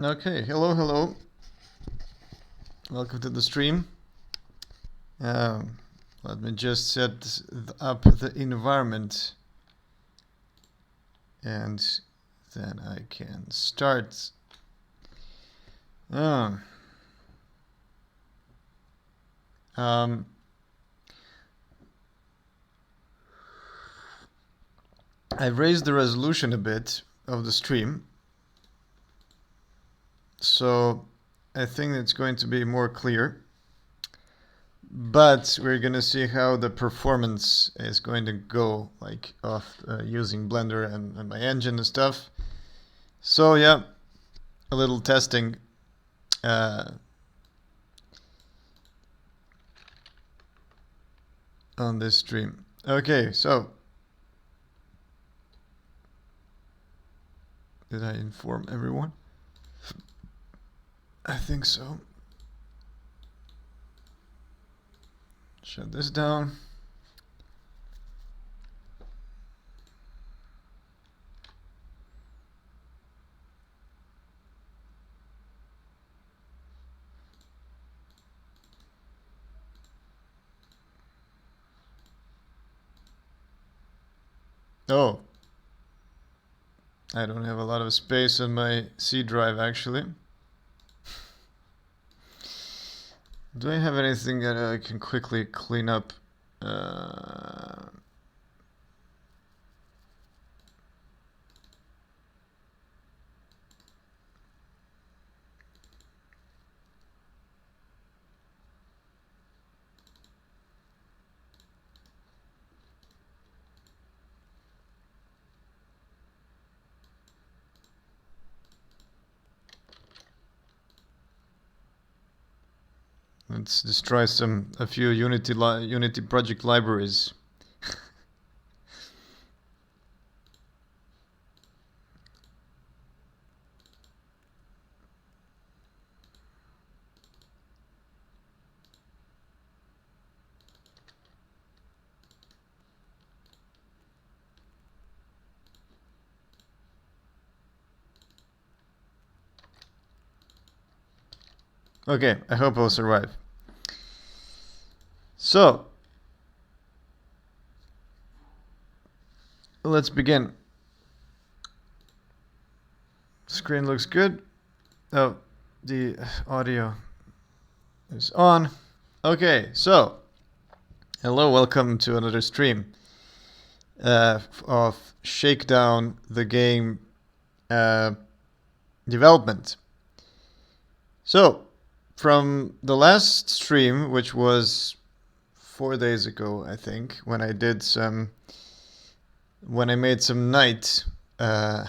Okay, hello. Welcome to the stream. Let me just set up the environment and then I can start. Um, I've raised the resolution a bit of the stream, so I think it's going to be more clear. But we're gonna see how the performance is going to go, like of using Blender and my engine and stuff. So yeah, a little testing. On this stream. Okay, so did I inform everyone? I think so. Shut this down. Oh, I don't have a lot of space on my C drive actually. Do I have anything that I can quickly clean up? Let's destroy a few Unity project libraries. Okay, I hope I'll survive. So, let's begin. Screen looks good. Oh, the audio is on. Okay, so hello, welcome to another stream of Shakedown, the game development. So, from the last stream, which was 4 days ago, I think, when I made some night, an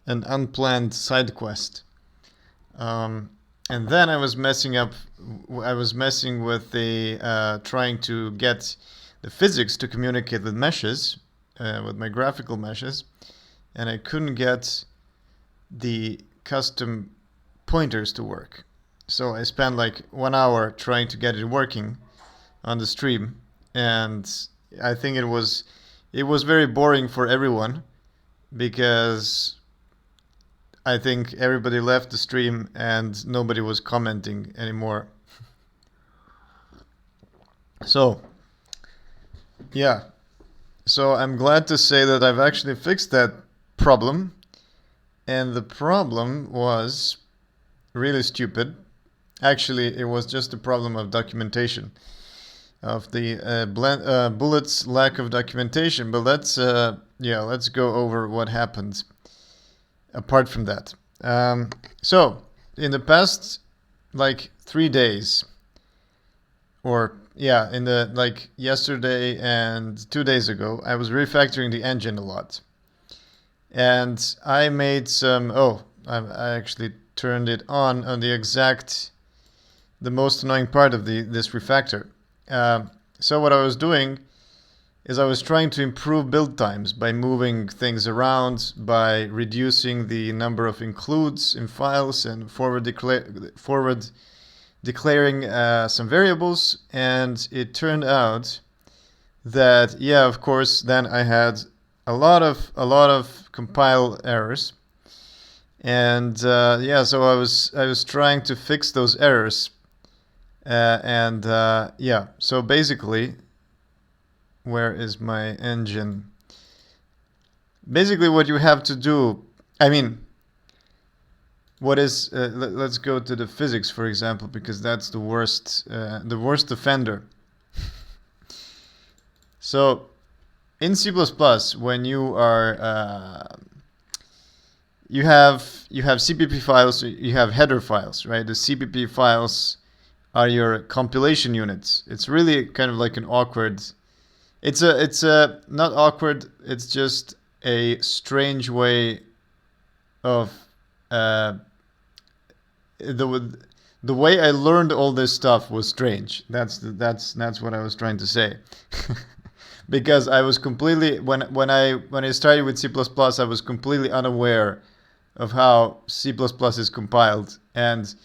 unplanned side quest. And then I was messing with the trying to get the physics to communicate with meshes, with my graphical meshes, and I couldn't get the custom pointers to work. So I spent like 1 hour trying to get it working on the stream, and I think it was very boring for everyone because I think everybody left the stream and nobody was commenting anymore. So, yeah. So I'm glad to say that I've actually fixed that problem. And the problem was really stupid. Actually, it was just a problem of documentation, of the bullets lack of documentation. But let's go over what happened apart from that. So in the past, like 3 days, yesterday and 2 days ago, I was refactoring the engine a lot. And I made some, I actually turned it on the most annoying part of this refactor. So what I was doing is I was trying to improve build times by moving things around, by reducing the number of includes in files and forward declaring some variables. And it turned out that, of course, then I had a lot of compile errors. And yeah, so I was trying to fix those errors. And yeah, so basically, where is my engine? Basically, what you have to do, I mean, what is? Let's go to the physics, for example, because that's the worst offender. So in C++, when you are you have CPP files, you have header files, right? The CPP files are your compilation units. It's really kind of like an awkward. It's a not awkward. It's just a strange way of the the way I learned all this stuff was strange. That's what I was trying to say. Because I was completely when I started with C++, I was completely unaware of how C++ is compiled, and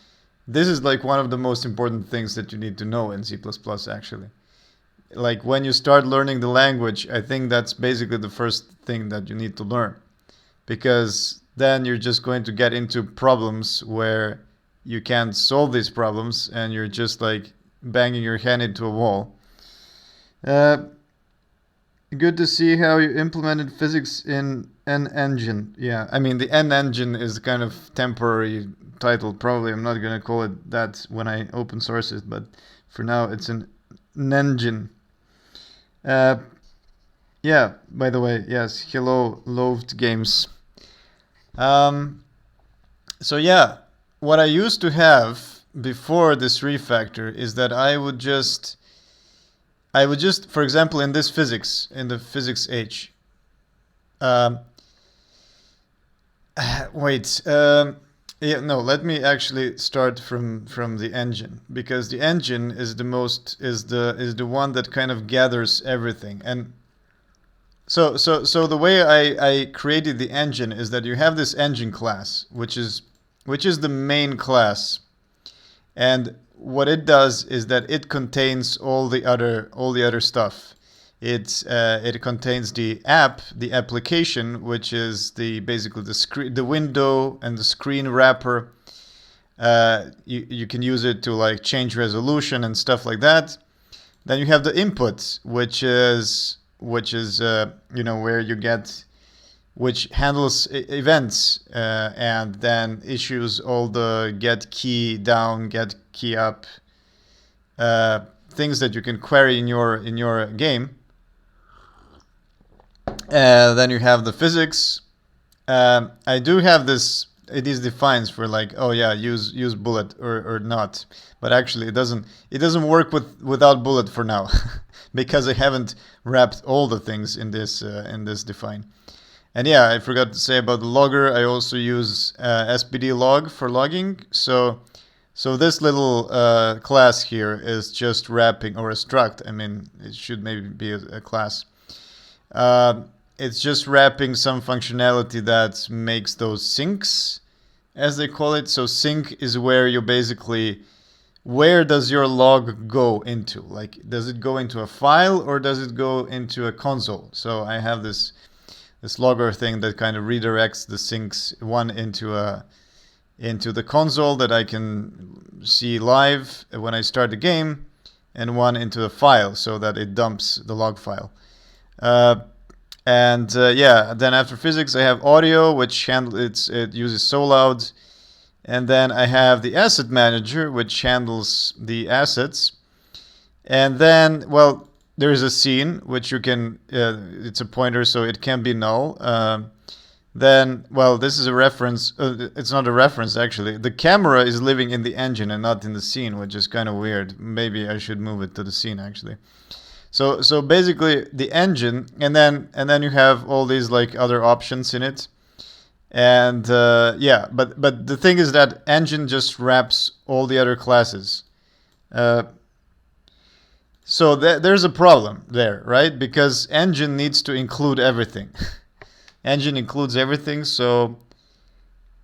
this is like one of the most important things that you need to know in C++ actually. Like when you start learning the language, I think that's basically the first thing that you need to learn, because then you're just going to get into problems where you can't solve these problems and you're just like banging your head into a wall. Good to see how you implemented physics in N engine. Yeah, I mean the N engine is kind of temporary title. Probably I'm not gonna call it that when I open source it, but for now it's an engine. Yeah. By the way, yes. Hello, Loathed Games. So yeah, what I used to have before this refactor is that I would just, for example, in this physics, in the physics H. Um, wait. Yeah, no. Let me actually start from the engine, because the engine is the one that kind of gathers everything. And so the way I created the engine is that you have this engine class, which is the main class. And what it does is that it contains all the other stuff. It contains the application, which is basically the window and the screen wrapper. You can use it to like change resolution and stuff like that. Then you have the input, which is where you get, which handles events, and then issues all the get key down, get key up things that you can query in your game. Then you have the physics. I do have this. It is defines for like, oh yeah, use bullet or not, but actually it doesn't work without bullet for now, because I haven't wrapped all the things in this define. And yeah, I forgot to say about the logger. I also use SPD log for logging. So this little class here is just wrapping, or a struct. I mean, it should maybe be a class. It's just wrapping some functionality that makes those syncs, as they call it. So sync is where you basically, where does your log go into? Like, does it go into a file or does it go into a console? So I have this logger thing that kind of redirects the syncs, one into the console that I can see live when I start the game, and one into a file so that it dumps the log file. Yeah, then after physics I have audio, which it uses SoLoud, and then I have the asset manager, which handles the assets, and then, well, there's a scene which you can it's a pointer, so it can be null. Then, well, this is a reference. It's not a reference, actually. The camera is living in the engine and not in the scene, which is kind of weird. Maybe I should move it to the scene, actually. So basically the engine, and then you have all these like other options in it. And yeah, but the thing is that engine just wraps all the other classes. So there's a problem there, right? Because engine needs to include everything. Engine includes everything, so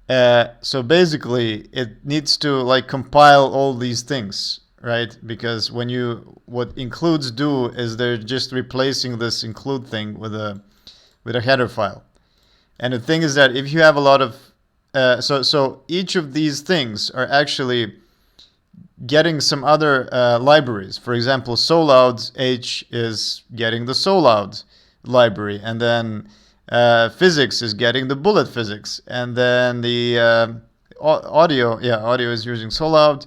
basically it needs to like compile all these things, right? Because what includes do is they're just replacing this include thing with a header file. And the thing is that if you have a lot of so each of these things are actually getting some other libraries. For example, SoLoud H is getting the SoLoud library, and then physics is getting the bullet physics, and then the audio is using SoLoud,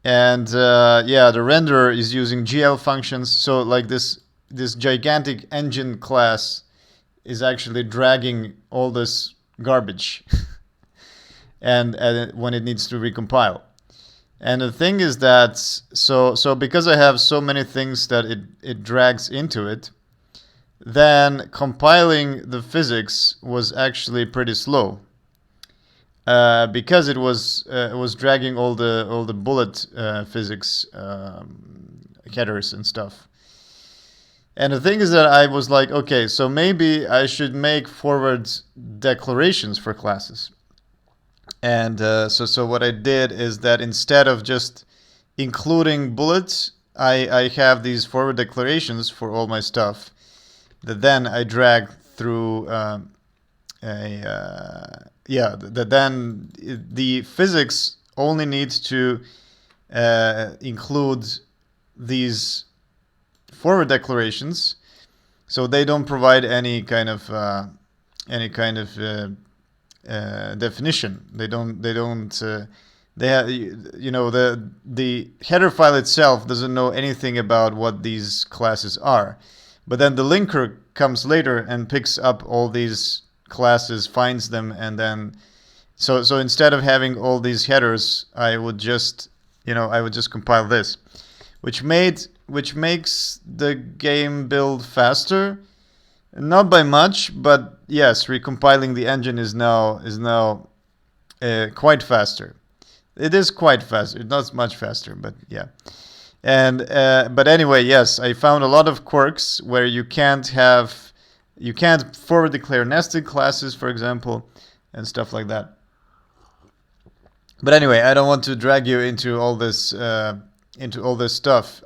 and the renderer is using GL functions. So like this gigantic engine class is actually dragging all this garbage and when it needs to recompile. And the thing is that so because I have so many things that it drags into it, then compiling the physics was actually pretty slow. Because it was dragging all the bullet physics headers and stuff. And the thing is that I was like, okay, so maybe I should make forward declarations for classes. And so what I did is that instead of just including bullets, I have these forward declarations for all my stuff that then I drag through then the physics only needs to include these forward declarations, so they don't provide any kind of definition. They have, the header file itself doesn't know anything about what these classes are, but then the linker comes later and picks up all these classes, finds them, and then so instead of having all these headers, I would just compile this, which makes the game build faster. Not by much, but yes, recompiling the engine is now quite faster. It is quite faster, not much faster, but yeah. And but anyway, yes, I found a lot of quirks where you can't forward declare nested classes, for example, and stuff like that. But anyway, I don't want to drag you into all this stuff.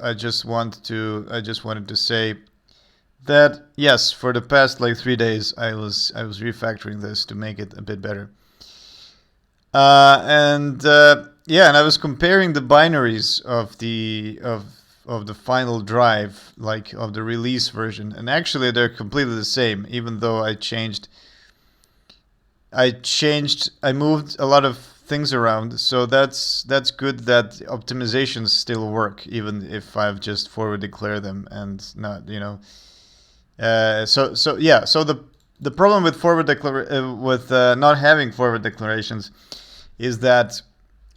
I just wanted to say that yes, for the past like 3 days, I was refactoring this to make it a bit better. And I was comparing the binaries of the final drive, like of the release version, and actually they're completely the same, even though I moved a lot of things around. So that's good that optimizations still work, even if I've just forward declared them and not, So the problem with not having forward declarations is that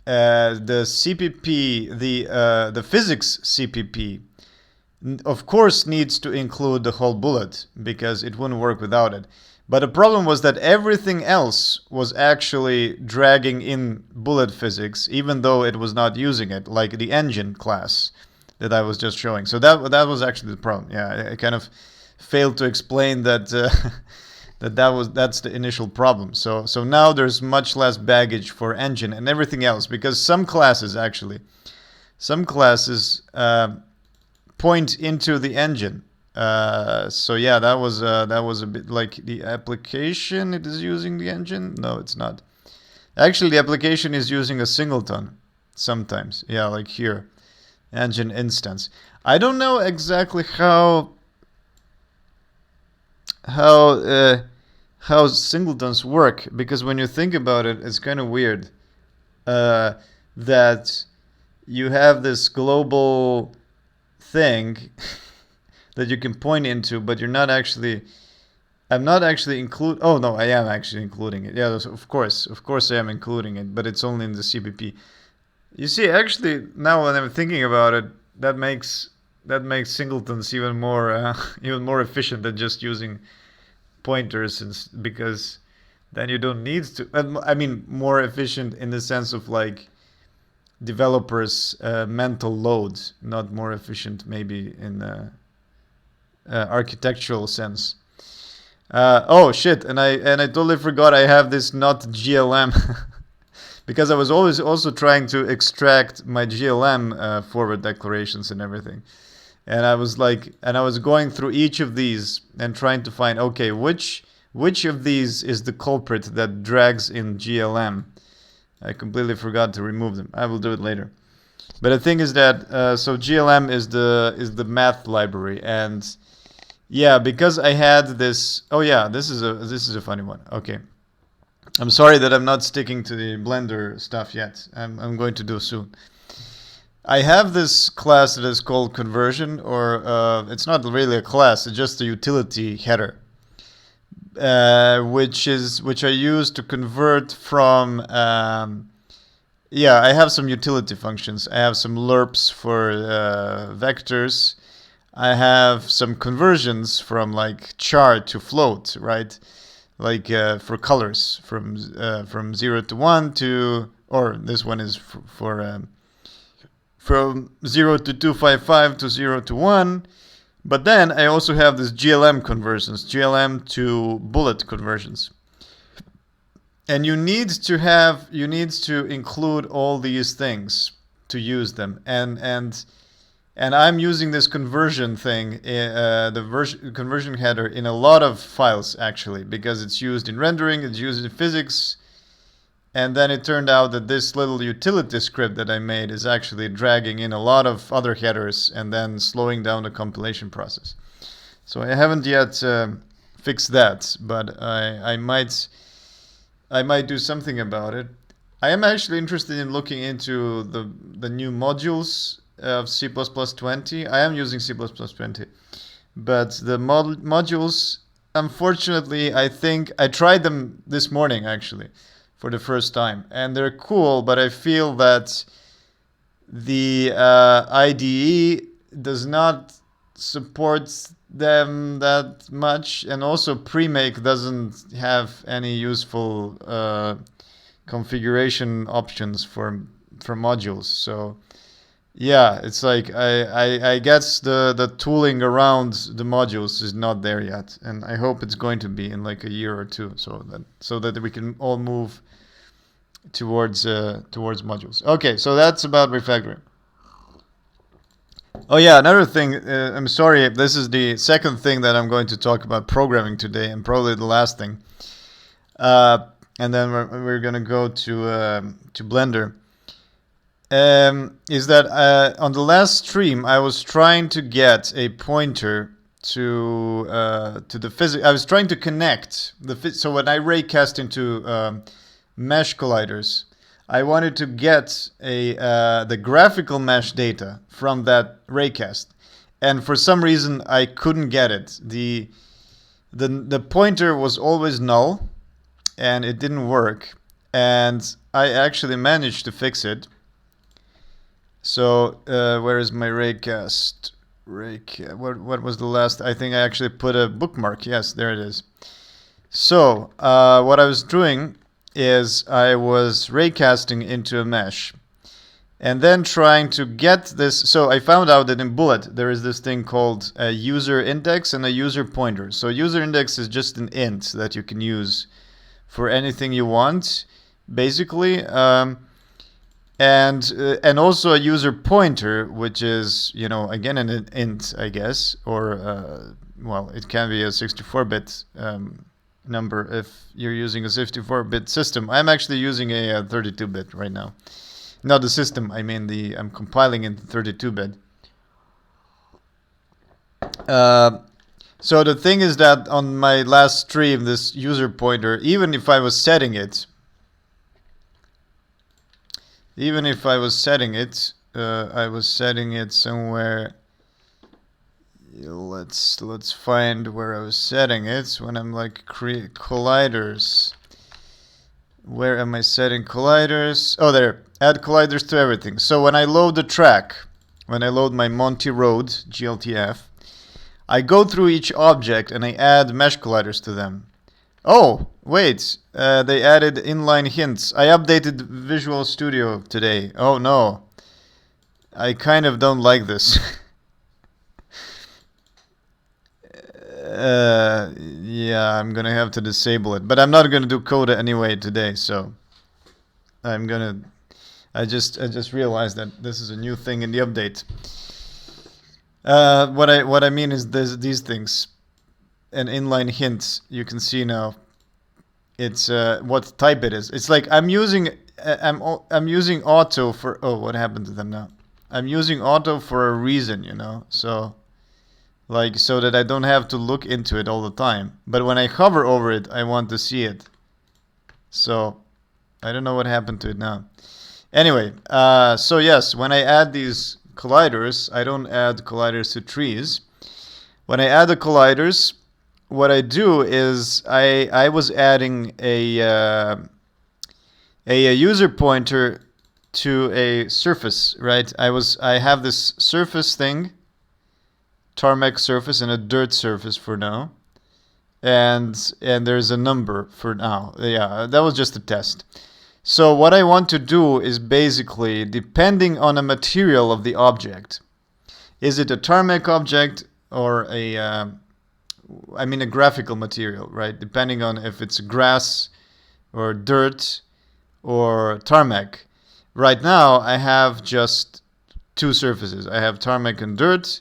the CPP, the physics CPP, of course needs to include the whole bullet because it wouldn't work without it. But the problem was that everything else was actually dragging in bullet physics, even though it was not using it, like the engine class that I was just showing. So that was actually the problem. Yeah, I kind of failed to explain that that's the initial problem. So now there's much less baggage for engine and everything else, because some classes point into the engine. That was a bit like the application. It is using the engine. No, it's not. Actually, the application is using a singleton sometimes. Yeah, like here, engine instance. I don't know exactly how singletons work, because when you think about it, it's kind of weird that you have this global thing that you can point into, but I'm not actually oh no, I am actually including it. Yeah, of course I am including it, but it's only in the CPP. You see, actually, now when I'm thinking about it, that makes singletons even more efficient than just using pointers, because then you don't need to. I mean, more efficient in the sense of like developers' mental load, not more efficient maybe in architectural sense. Oh shit! And I totally forgot I have this not GLM because I was always also trying to extract my GLM forward declarations and everything. And I was going through each of these and trying to find, okay, which Which of these is the culprit that drags in GLM? I completely forgot to remove them. I will do it later. But the thing is that so GLM is the math library, and yeah, because I had this. Oh yeah, this is a funny one. Okay, I'm sorry that I'm not sticking to the Blender stuff yet. I'm going to do soon. I have this class that is called conversion, or it's not really a class. It's just a utility header, which I use to convert from. Yeah, I have some utility functions. I have some lerps for vectors. I have some conversions from like char to float, right? Like for colors from 0 to 1 to, or this one is for from 0 to 255 to 0 to 1. But then I also have this GLM conversions, GLM to bullet conversions. And you need to include all these things to use them. And I'm using this conversion thing, the conversion header, in a lot of files actually, because it's used in rendering, it's used in physics. And then it turned out that this little utility script that I made is actually dragging in a lot of other headers and then slowing down the compilation process. So I haven't yet fixed that, but I might do something about it. I am actually interested in looking into the new modules of C++20. I am using C++20, but the modules, unfortunately, I think I tried them this morning actually for the first time, and they're cool, but I feel that the IDE does not support them that much, and also Premake doesn't have any useful configuration options for modules. So yeah, it's like I guess the tooling around the modules is not there yet, and I hope it's going to be in like a year or two, so that we can all move towards modules. Okay, so that's about refactoring. Oh yeah, another thing. I'm sorry, this is the second thing that I'm going to talk about programming today, and probably the last thing. And then we're gonna go to Blender. Is that on the last stream I was trying to get a pointer to the physics. I was trying to connect so when I raycast into mesh colliders, I wanted to get the graphical mesh data from that raycast, and for some reason I couldn't get it. The pointer was always null, and it didn't work. And I actually managed to fix it. So where is my raycast? What was the last? I think I actually put a bookmark. Yes, there it is. So what I was doing is I was raycasting into a mesh, and then trying to get this. So I found out that in Bullet there is this thing called a user index and a user pointer. So user index is just an int that you can use for anything you want, basically, and also a user pointer, which is, you know, again an int, I guess, or well, it can be a 64-bit number if you're using a 64-bit system. I'm actually using a 32-bit right now. Not the system, I mean I'm compiling in 32-bit. So the thing is that on my last stream, this user pointer, even if I was setting it, I was setting it somewhere. Let's find where I was setting it when I'm like create colliders. Where am I setting colliders? Oh, there. Add colliders to everything. So when I load the track, when I load my Monty Road GLTF, I go through each object and I add mesh colliders to them. Oh, wait, they added inline hints. I updated Visual Studio today. Oh no, I kind of don't like this. Yeah, I'm gonna have to disable it, but I'm not gonna do Coda anyway today, so I just realized that this is a new thing in the update. What I mean is these things. an inline hint, you can see now it's what type it is. It's like I'm using auto for, oh, what happened to them now? I'm using auto for a reason, you know, so like so that I don't have to look into it all the time. But when I hover over it, I want to see it. So I don't know what happened to it now. Anyway, so yes, when I add these colliders, I don't add colliders to trees. When I add the colliders, what I do is I was adding a user pointer to a surface, right? I have this surface thing, tarmac surface, and a dirt surface for now, and there's a number for now. Yeah, that was just a test. So what I want to do is basically, depending on the material of the object, is it a tarmac object or a graphical material, right? Depending on if it's grass or dirt or tarmac. Right now, I have just two surfaces. I have tarmac and dirt.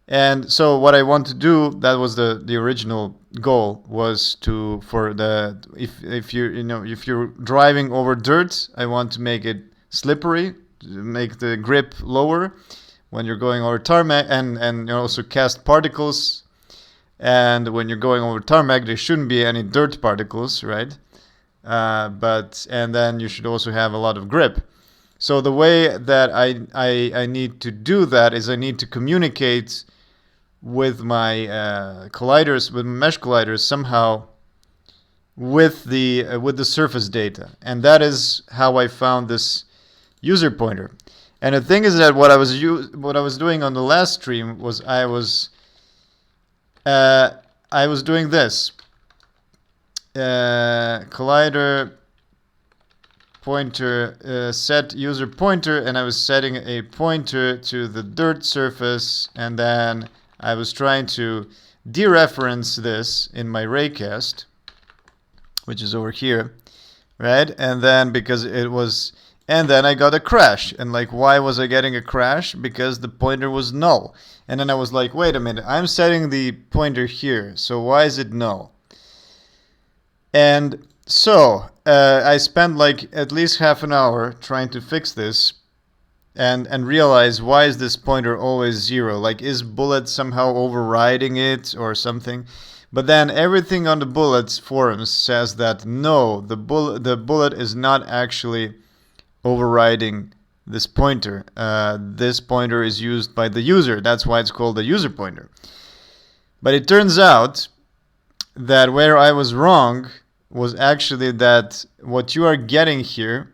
And so what I want to do, that was the original goal, was to, for the, if you're driving over dirt, I want to make it slippery, make the grip lower when you're going over tarmac, and also cast particles. And when you're going over tarmac, there shouldn't be any dirt particles, right? And then you should also have a lot of grip. So the way that I need to do that is I need to communicate with my colliders, with mesh colliders somehow with the surface data, and that is how I found this user pointer. And the thing is that what I was doing on the last stream was I was doing this collider pointer set user pointer, and I was setting a pointer to the dirt surface, and then I was trying to dereference this in my raycast, which is over here, right? And then then I got a crash. And like, why was I getting a crash? Because the pointer was null. And then I was like, wait a minute, I'm setting the pointer here, so why is it null? And so I spent like at least half an hour trying to fix this and realize, why is this pointer always 0? Like, is bullet somehow overriding it or something? But then everything on the bullet's forums says that no, the bullet is not actually overriding this pointer. This pointer is used by the user. That's why it's called a user pointer. But it turns out that where I was wrong was actually that what you are getting here,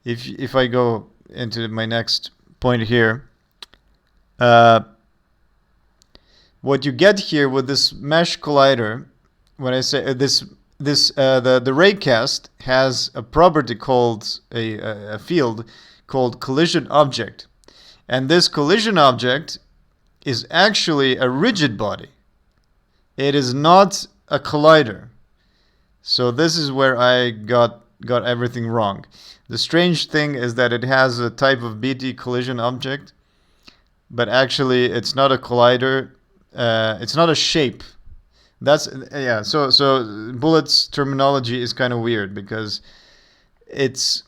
if I go into my next point here, what you get here with this mesh collider, when I say the raycast has a property called a field called collision object, and this collision object is actually a rigid body. It is not a collider. So this is where I got everything wrong. The strange thing is that it has a type of BT collision object, but actually it's not a collider. It's not a shape. That's yeah. So Bullet's terminology is kind of weird because it's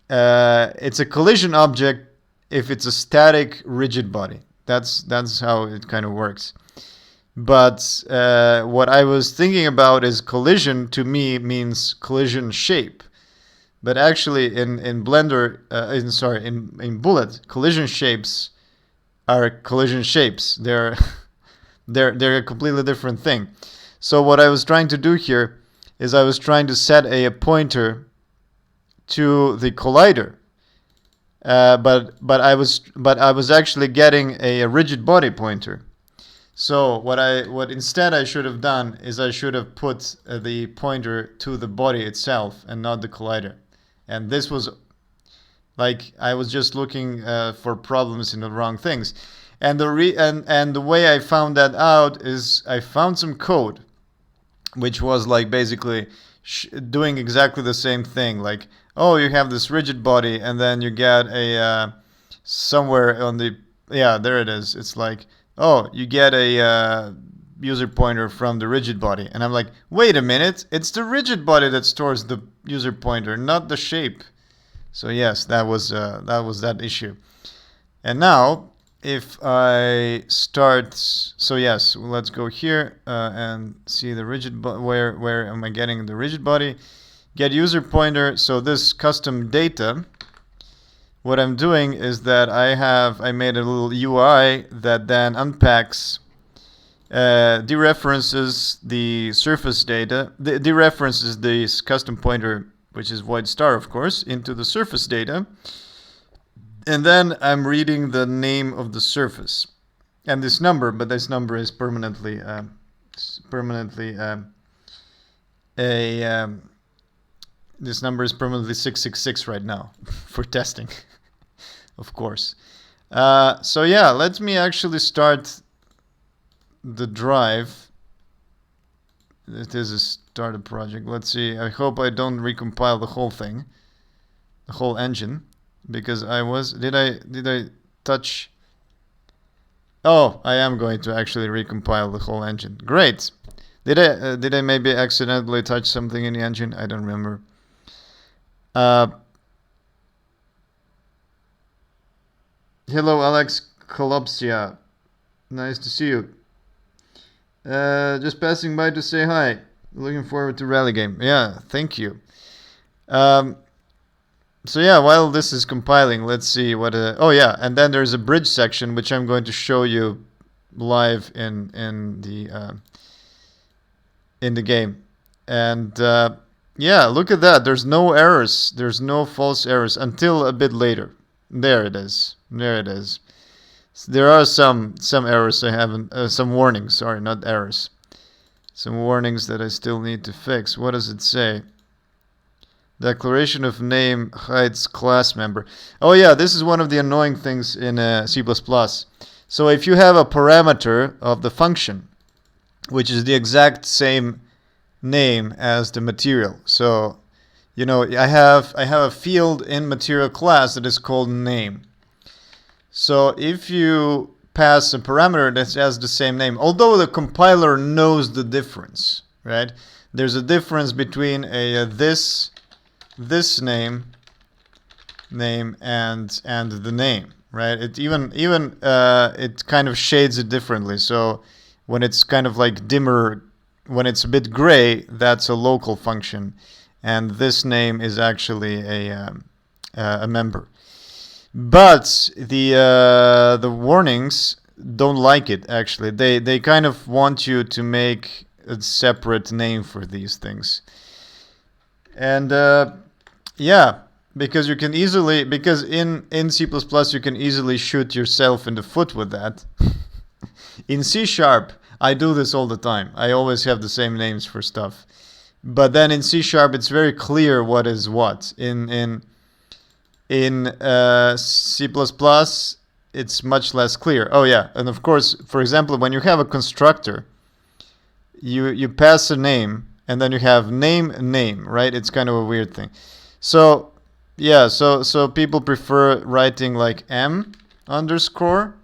a collision object if it's a static rigid body. That's how it kind of works. But what I was thinking about is collision to me means collision shape. But actually in Blender, in Bullet, collision shapes are collision shapes. They're a completely different thing. So what I was trying to do here is I was trying to set a pointer to the collider. But I was actually getting a rigid body pointer. So what instead I should have done is I should have put the pointer to the body itself and not the collider. And this was like I was just looking for problems in the wrong things. And the way I found that out is I found some code which was like basically doing exactly the same thing. Like, oh, you have this rigid body, and then you get a somewhere on the, yeah, there it is. It's like, oh, you get a user pointer from the rigid body. And I'm like, wait a minute, it's the rigid body that stores the user pointer, not the shape. So yes, that was that issue. And now, if I start, so yes, let's go here and see the rigid body. Where am I getting the rigid body? Get user pointer. So this custom data, what I'm doing is that I made a little UI that then unpacks, dereferences the surface data, dereferences this custom pointer, which is void star, of course, into the surface data. And then I'm reading the name of the surface and this number, but this number is permanently this number is permanently 666 right now for testing, of course. So yeah, let me actually start the drive. It is a startup project. Let's see. I hope I don't recompile the whole thing, the whole engine. Because I was, did I touch? Oh, I am going to actually recompile the whole engine. Great. Did I maybe accidentally touch something in the engine? I don't remember. Hello, Alex Kolopsia. Nice to see you. Just passing by to say hi. Looking forward to rally game. Yeah, thank you. So yeah, while this is compiling, let's see what. Oh yeah, and then there's a bridge section which I'm going to show you live in the game, and yeah, look at that. There's no errors. There's no false errors until a bit later. There it is. There it is. There are some errors I haven't. Some warnings. Sorry, not errors. Some warnings that I still need to fix. What does it say? Declaration of name hides class member. Oh yeah, this is one of the annoying things in C++. So if you have a parameter of the function, which is the exact same name as the material. So, you know, I have a field in material class that is called name. So if you pass a parameter that has the same name, although the compiler knows the difference, right? There's a difference between a this name and the name, right? It even it kind of shades it differently. So when it's kind of like dimmer, when it's a bit gray, that's a local function, and this name is actually a member. But the warnings don't like it. Actually, they kind of want you to make a separate name for these things, and yeah, because you can easily, because in C++ you can easily shoot yourself in the foot with that. In C#, I do this all the time. I always have the same names for stuff. But then in C# it's very clear what is what. In C++ it's much less clear. Oh yeah, and of course, for example, when you have a constructor, you pass a name and then you have name, right? It's kind of a weird thing. So yeah, so people prefer writing like M underscore.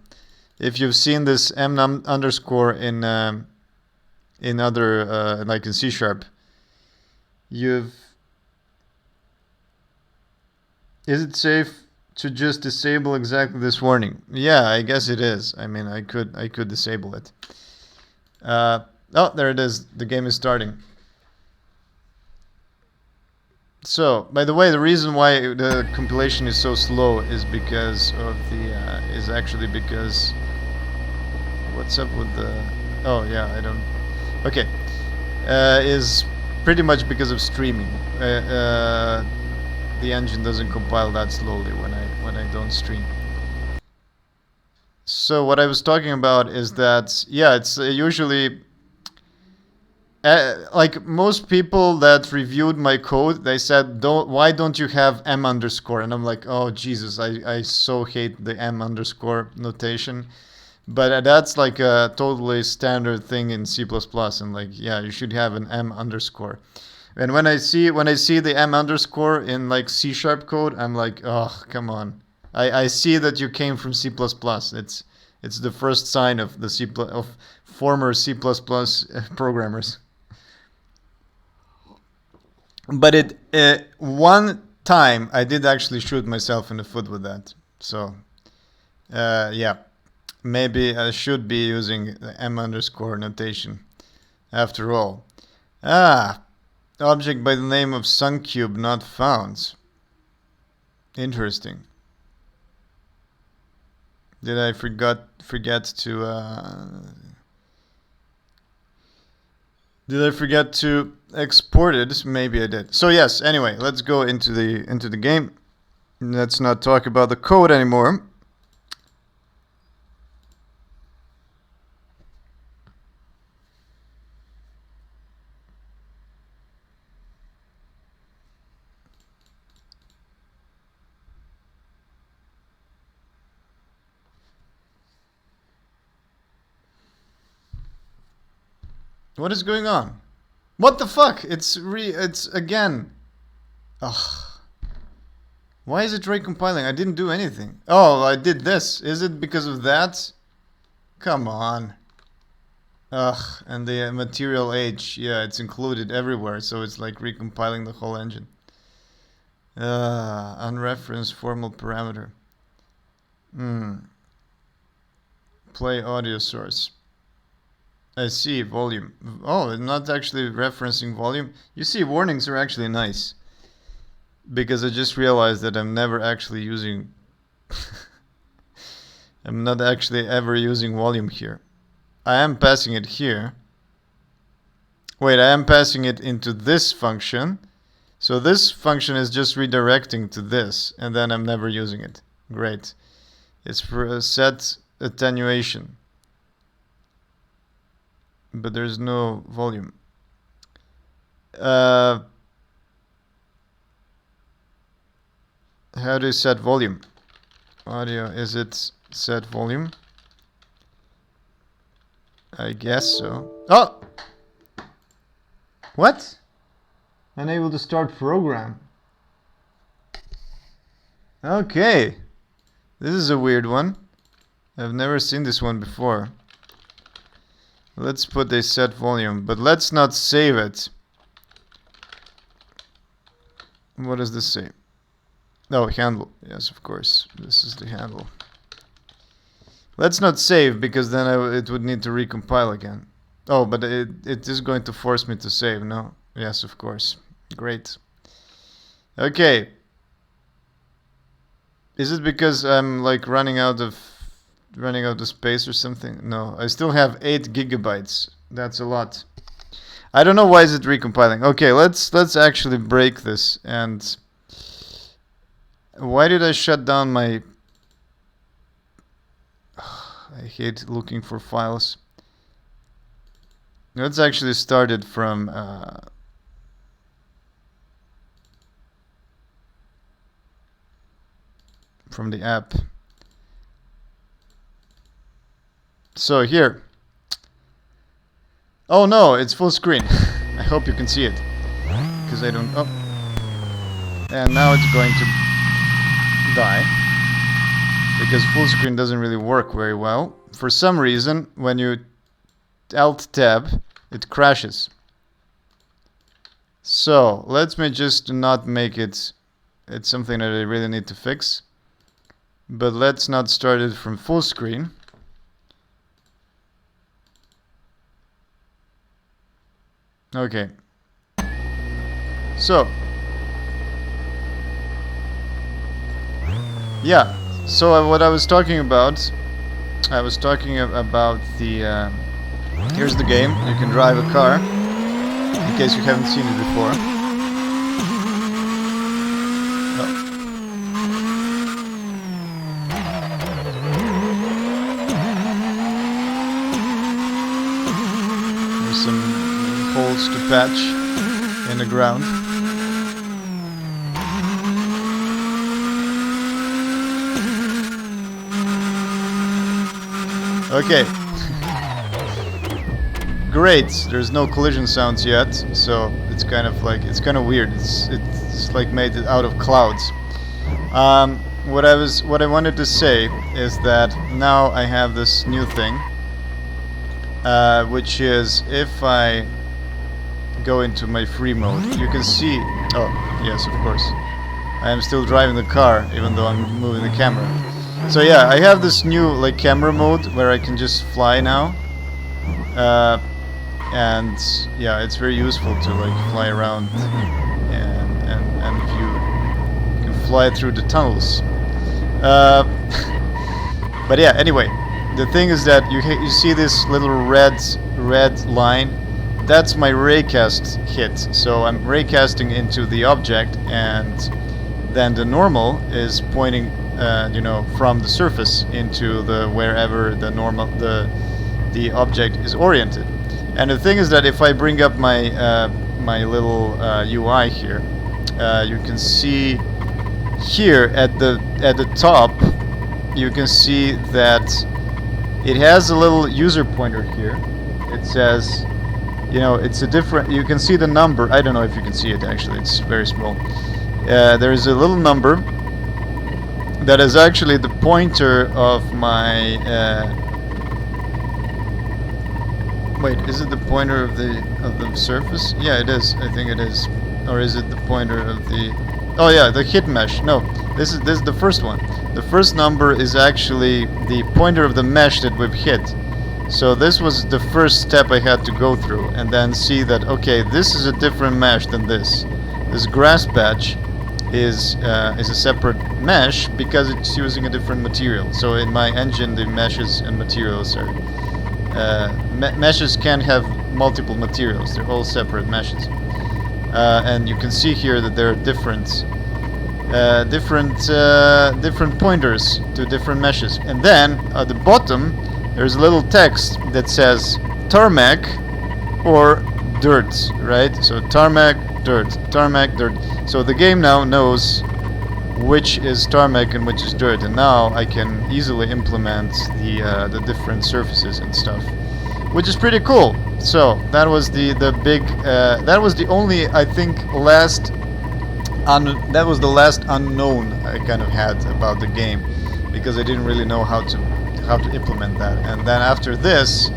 If you've seen this M underscore in other like in C#, is it safe to just disable exactly this warning? Yeah, I guess it is. I mean, I could disable it. Oh, there it is. The game is starting. So, by the way, the reason why the compilation is so slow is because of is actually because, what's up with the, oh yeah, I don't, okay, is pretty much because of streaming. The engine doesn't compile that slowly when I don't stream. So what I was talking about is that, yeah, it's usually, like most people that reviewed my code, they said, why don't you have M underscore? And I'm like, oh Jesus, I so hate the M underscore notation. But that's like a totally standard thing in C++, and like, yeah, you should have an M underscore. And when I see the M underscore in like C# code, I'm like, oh, come on. I see that you came from C++. It's It's the first sign of the of former C++ programmers. But one time I did actually shoot myself in the foot with that. So yeah, maybe I should be using the M underscore notation after all. Object by the name of SunCube not found. Interesting. Did I forget to did I forget to export it? Maybe I did. So yes, anyway, let's go into the game. Let's not talk about the code anymore. What is going on? What the fuck? It's again. Ugh. Why is it recompiling? I didn't do anything. Oh, I did this. Is it because of that? Come on. Ugh, and the material age, yeah, it's included everywhere, so it's like recompiling the whole engine. Unreferenced formal parameter. Play audio source. I see, volume. Oh, I'm not actually referencing volume. You see, warnings are actually nice. Because I just realized that I'm never actually using... I'm not actually ever using volume here. I am passing it here. Wait, I am passing it into this function. So this function is just redirecting to this, and then I'm never using it. Great. It's for a set attenuation. But there's no volume. How do you set volume? Audio, is it set volume? I guess so. Oh! What? Unable to start program. Okay. This is a weird one. I've never seen this one before. Let's put a set volume, but let's not save it. What does this say? Oh, handle. Yes, of course. This is the handle. Let's not save, because then it would need to recompile again. Oh, but it is going to force me to save, no? Yes, of course. Great. Okay. Is it because I'm like running out of space or something? No, I still have 8 gigabytes. That's a lot. I don't know why is it recompiling. Okay, let's actually break this. And why did I shut down my... I hate looking for files. Let's actually start it from the app. So here. Oh no, it's full screen. I hope you can see it. Because I don't... Oh. And now it's going to die. Because full screen doesn't really work very well. For some reason, when you Alt-Tab, it crashes. So, let me just not make it... It's something that I really need to fix. But let's not start it from full screen. Okay. So. Yeah. So what I was talking about... I was talking about the... here's the game. You can drive a car. In case you haven't seen it before. Oh. Holes to patch in the ground. Okay. Great. There's no collision sounds yet, so it's kind of like, it's kind of weird. It's like made it out of clouds. what I wanted to say is that now I have this new thing, which is if I go into my free mode, you can see. Oh yes, of course. I am still driving the car, even though I'm moving the camera. So yeah, I have this new like camera mode where I can just fly now, and yeah, it's very useful to like fly around, and you can fly through the tunnels. But yeah, anyway, the thing is that you see this little red line. That's my raycast hit. So I'm raycasting into the object, and then the normal is pointing, you know, from the surface into the wherever the normal the object is oriented. And the thing is that if I bring up my my little UI here, you can see here at the top, you can see that it has a little user pointer here. It says, you know, it's a different. You can see the number. I don't know if you can see it actually. It's very small. There is a little number that is actually the pointer of my. Wait, is it the pointer of the surface? Yeah, it is. I think it is. Or is it the pointer of the? Oh yeah, the hit mesh. No, this is the first one. The first number is actually the pointer of the mesh that we've hit. So this was the first step I had to go through, and then see that okay, this is a different mesh than this. This grass patch is a separate mesh because it's using a different material. So in my engine, the meshes and materials are meshes can't have multiple materials. They're all separate meshes, and you can see here that there are different pointers to different meshes. And then at the bottom, there's a little text that says tarmac or dirt, right? So tarmac, dirt, tarmac, dirt. So the game now knows which is tarmac and which is dirt, and now I can easily implement the different surfaces and stuff, which is pretty cool. So that was the big that was the only, I think, that was the last unknown I kind of had about the game, because I didn't really know how to implement that. And then after this,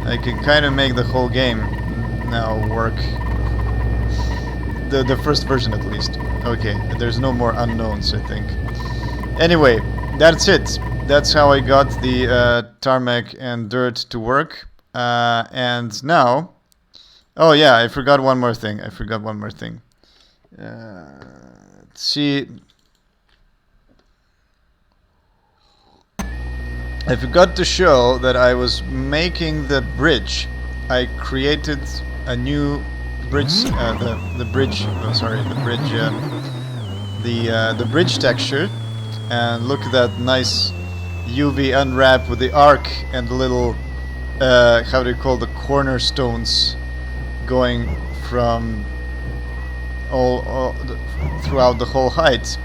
I can kind of make the whole game now work. The first version at least. Okay, there's no more unknowns, I think. Anyway, that's it. That's how I got the tarmac and dirt to work. And now, oh yeah, I forgot one more thing. Let's see. I forgot to show that I was making the bridge. I created a new bridge, the bridge texture, and look at that nice UV unwrap with the arc and the little how do you call the cornerstones going from all throughout the whole height.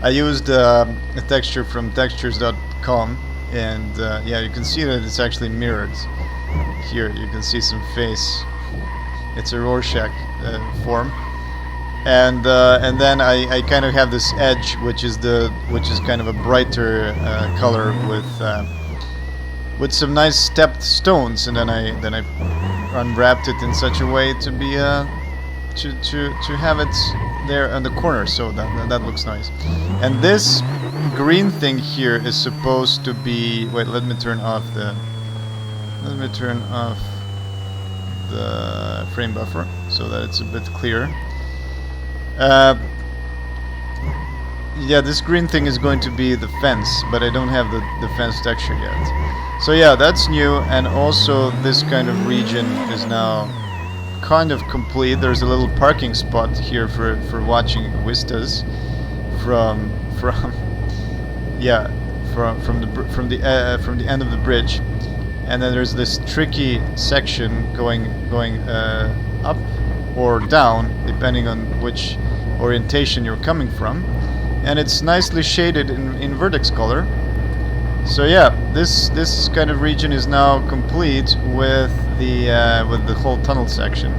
I used a texture from textures.com, and yeah, you can see that it's actually mirrored. Here you can see some face. It's a Rorschach form, and then I kind of have this edge, which is kind of a brighter color with some nice stepped stones, and then I unwrapped it in such a way to be to have it there on the corner, so that looks nice. And this green thing here is supposed to be, wait, let me turn off the frame buffer so that it's a bit clearer. Yeah, this green thing is going to be the fence, but I don't have the fence texture yet. So yeah, that's new, and also this kind of region is now kind of complete. There's a little parking spot here for watching vistas from the end of the bridge, and then there's this tricky section going up or down depending on which orientation you're coming from, and it's nicely shaded in vertex color. So yeah, this kind of region is now complete with the whole tunnel section.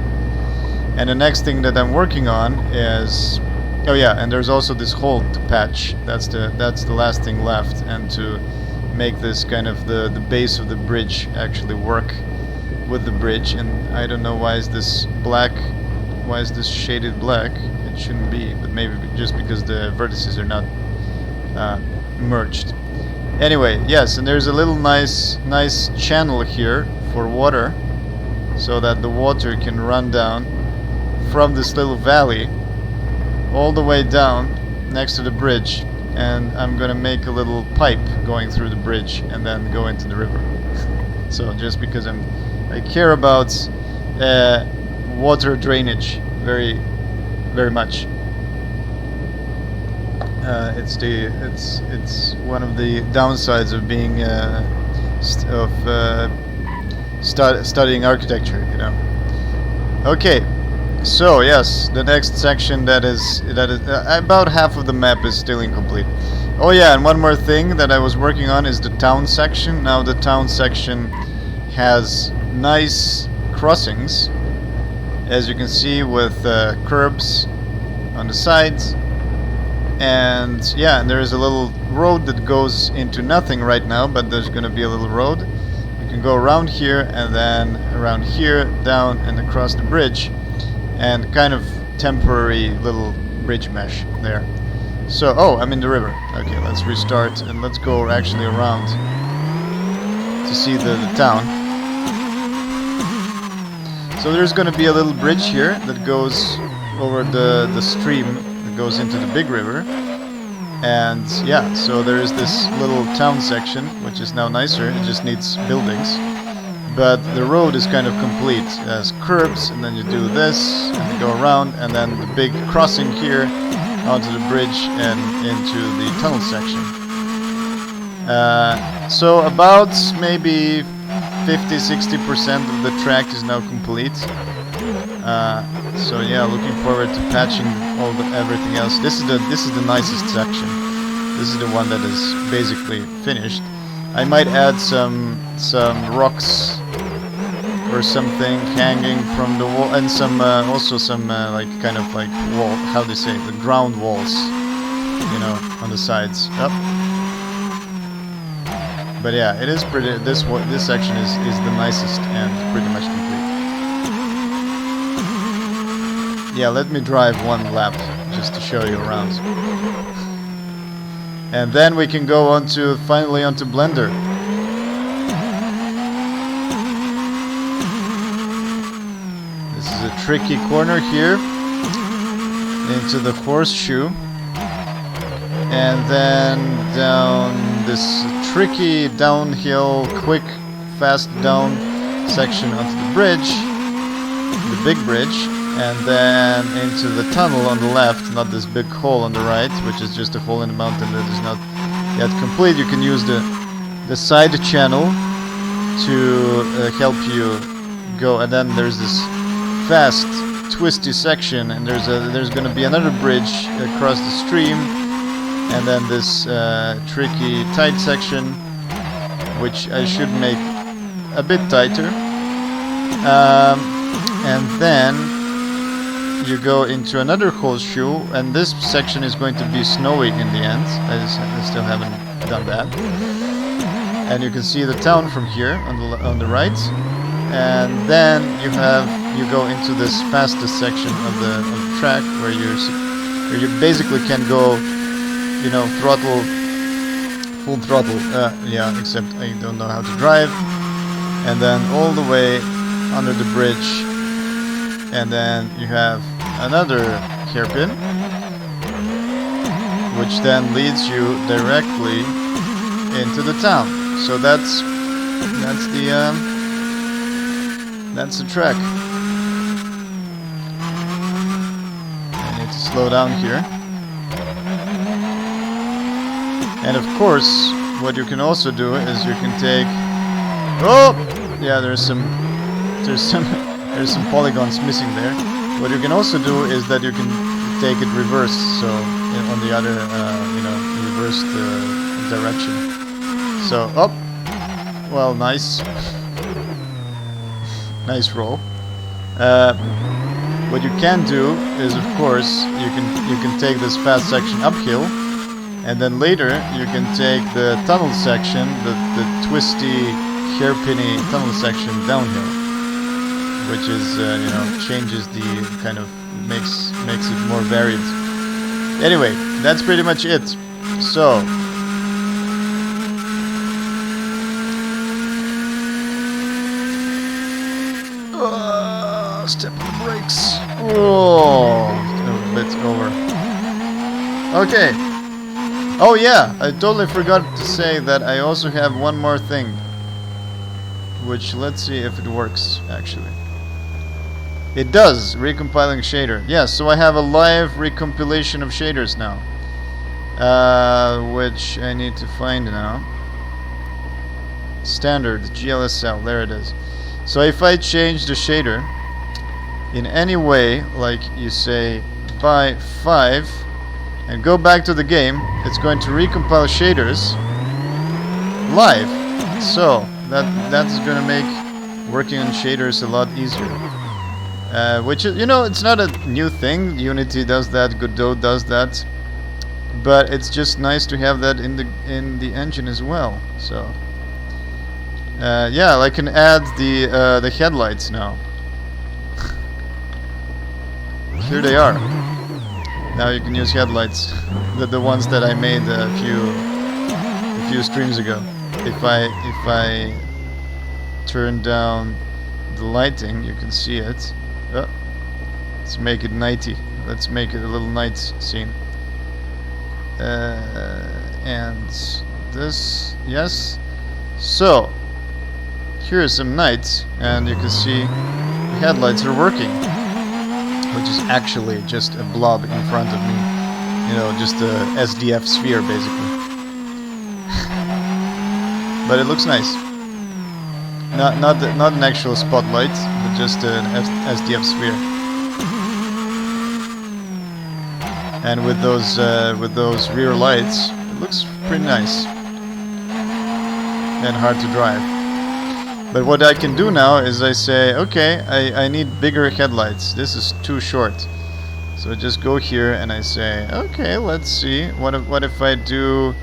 And the next thing that I'm working on is Oh yeah, and there's also this hole to patch. That's the last thing left, and to make this kind of the base of the bridge actually work with the bridge. And I don't know why is this black, why is this shaded black? It shouldn't be, but maybe just because the vertices are not merged. Anyway, yes, and there's a little nice channel here for water, so that the water can run down from this little valley all the way down next to the bridge, and I'm gonna make a little pipe going through the bridge and then go into the river. So just because I care about water drainage very much. It's one of the downsides of being studying architecture, you know. Okay. So yes, the next section that is about half of the map is still incomplete. Oh yeah, and one more thing that I was working on is the town section. Now the town section has nice crossings, as you can see, with curbs on the sides, and yeah, and there is a little road that goes into nothing right now, but there's going to be a little road. You can go around here and then around here, down and across the bridge. And kind of temporary little bridge mesh there. So, oh, I'm in the river. Okay, let's restart and let's go actually around to see the town. So there's going to be a little bridge here that goes over the stream that goes into the big river. And yeah, so there is this little town section, which is now nicer. It just needs buildings. But the road is kind of complete. It has curbs, and then you do this, and you go around, and then the big crossing here onto the bridge and into the tunnel section. So about maybe 50-60% of the track is now complete. So yeah, looking forward to patching everything else. This is the nicest section. This is the one that is basically finished. I might add some rocks or something hanging from the wall, and some also some like kind of like wall. How do you say it? The ground walls, you know, on the sides. Yep. But yeah, it is pretty. This section is the nicest and pretty much complete. Yeah, let me drive one lap just to show you around. And then we can go on to finally onto Blender. This is a tricky corner here into the horseshoe, and then down this tricky downhill, quick, fast down section onto the bridge, the big bridge. And then into the tunnel on the left, not this big hole on the right, which is just a hole in the mountain that is not yet complete. You can use the side channel to help you go. And then there's this fast, twisty section, and there's going to be another bridge across the stream, and then this tricky, tight section, which I should make a bit tighter. And then you go into another horseshoe, and this section is going to be snowy in the end. I still haven't done that. And you can see the town from here on the right. And then you go into this fastest section of the track where you basically can go, you know, full throttle. Yeah, except I don't know how to drive. And then all the way under the bridge. And then you have another hairpin, which then leads you directly into the town. So that's the track. I need to slow down here. And of course, what you can also do is you can take. Oh, yeah, there's some polygons missing there. What you can also do is that you can take it reverse, so on the other, reversed direction. So, well, nice roll. What you can do is, of course, you can take this fast section uphill, and then later you can take the tunnel section, the twisty, hairpinny tunnel section downhill, which is you know, changes the kind of makes it more varied. Anyway, that's pretty much it. So. Step on the brakes. Oh, a bit over. Okay. Oh yeah, I totally forgot to say that I also have one more thing. Which, let's see if it works, actually. It does, recompiling shader. Yes, so I have a live recompilation of shaders now. Which I need to find now. Standard, GLSL, there it is. So if I change the shader in any way, like you say by 5, and go back to the game, it's going to recompile shaders live. So that's going to make working on shaders a lot easier. Which is, you know, it's not a new thing. Unity does that, Godot does that, but it's just nice to have that in the engine as well. So yeah, I can add the headlights now. Here they are. Now you can use headlights, the ones that I made a few streams ago. If I turn down the lighting, you can see it. Oh, let's make it nighty. Let's make it a little night scene. And this, yes. So here's some nights, and you can see the headlights are working. Which is actually just a blob in front of me. You know, just a SDF sphere, basically. But it looks nice. Not an actual spotlight, but just an SDF sphere. And with those rear lights, it looks pretty nice. And hard to drive. But what I can do now is I say, okay, I need bigger headlights. This is too short. So I just go here and I say, okay, let's see. What if I do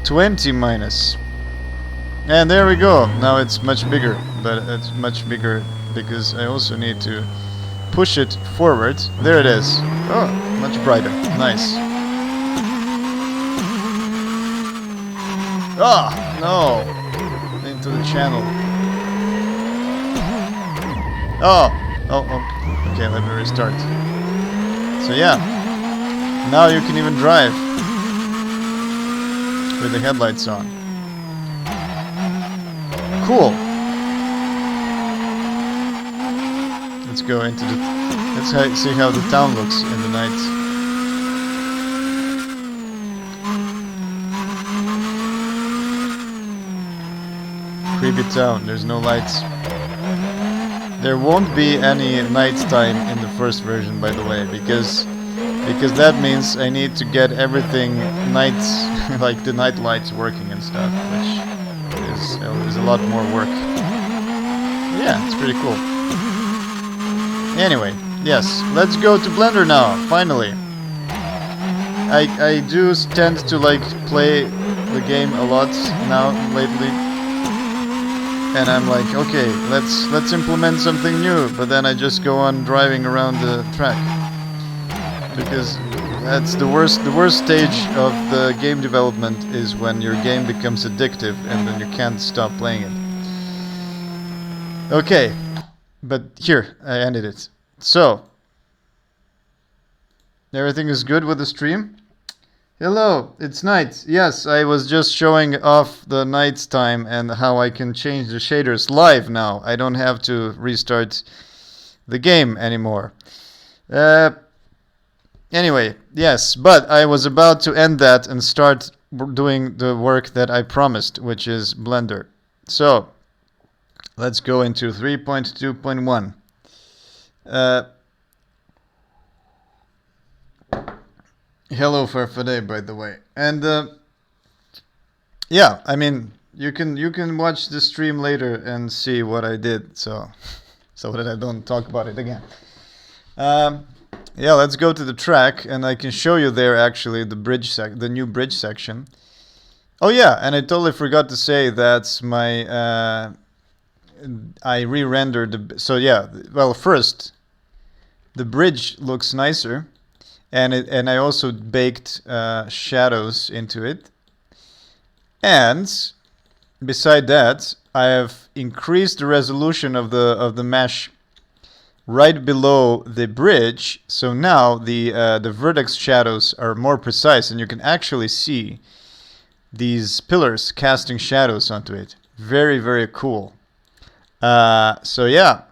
20 minus? And there we go. Now it's much bigger, but it's much bigger because I also need to push it forward. There it is. Oh, much brighter. Nice. Ah, no. Into the channel. Oh, okay, let me restart. So yeah, now you can even drive with the headlights on. Cool. Let's go into let's see how the town looks in the night. Creepy town, there's no lights. There won't be any nighttime in the first version, by the way, because that means I need to get everything nights, like the night lights working and stuff, which is a lot more work. Yeah, it's pretty cool. Anyway, yes, let's go to Blender now. Finally, I do tend to like play the game a lot now lately. And I'm like, okay, let's implement something new, but then I just go on driving around the track because that's the worst stage of the game development is when your game becomes addictive and then you can't stop playing it. Okay, but here I ended it. So everything is good with the stream. Hello, it's night. Yes, I was just showing off the night time and how I can change the shaders live now. I don't have to restart the game anymore. Anyway, yes, but I was about to end that and start doing the work that I promised, which is Blender. So, let's go into 3.2.1. Hello Farfadet, by the way. And yeah, I mean, you can watch the stream later and see what I did, so that I don't talk about it again. Yeah, let's go to the track, and I can show you there actually the new bridge section. Oh yeah, and I totally forgot to say that I re-rendered so yeah. Well, first the bridge looks nicer, and I also baked shadows into it, and beside that, I have increased the resolution of the mesh right below the bridge, so now the vertex shadows are more precise, and you can actually see these pillars casting shadows onto it. Very, very cool. So yeah,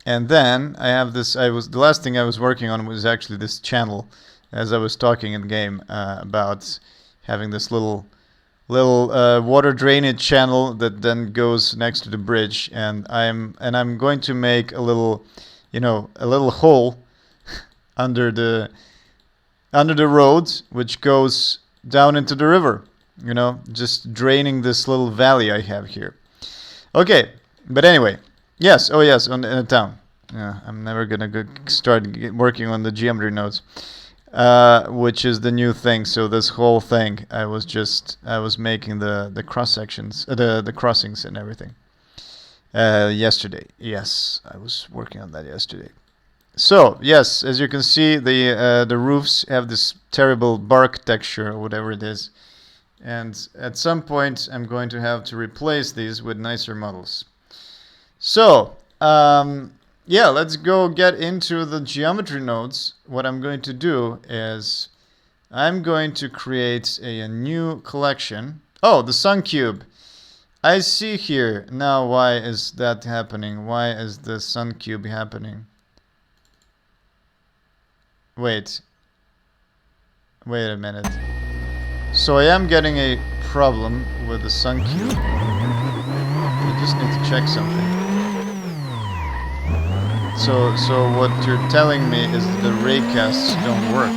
and then I have this. The last thing I was working on was actually this channel, as I was talking in game about having this little water drainage channel that then goes next to the bridge, and I'm going to make a little hole under the road, which goes down into the river, just draining this little valley I have here. Okay, but anyway, yes, in a town. Yeah, I'm never gonna start working on the geometry nodes, which is the new thing. So this whole thing, I was making the cross sections, the crossings and everything. Yesterday, yes, I was working on that yesterday. So yes, as you can see, the roofs have this terrible bark texture or whatever it is, and at some point I'm going to have to replace these with nicer models. So yeah, let's go get into the geometry nodes. What I'm going to do is I'm going to create a new collection. Oh, the sun cube. I see here now. Why is that happening? Why is the sun cube happening? Wait a minute. So I am getting a problem with the sun cube. I just need to check something. So what you're telling me is that the raycasts don't work.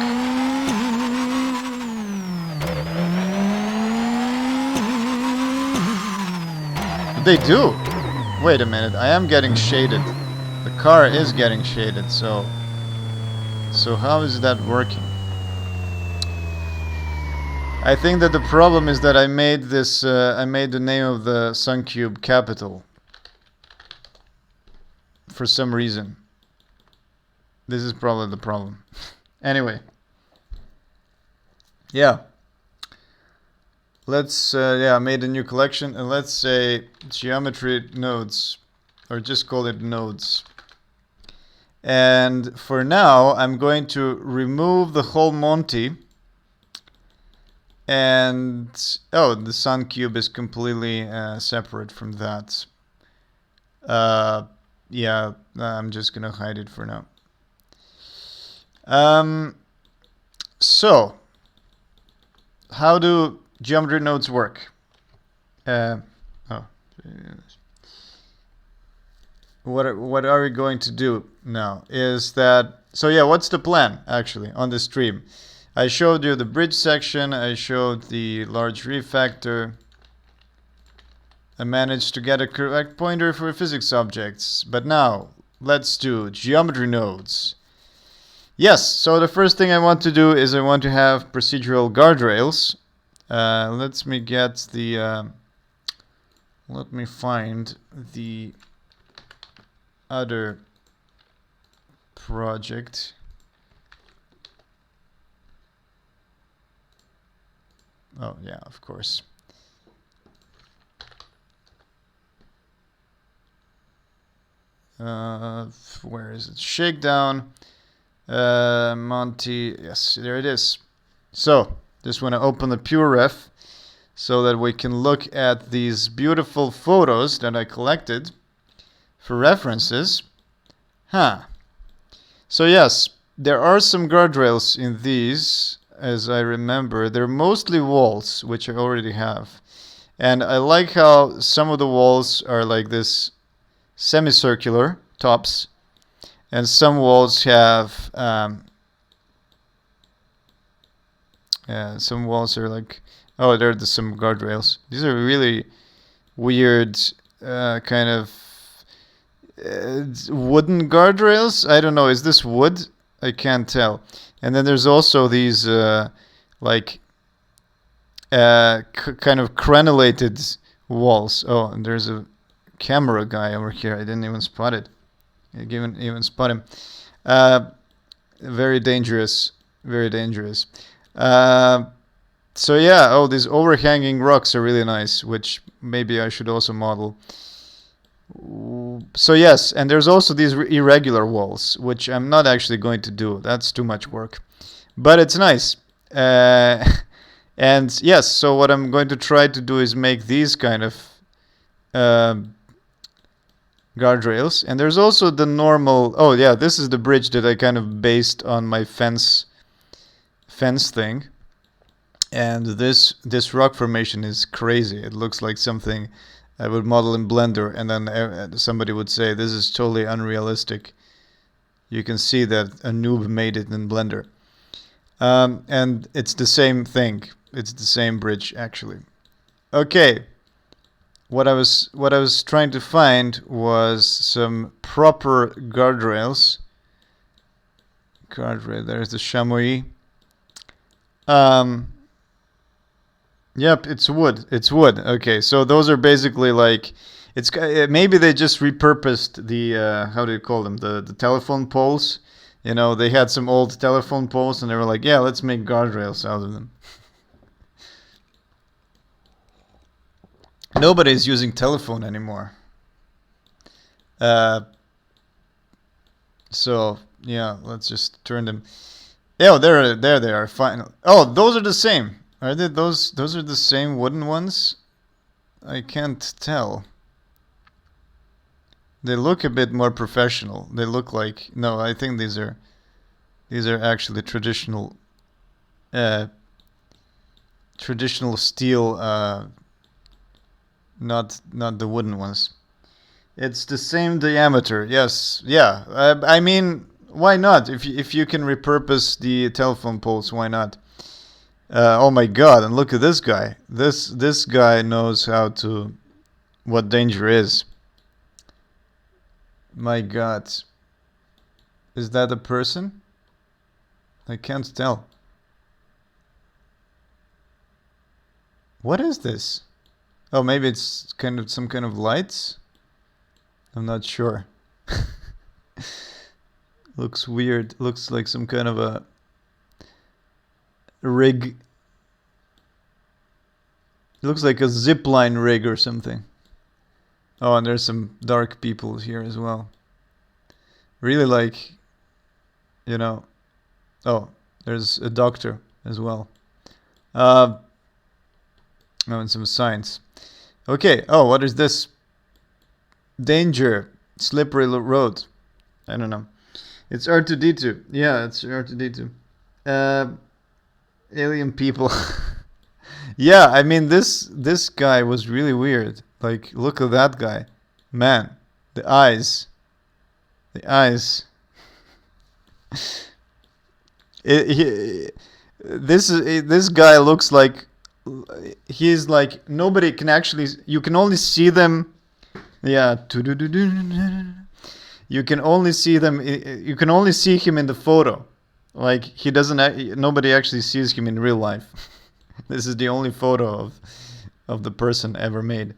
They do. Wait a minute. I am getting shaded. The car is getting shaded. So how is that working? I think that the problem is that I made this. I made the name of the sun cube capital. For some reason. This is probably the problem. Anyway. Yeah. Let's, I made a new collection, and let's say geometry nodes, or just call it nodes. And for now, I'm going to remove the whole Monty. And, oh, the sun cube is completely separate from that. Yeah, I'm just gonna hide it for now. So, how do geometry nodes work? What are we going to do now? Is that so? Yeah, what's the plan actually on the stream? I showed you the bridge section. I showed the large refactor. I managed to get a correct pointer for physics objects. But now, let's do geometry nodes. Yes, so the first thing I want to do is I want to have procedural guardrails. Let me get the... let me find the other project. Oh, yeah, of course. Where is it? Shakedown. Monty. Yes, there it is. So, just want to open the pure ref so that we can look at these beautiful photos that I collected for references. So yes, there are some guardrails in these, as I remember. They're mostly walls, which I already have. And I like how some of the walls are like this semicircular tops, and some walls have some walls are like, oh, there are some guardrails. These are really weird kind of wooden guardrails. I don't know. Is this wood? I can't tell. And then there's also these like kind of crenulated walls. Oh, and there's a camera guy over here. I didn't even spot it. I didn't even spot him. Very dangerous. Very dangerous. So yeah, oh, these overhanging rocks are really nice, which maybe I should also model. So yes, and there's also these irregular walls, which I'm not actually going to do. That's too much work. But it's nice. And yes, so what I'm going to try to do is make these kind of guardrails. And there's also the normal... Oh yeah, this is the bridge that I kind of based on my fence thing. And this rock formation is crazy. It looks like something I would model in Blender, and then somebody would say, this is totally unrealistic. You can see that a noob made it in Blender. And it's the same thing. It's the same bridge, actually. Okay. What I was trying to find was some proper guardrails. Guardrail, there's the chamois. Yep, it's wood. It's wood. Okay, so those are basically like, it's maybe they just repurposed the how do you call them, the telephone poles. You know, they had some old telephone poles and they were like, yeah, let's make guardrails out of them. Nobody's using telephone anymore. So yeah, let's just turn them. Oh, there they are. Fine. Oh, those are the same. Are they those are the same wooden ones? I can't tell. They look a bit more professional. They look like, no, I think these are actually traditional steel, not the wooden ones. It's the same diameter. Yes. Yeah. I mean, why not? If you can repurpose the telephone poles, why not? Oh my god, and look at this guy. This guy knows what danger is. My god. Is that a person? I can't tell. What is this? Oh, maybe it's kind of some kind of lights? I'm not sure. Looks weird. Looks like some kind of a rig. It looks like a zipline rig or something. Oh, and there's some dark people here as well. Really like, you know. Oh, there's a doctor as well. Oh, and some signs. Okay. Oh, what is this? Danger. Slippery road. I don't know. It's R2D2. Yeah, it's R2D2. Alien people. Yeah, I mean this guy was really weird. Like, look at that guy. Man, the eyes. The eyes. This guy looks like he's like, nobody can actually, you can only see them. Yeah. You can only see them, you can only see him in the photo. Like, he doesn't, nobody actually sees him in real life. This is the only photo of the person ever made.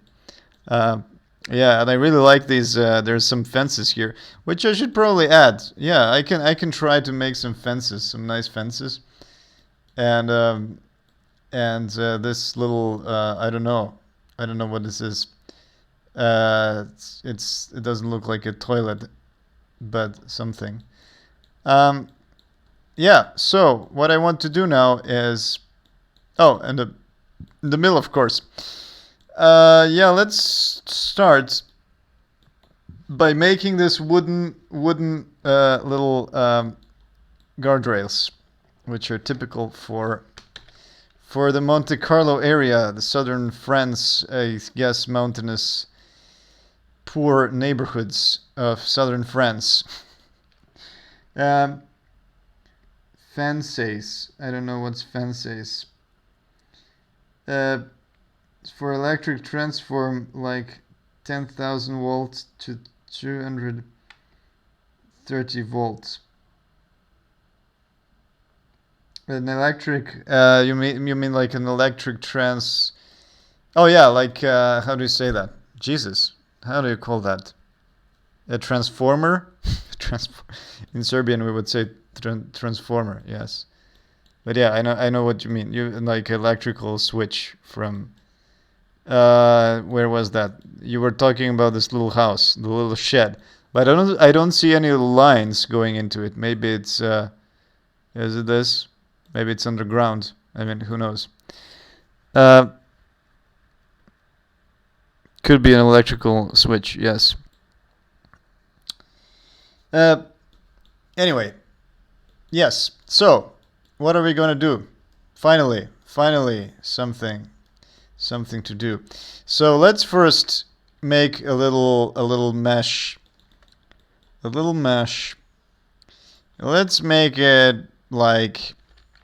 Yeah, and I really like these. There's some fences here, which I should probably add. Yeah, I can try to make some fences, some nice fences, and this little I don't know what this is. It doesn't look like a toilet, but something. Yeah. So what I want to do now is, oh, and the mill, of course. Yeah, let's start by making this wooden little guardrails, which are typical for the Monte Carlo area, the southern France, I guess, mountainous, poor neighborhoods of southern France. Fences. I don't know what's fences. For electric transform, like 10,000 volts to 230 volts. An electric, you mean like an electric trans? Oh yeah, like how do you say that? Jesus, how do you call that? A transformer? In Serbian we would say transformer. Yes, but yeah, I know what you mean. You like electrical switch from. Where was that? You were talking about this little house, the little shed, but I don't see any lines going into it. Maybe it's is it this? Maybe it's underground. I mean, who knows? Uh, could be an electrical switch. Yes. Uh, anyway, yes. So, what are we gonna do? Finally, something to do. So let's first make a little mesh. Let's make it like,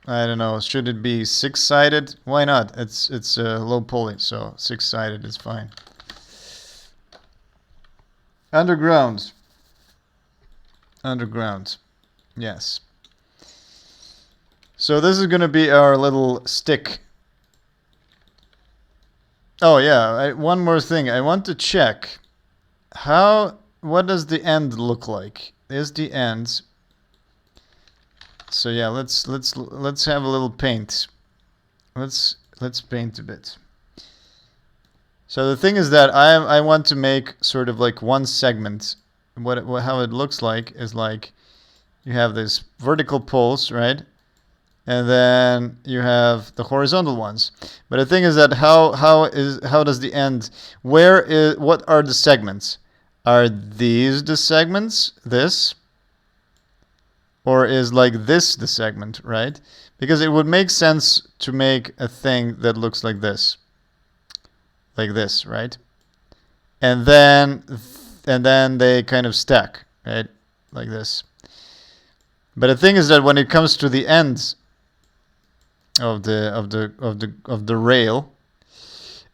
I don't know, should it be 6-sided? Why not? It's low poly, so 6-sided is fine. Underground. Yes. So this is gonna be our little stick. Oh yeah, one more thing. I want to check what does the end look like? Is the end? So yeah, let's have a little paint. Let's paint a bit. So the thing is that I want to make sort of like one segment. How it looks like is like you have this vertical poles, right? And then you have the horizontal ones. But the thing is that how does the end? What are the segments? Are these the segments? This? Or is like this the segment, right? Because it would make sense to make a thing that looks like this. Like this, right? And then they kind of stack, right? Like this. But the thing is that when it comes to the ends of the rail,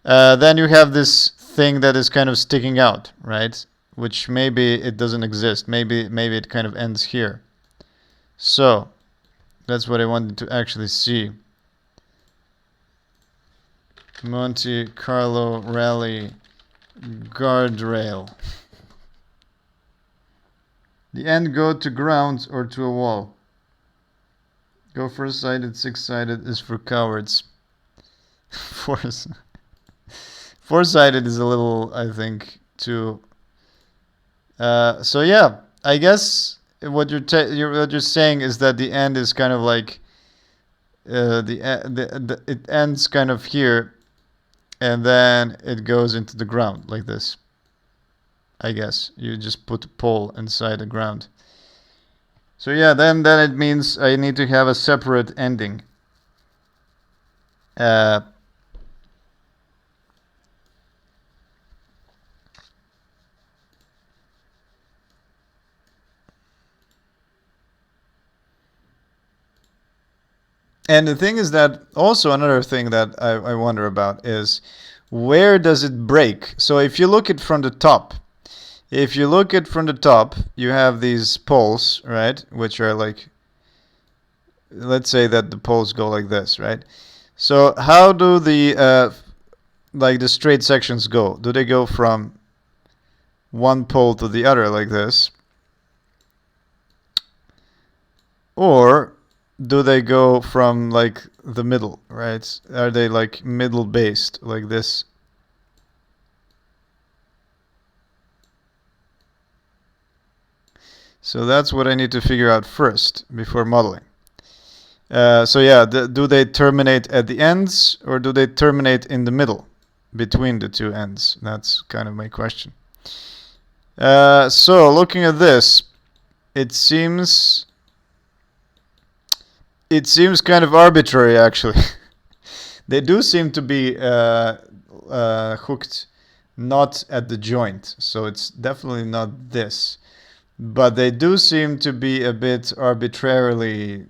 then you have this thing that is kind of sticking out, right? Which maybe it doesn't exist. Maybe it kind of ends here. So that's what I wanted to actually see. Monte Carlo Rally guardrail. The end go to ground or to a wall. Go four-sided, 6-sided is for cowards. Four-sided is a little, I think, too. So yeah, I guess what you're saying is that the end is kind of like it ends kind of here, and then it goes into the ground like this. I guess you just put a pole inside the ground. So yeah, then it means I need to have a separate ending. And the thing is that also another thing that I wonder about is where does it break? So if you look at from the top, you have these poles, right? Which are like, let's say that the poles go like this, right? So how do the like the straight sections go? Do they go from one pole to the other like this? Or do they go from like the middle, right? Are they like middle based like this? So that's what I need to figure out first before modeling. So yeah, do they terminate at the ends or do they terminate in the middle between the two ends? That's kind of my question. So looking at this, it seems kind of arbitrary actually. They do seem to be hooked not at the joint, so it's definitely not this. But they do seem to be a bit arbitrarily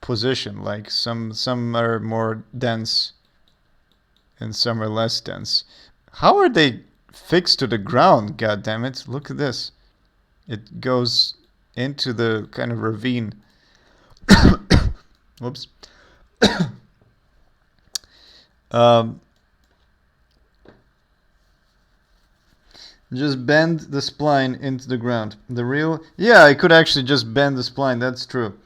positioned, like some are more dense and some are less dense. How are they fixed to the ground. God damn it! Look at this. It goes into the kind of ravine. Whoops. Just bend the spline into the ground. Yeah, I could actually just bend the spline. That's true.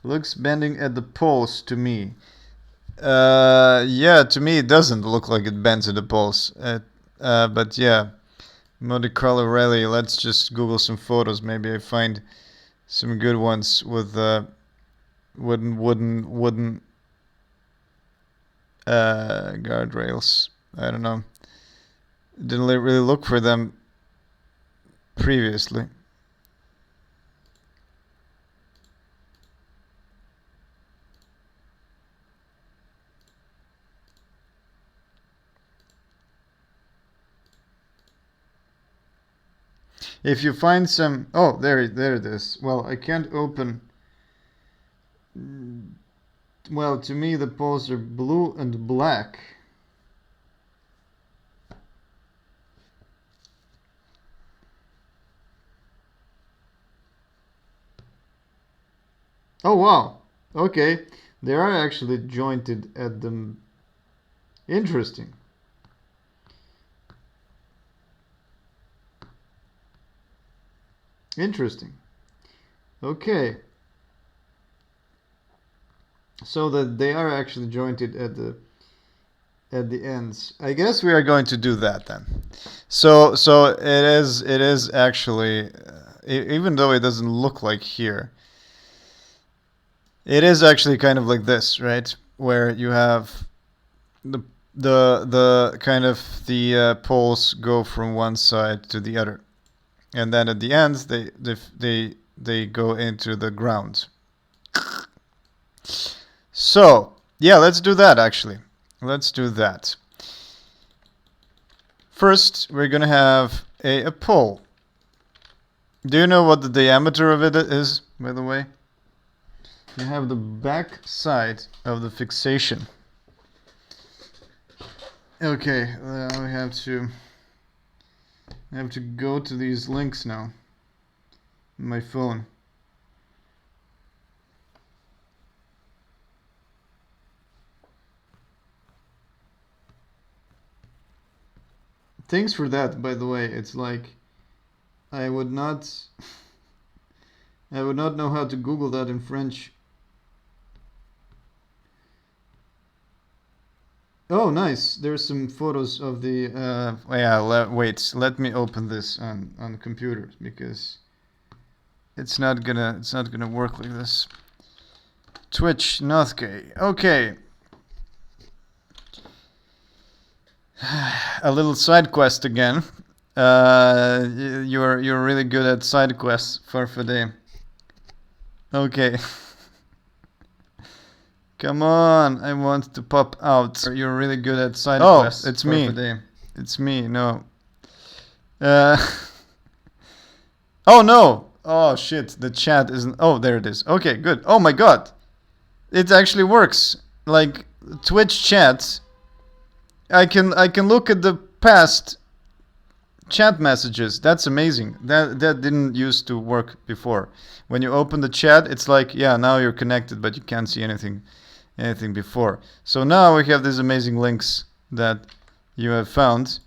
Looks bending at the poles to me. Yeah, to me it doesn't look like it bends at the poles. But yeah, Monte Carlo rally. Let's just Google some photos. Maybe I find some good ones with wooden guardrails. I don't know. Didn't really look for them previously. If you find some... Oh, there it is. Well, I can't open... Well, to me the poles are blue and black. Oh, wow. Okay. They are actually jointed at the... Interesting. Interesting. Okay. So that they are actually jointed at the ends. I guess we are going to do that then. So it is actually even though it doesn't look like here, it is actually kind of like this, right? Where you have the kind of the poles go from one side to the other, and then at the ends they go into the ground. So yeah, let's do that actually. Let's do that. First, we're gonna have a pole. Do you know what the diameter of it is, by the way? You have the back side of the fixation. Okay, I have to go to these links now. My phone. Thanks for that, by the way. It's like I would not know how to Google that in French. Oh, nice. There's some photos of the wait, let me open this on the computer because it's not gonna work like this. Twitch Northgate. Okay. A little side quest again. You're really good at side quests, Farfadet. Okay. Come on, I want to pop out. You're really good at side quests. Oh, it's Farfadet. Me. It's me. No. Oh no. Oh shit. The chat isn't. Oh, there it is. Okay, good. Oh my god. It actually works. Like Twitch chat. I can look at the past chat messages. That's amazing. That didn't used to work before. When you open the chat, it's like, yeah, now you're connected, but you can't see anything before. So now we have these amazing links that you have found.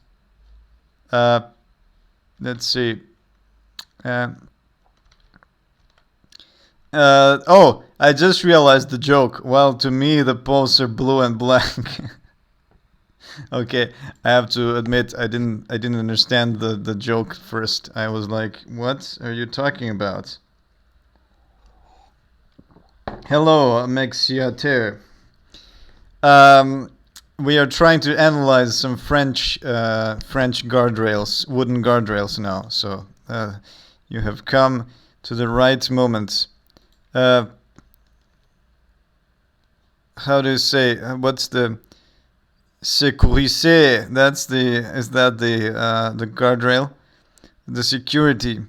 Let's see. Oh, I just realized the joke. Well, to me, the poles are blue and black. Okay, I have to admit I didn't understand the joke first. I was like, what are you talking about? Hello, Mexiater. We are trying to analyze some French guardrails, wooden guardrails now. So you have come to the right moment. How do you say? What's the sécurité? Is that the guardrail? The security.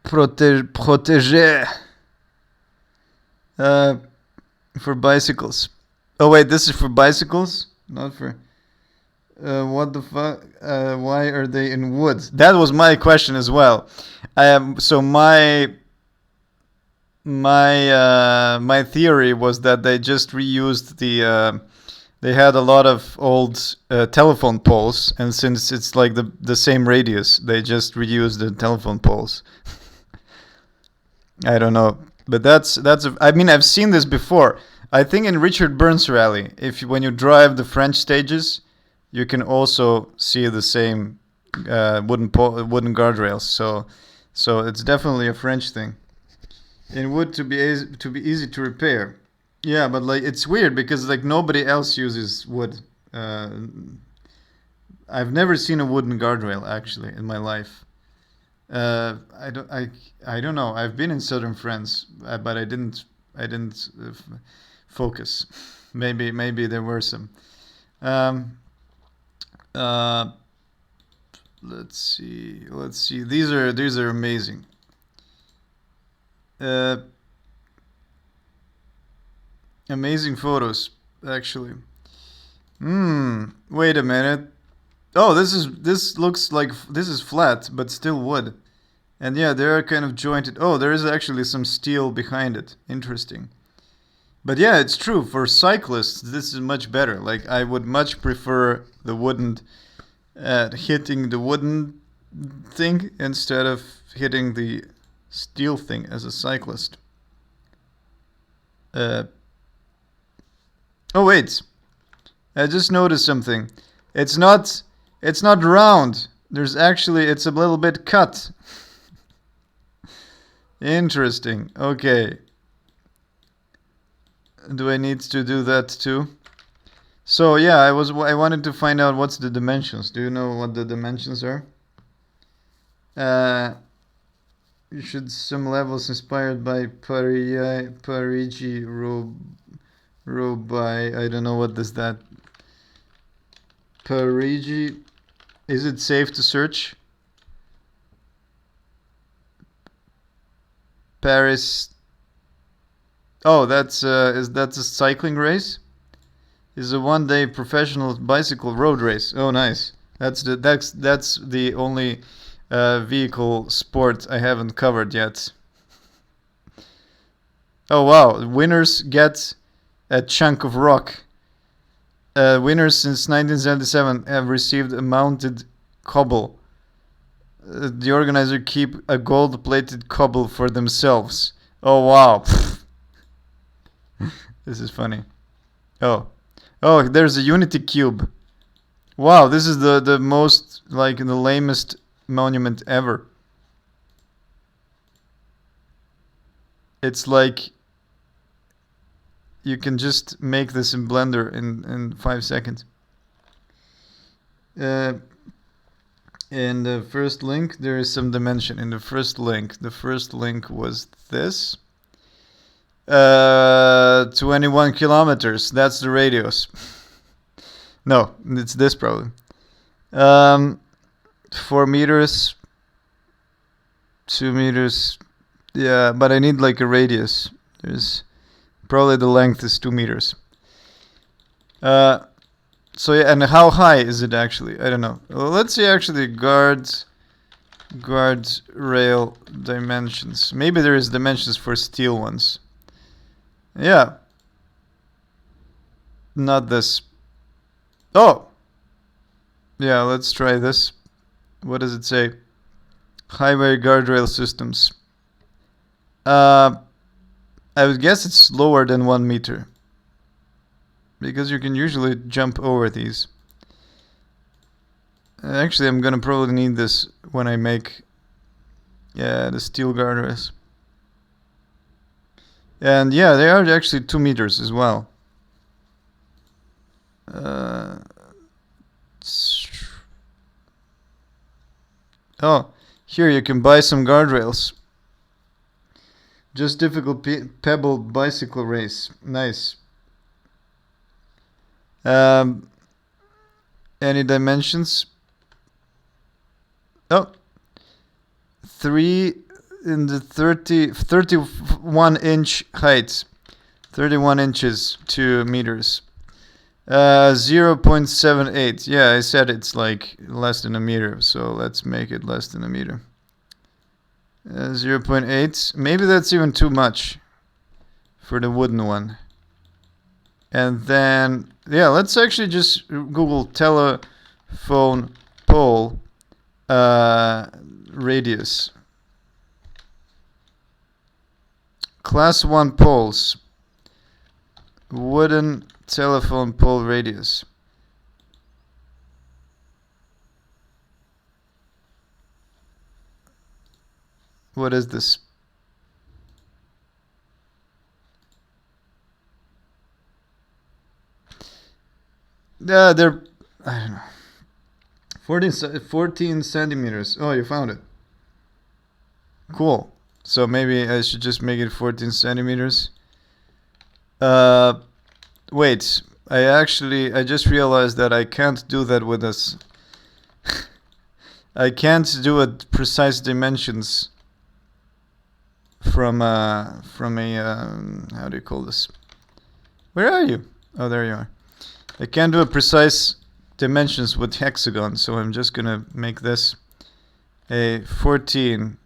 Protéger. For bicycles. Oh wait, this is for bicycles, not for. What the fuck? Why are they in wood? That was my question as well. So my theory was that they just reused they had a lot of old telephone poles, and since it's like the same radius, they just reused the telephone poles. I don't know, but I mean, I've seen this before. I think in Richard Burns Rally, when you drive the French stages, you can also see the same wooden guardrails. So it's definitely a French thing. In wood to be easy to repair. Yeah, but like it's weird because like nobody else uses wood. Uh, I've never seen a wooden guardrail actually in my life. I don't know. I've been in southern France, but I didn't focus. Maybe there were some. Um, uh, let's see. These are amazing. Uh, Amazing photos, actually. Wait a minute. Oh, this looks like this is flat, but still wood. And yeah, they are kind of jointed. Oh, there is actually some steel behind it. Interesting. But yeah, it's true. For cyclists, this is much better. Like, I would much prefer the wooden, hitting the wooden thing instead of hitting the steel thing as a cyclist. Uh, oh wait, I just noticed something. It's not, it's not round. It's a little bit cut. Interesting. Okay. Do I need to do that too? So yeah, I wanted to find out what's the dimensions. Do you know what the dimensions are? You should some levels inspired by Parigi Robai. I don't know what does that. Parigi. Is it safe to search? Paris. Oh, that's a cycling race? Is a one-day professional bicycle road race. Oh, nice. That's the only vehicle sport I haven't covered yet. Oh wow! Winners get a chunk of rock. Winners since 1977 have received a mounted cobble. The organizer keep a gold-plated cobble for themselves. Oh wow! This is funny. Oh, there's a Unity cube. Wow, this is the most like the lamest monument ever. It's like you can just make this in Blender in 5 seconds. In the first link, there is some dimension. In the first link was this. 21 kilometers. That's the radius. No, it's this probably. 4 meters. 2 meters. Yeah, but I need like a radius. There's probably the length is 2 meters. So yeah, and how high is it actually? I don't know. Well, let's see actually guard rail dimensions. Maybe there is dimensions for steel ones. Yeah. Not this. Oh. Yeah, let's try this. What does it say? Highway guardrail systems. I would guess it's lower than 1 meter. Because you can usually jump over these. Actually, I'm gonna probably need this when I make the steel guardrails. And yeah, they are actually 2 meters as well. Oh, here you can buy some guardrails. Just difficult pebble bicycle race. Nice. Any dimensions? Oh, 3 in the 31 inch height. 31 inches, 2 meters. 0.78. Yeah, I said it's like less than a meter, so let's make it less than a meter. 0.8. Maybe that's even too much for the wooden one. And then, yeah, let's actually just Google telephone pole radius. Class 1 poles. Wooden telephone pole radius. What is this? They're, I don't know, 14 centimeters. Oh, you found it. Cool. So maybe I should just make it 14 centimeters. Wait, I just realized that I can't do that with this. I can't do it precise dimensions from a how do you call this? Where are you? Oh, there you are. I can't do a precise dimensions with hexagon, so I'm just gonna make this a 14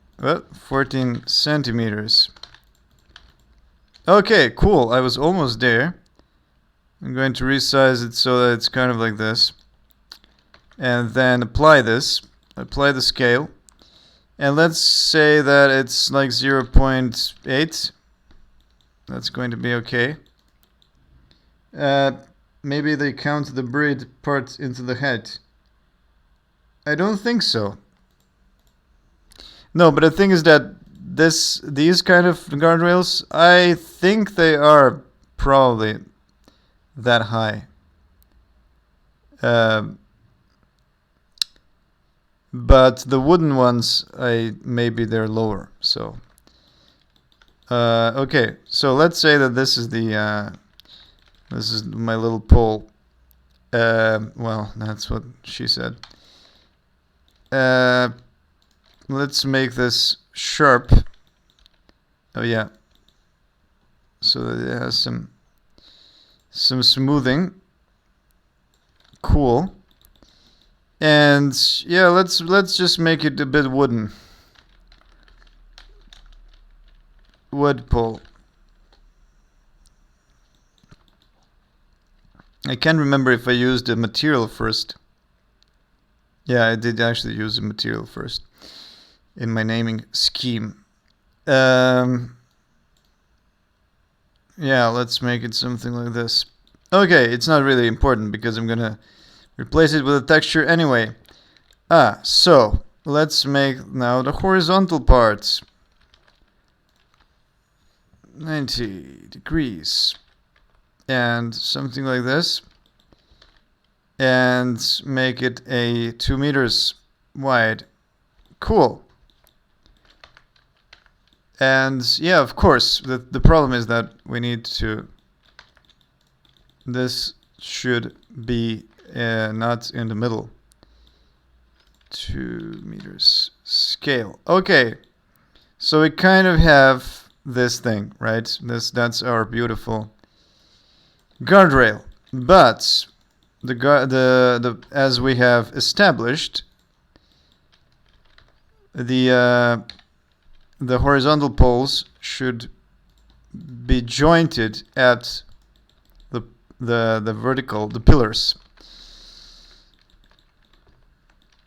centimeters. Okay, cool. I was almost there. I'm going to resize it so that it's kind of like this. And then apply this. Apply the scale. And let's say that it's like 0.8. That's going to be okay. Maybe they count the braid part into the head. I don't think so. No, but the thing is that these kind of guardrails, I think they are probably that high. But the wooden ones, maybe they're lower. So, okay. So let's say that this is this is my little pole. Well, that's what she said. Let's make this sharp. Oh yeah. So that it has some smoothing. Cool. And yeah, let's just make it a bit wooden. Wood pole. I can't remember if I used the material first. Yeah, I did actually use the material first in my naming scheme. Yeah, let's make it something like this. Okay, it's not really important because I'm gonna replace it with a texture anyway. So let's make now the horizontal parts. 90 degrees. And something like this. And make it a 2 meters wide. Cool. And yeah, of course, the problem is that we need to, this should be not in the middle. 2 meters scale. Okay, so we kind of have this thing, right? That's our beautiful guardrail. But the as we have established, the horizontal poles should be jointed at the vertical, the pillars.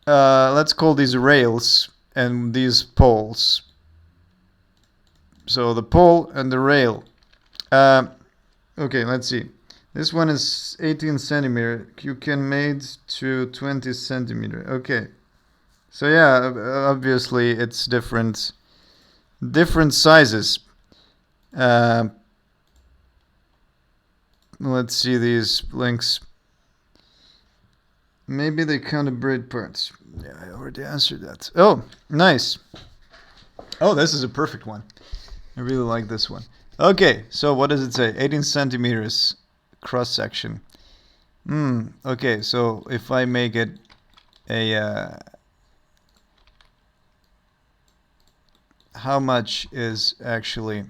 Let's call these rails and these poles. So the pole and the rail. Okay, let's see. This one is 18 centimeter. You can make to 20 centimeter. Okay. So yeah, obviously it's different sizes. Let's see these links. Maybe they count the braid parts. Yeah, I already answered that. Oh, nice. Oh, this is a perfect one. I really like this one. Okay, so what does it say? 18 centimeters cross section. Okay, so if I make it a how much is actually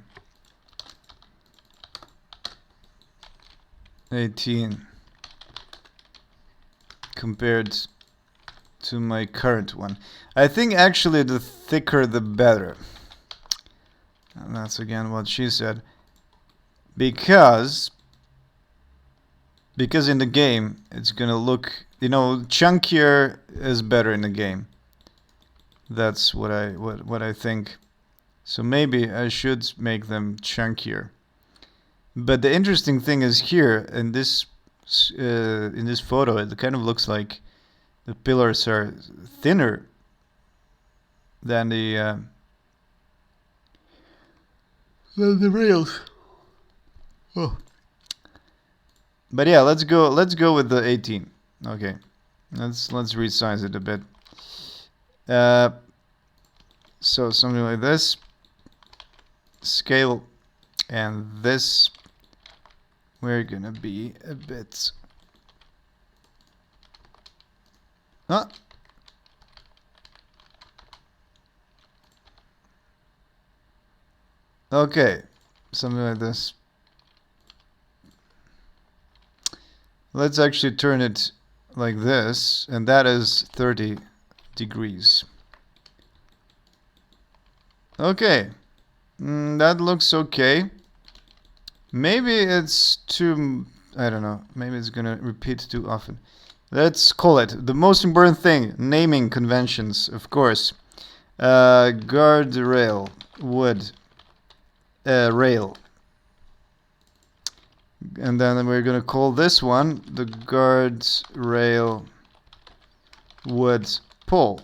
18 compared to my current one. I think actually the thicker the better. And that's again what she said. Because in the game it's gonna look, you know, chunkier is better in the game. That's what I think. So maybe I should make them chunkier. But the interesting thing is here in this photo, it kind of looks like the pillars are thinner than the rails. Oh. But yeah, let's go with the 18. Okay, let's resize it a bit. So something like this. Scale, and this we're gonna be a bit. Okay, something like this. Let's actually turn it like this, and that is 30 degrees. Okay, that looks okay. Maybe it's too, I don't know, maybe it's gonna repeat too often. Let's call it the most important thing, naming conventions, of course. Guardrail, wood, rail. And then we're gonna call this one the guardrail wood pole.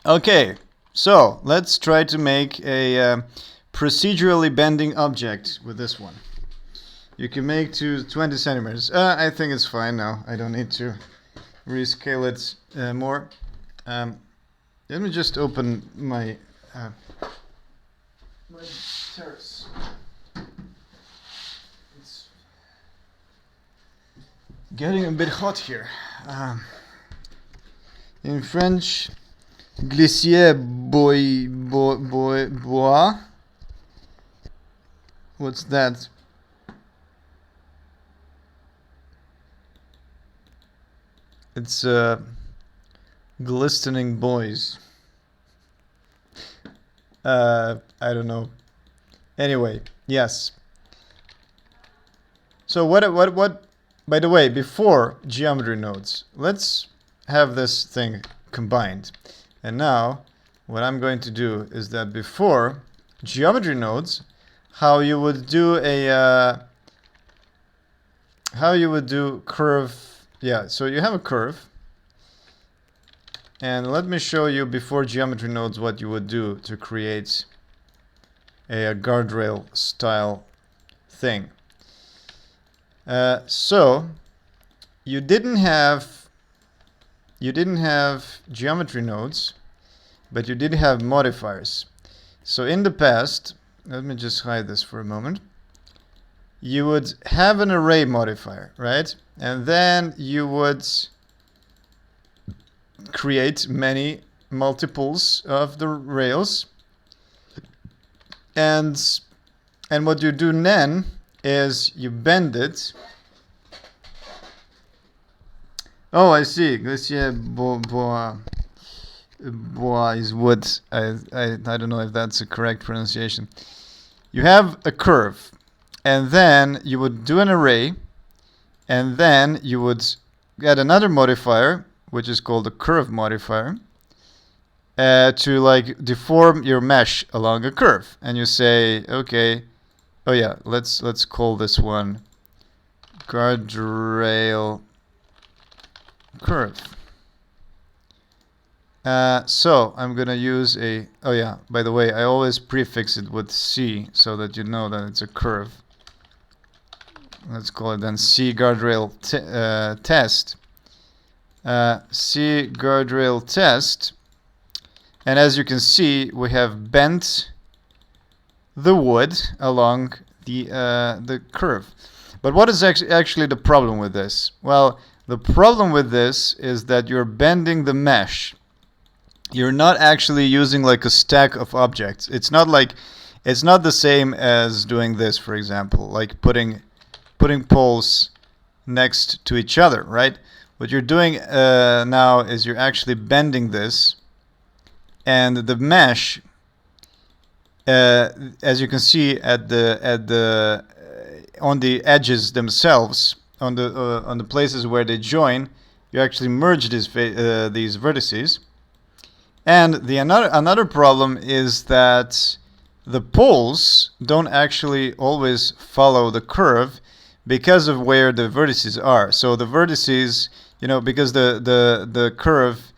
Okay, so let's try to make a procedurally bending object with this one. You can make to 20 centimeters. I think it's fine now. I don't need to rescale it more. Let me just open my terrace. It's getting a bit hot here. In French, glissier bois. What's that? It's glistening boys. I don't know. Anyway, yes. So what? By the way, before geometry nodes, let's have this thing combined. And now, what I'm going to do is that before geometry nodes, how you would do curve. Yeah, so you have a curve. And let me show you before geometry nodes what you would do to create a guardrail style thing. So you didn't have geometry nodes, but you did have modifiers. So in the past, let me just hide this for a moment. You would have an array modifier, right? And then you would create many multiples of the rails. And what you do then is you bend it. Oh, I see. Glissier bois is wood. I don't know if that's a correct pronunciation. You have a curve, and then you would do an array, and then you would get another modifier, which is called a curve modifier, to like deform your mesh along a curve. And you say, okay, oh yeah, let's call this one guardrail curve. So I'm gonna use a, oh yeah, by the way, I always prefix it with C so that you know that it's a curve. Let's call it then C guardrail test. C guardrail test. And as you can see, we have bent the wood along the curve. But what is actually the problem with this? Well, the problem with this is that you're bending the mesh. you're not actually using like a stack of objects. It's not the same as doing this, for example, like putting poles next to each other, right? What you're doing now is you're actually bending this, and the mesh, as you can see at the on the edges themselves, on the places where they join, you actually merge these vertices. And the another problem is that the poles don't actually always follow the curve because of where the vertices are. So the vertices, because the curve,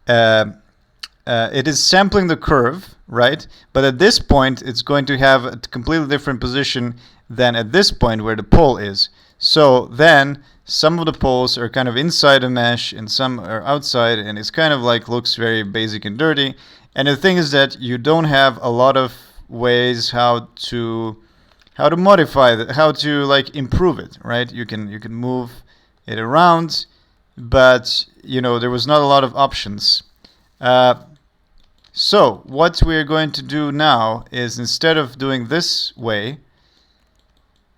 it is sampling the curve, right? But at this point, it's going to have a completely different position than at this point where the pole is. So then some of the poles are kind of inside a mesh and some are outside, and it's kind of like looks very basic and dirty. And the thing is that you don't have a lot of ways how to modify that, how to like improve it, right? You can move it around, but there was not a lot of options. So what we're going to do now is, instead of doing this way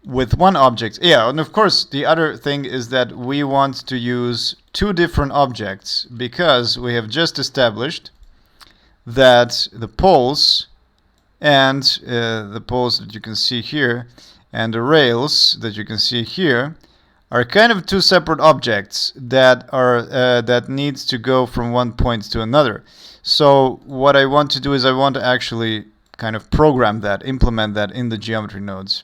with one object, and of course the other thing is that we want to use two different objects, because we have just established that the poles and the poles that you can see here and the rails that you can see here are kind of two separate objects that are that needs to go from one point to another. So what I want to do is I want to actually kind of program that, implement that in the geometry nodes.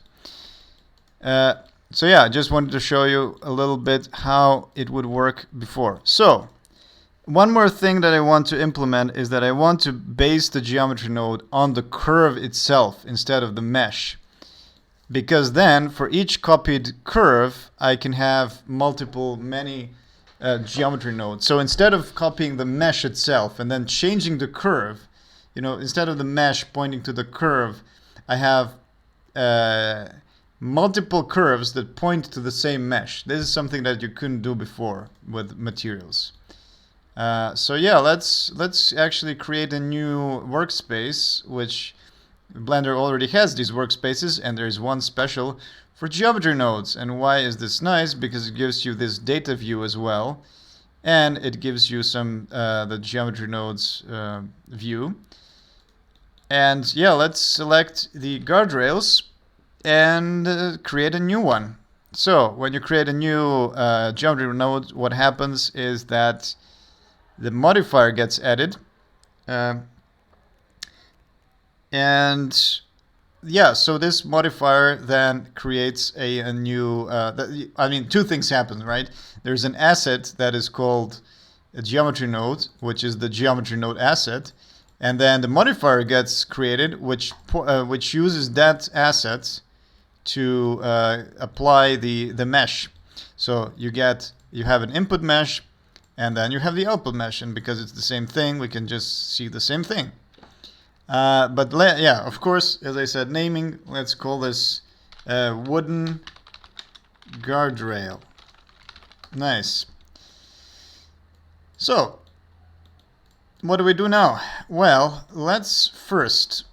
So yeah, I just wanted to show you a little bit how it would work before. So one more thing that I want to implement is that I want to base the geometry node on the curve itself instead of the mesh. Because then for each copied curve, I can have many geometry nodes. So instead of copying the mesh itself and then changing the curve, instead of the mesh pointing to the curve, I have multiple curves that point to the same mesh. This is something that you couldn't do before with materials. So yeah, let's actually create a new workspace, which Blender already has these workspaces, and there's one special for geometry nodes. And why is this nice? Because it gives you this data view as well, and it gives you some the geometry nodes view. And yeah, let's select the guardrails and create a new one. So when you create a new geometry node, what happens is that the modifier gets added, and yeah, so this modifier then creates a new, two things happen, right? There's an asset that is called a geometry node, which is the geometry node asset, and then the modifier gets created, which uses that asset to apply the mesh. So you have an input mesh, and then you have the output mesh, and because it's the same thing, we can just see the same thing. Yeah, of course, as I said, naming, let's call this wooden guardrail. Nice. So, what do we do now? Well, let's first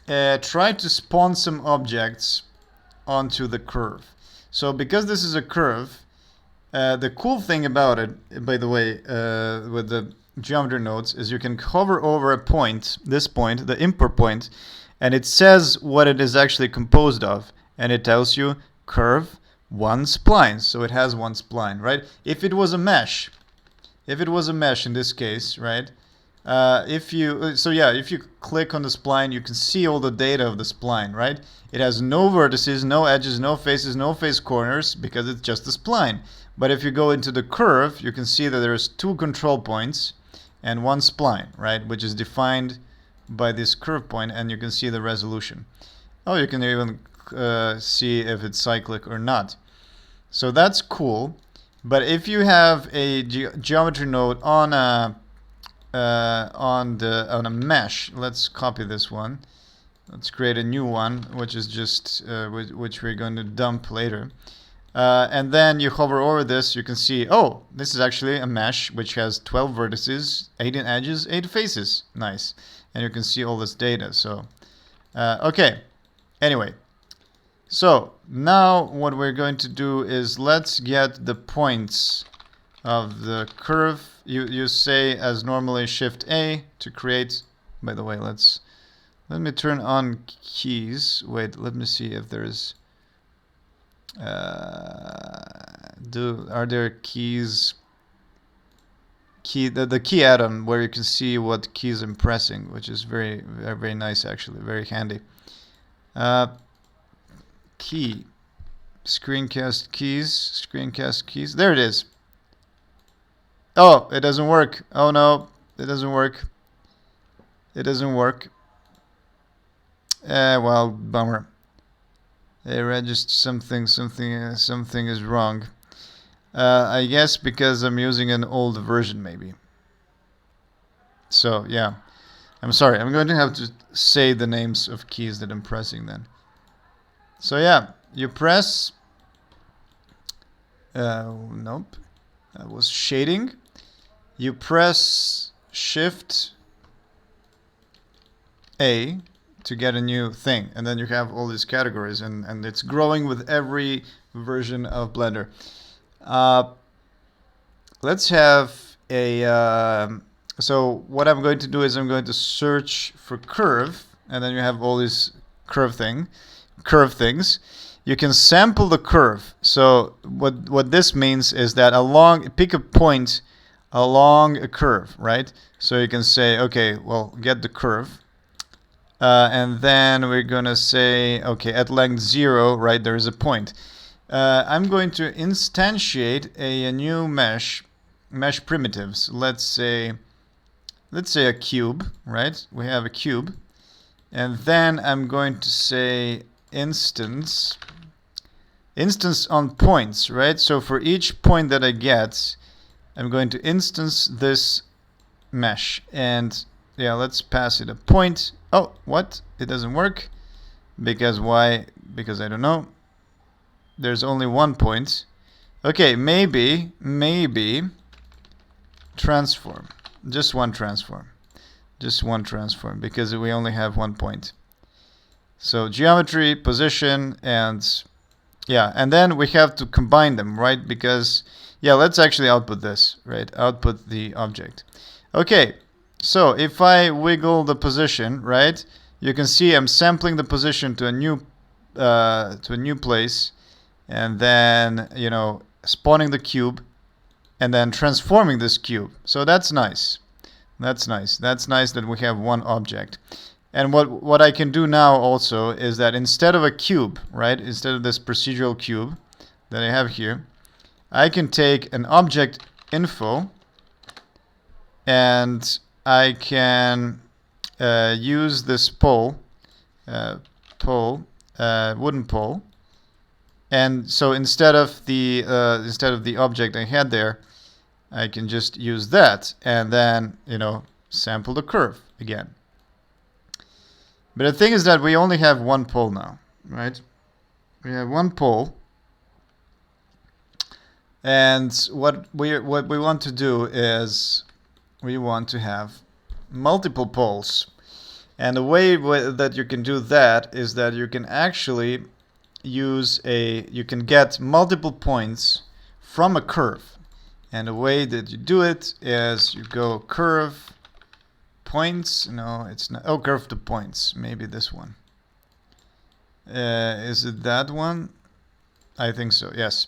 try to spawn some objects onto the curve. So because this is a curve, the cool thing about it, by the way, with the geometry nodes, is you can hover over a point, this point, the import point, and it says what it is actually composed of, and it tells you curve, one spline. So it has one spline, right? If it was a mesh in this case, right? If you click on the spline, you can see all the data of the spline, right? It has no vertices, no edges, no faces, no face corners, because it's just a spline. But if you go into the curve, you can see that there's two control points and one spline, right? Which is defined by this curve point, and you can see the resolution. Oh, you can even see if it's cyclic or not. So that's cool. But if you have a geometry node on a mesh, let's copy this one. Let's create a new one, which is just which we're going to dump later. And then you hover over this, you can see, oh, this is actually a mesh which has 12 vertices, 18 edges, 8 faces. Nice. And you can see all this data. So, okay. Anyway, so now what we're going to do is let's get the points of the curve. You say as normally Shift A to create. By the way, let me turn on keys. Wait, let me see if there's are there keys? The key add-on where you can see what keys I'm pressing, which is very, very, very nice actually, very handy. Key, screencast keys. There it is. Oh, it doesn't work. Oh no, it doesn't work. It doesn't work. Well, bummer. They registered something is wrong. I guess because I'm using an old version maybe. So yeah, I'm sorry. I'm going to have to say the names of keys that I'm pressing then. So yeah, you press. Nope, that was shading. You press Shift A to get a new thing, and then you have all these categories, and it's growing with every version of Blender. Let's have a so what I'm going to do is I'm going to search for curve, and then you have all these curve things. You can sample the curve. So what this means is that pick a point along a curve, right? So you can say, okay, well, get the curve. And then we're going to say, okay, at length 0, right, there is a point. I'm going to instantiate a new mesh primitives. Let's say a cube, right? We have a cube. And then I'm going to say instance on points, right? So for each point that I get, I'm going to instance this mesh. And yeah, let's pass it a point. Oh, what? It doesn't work. Because why? Because I don't know. There's only one point. Okay, maybe transform. Just one transform. Because we only have one point. So geometry, position, and yeah, and then we have to combine them, right? Because yeah, let's actually output this, right? Output the object. Okay. So if I wiggle the position, right, you can see I'm sampling the position to a new place, and then spawning the cube, and then transforming this cube. So that's nice. That's nice that we have one object. And what I can do now also is that instead of a cube, right, instead of this procedural cube that I have here, I can take an object info and I can use this wooden pole, and so instead of the object I had there, I can just use that, and then sample the curve again. But the thing is that we only have one pole now, right? We have one pole, and what we want to do is we want to have multiple poles. And the way that you can do that is that you can actually you can get multiple points from a curve. And the way that you do it is you go curve points. No, it's not. Oh, curve to points. Maybe this one. Is it that one? I think so, yes.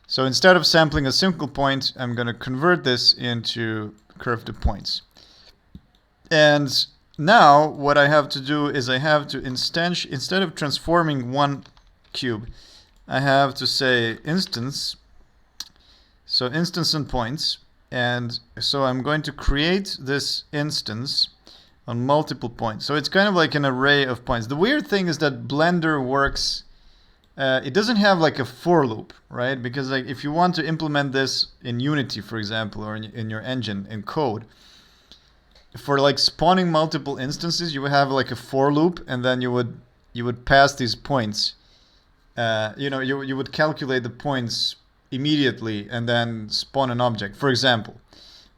So instead of sampling a single point, I'm going to convert this into curve to points. And now what I have to do is I have to instead of transforming one cube, I have to say instance. So instance and points. And so I'm going to create this instance on multiple points. So it's kind of like an array of points. The weird thing is that Blender works, it doesn't have like a for loop, right? Because like if you want to implement this in Unity, for example, or in your engine, in code, for like spawning multiple instances, you would have like a for loop, and then you would pass these points you would calculate the points immediately and then spawn an object, for example.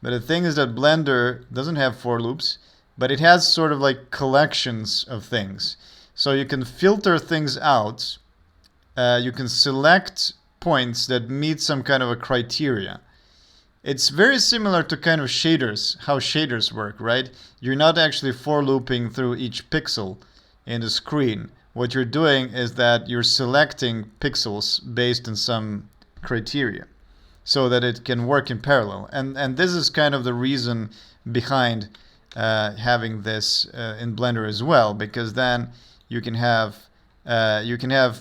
But the thing is that Blender doesn't have for loops, but it has sort of like collections of things. So you can filter things out. You can select points that meet some kind of a criteria. It's very similar to kind of shaders, how shaders work, right? You're not actually for looping through each pixel in the screen. What you're doing is that you're selecting pixels based on some criteria so that it can work in parallel. And this is kind of the reason behind having this in Blender as well, because then you can have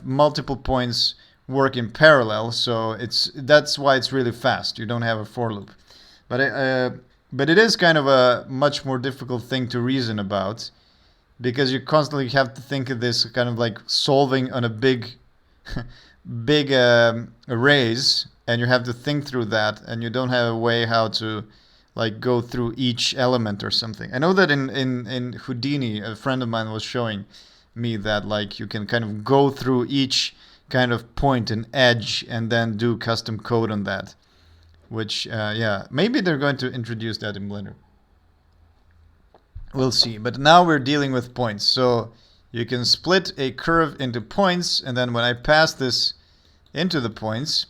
multiple points work in parallel. So that's why it's really fast. You don't have a for loop, but it is kind of a much more difficult thing to reason about, because you constantly have to think of this kind of like solving on a big arrays, and you have to think through that, and you don't have a way how to like go through each element or something. I know that in Houdini, a friend of mine was showing me that like you can kind of go through each kind of point and edge and then do custom code on that, which yeah, maybe they're going to introduce that in Blender. We'll see. But now we're dealing with points. So you can split a curve into points, and then when I pass this into the points,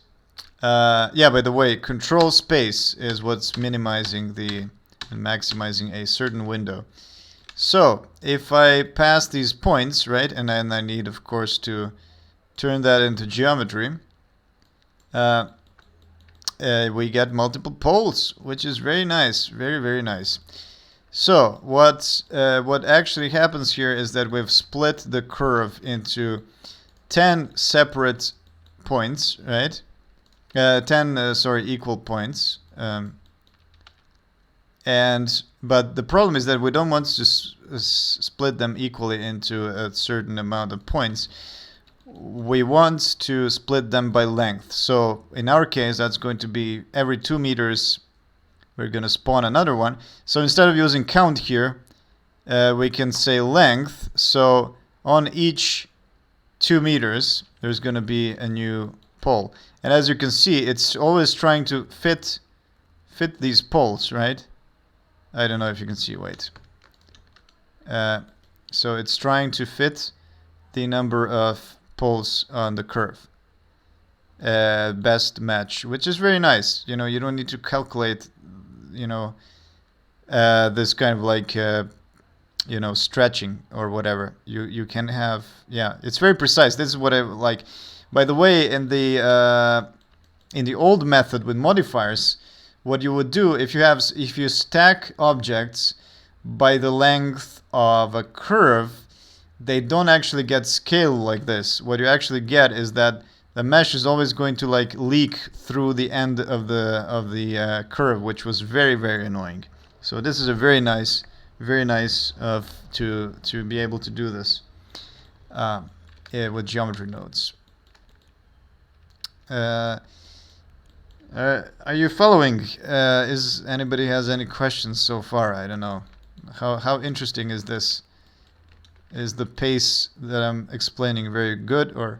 yeah, by the way, control space is what's minimizing and maximizing a certain window. So if I pass these points, right, and then I need, of course, to turn that into geometry, we get multiple poles, which is very nice, very, very nice. So what actually happens here is that we've split the curve into 10 separate points, right? 10 equal points. But the problem is that we don't want to split them equally into a certain amount of points. We want to split them by length. So in our case, that's going to be every 2 meters. We're going to spawn another one. So instead of using count here, we can say length. So on each 2 meters, there's going to be a new pole. And as you can see, it's always trying to fit these poles, right? I don't know if you can see. Wait. So it's trying to fit the number of poles on the curve. Best match, which is very nice. You know, you don't need to calculate, this kind of like, stretching or whatever. You can have, yeah, it's very precise. This is what I like. By the way, in the old method with modifiers, what you would do if you stack objects by the length of a curve, they don't actually get scale like this. What you actually get is that the mesh is always going to like leak through the end of the curve, which was very, very annoying. So this is a very nice to be able to do this with geometry nodes. Are you following? Is anybody has any questions so far? I don't know. How interesting is this? Is the pace that I'm explaining very good, or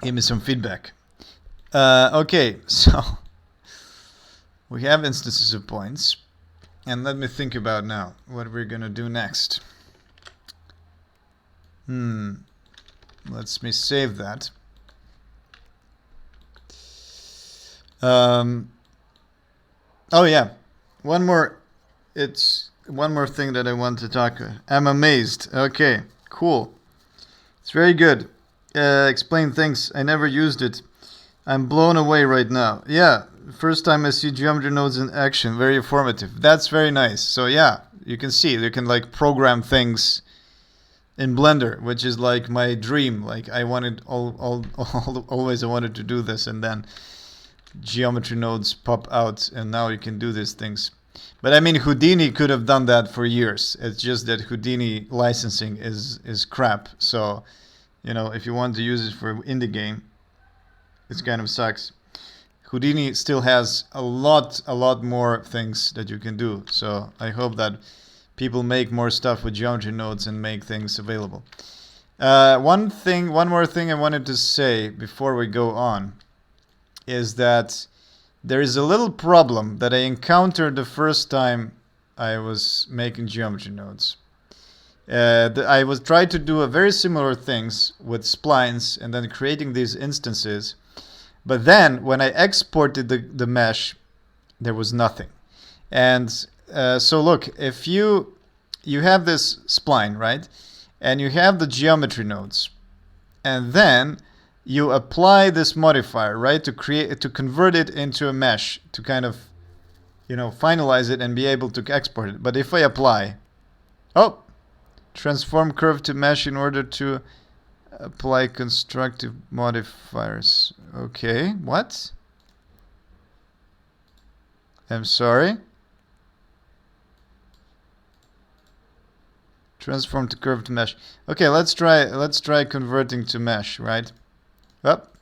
give me some feedback? Okay, so we have instances of points, and let me think about now what we're gonna do next. Let me save that. Oh yeah, one more thing that I want to talk. I'm amazed. Okay, cool. It's very good. Explain things. I never used it. I'm blown away right now. Yeah, first time I see geometry nodes in action. Very informative. That's very nice. So yeah, you can see you can like program things in Blender, which is like my dream. Like I wanted always I wanted to do this, and then geometry nodes pop out, and now you can do these things. But I mean, Houdini could have done that for years. It's just that Houdini licensing is crap. So, if you want to use it for indie game, it kind of sucks. Houdini still has a lot more things that you can do. So I hope that people make more stuff with geometry nodes and make things available. One more thing I wanted to say before we go on is that there is a little problem that I encountered the first time I was making geometry nodes. I was trying to do a very similar things with splines and then creating these instances. But then when I exported the mesh, there was nothing. And so look, if you have this spline, right? And you have the geometry nodes. And then you apply this modifier, right? To convert it into a mesh, to kind of, finalize it and be able to export it. But if I apply, oh, transform curve to mesh in order to apply constructive modifiers. Okay, what? I'm sorry. Transform to curve to mesh. Okay, let's try converting to mesh, right? Up.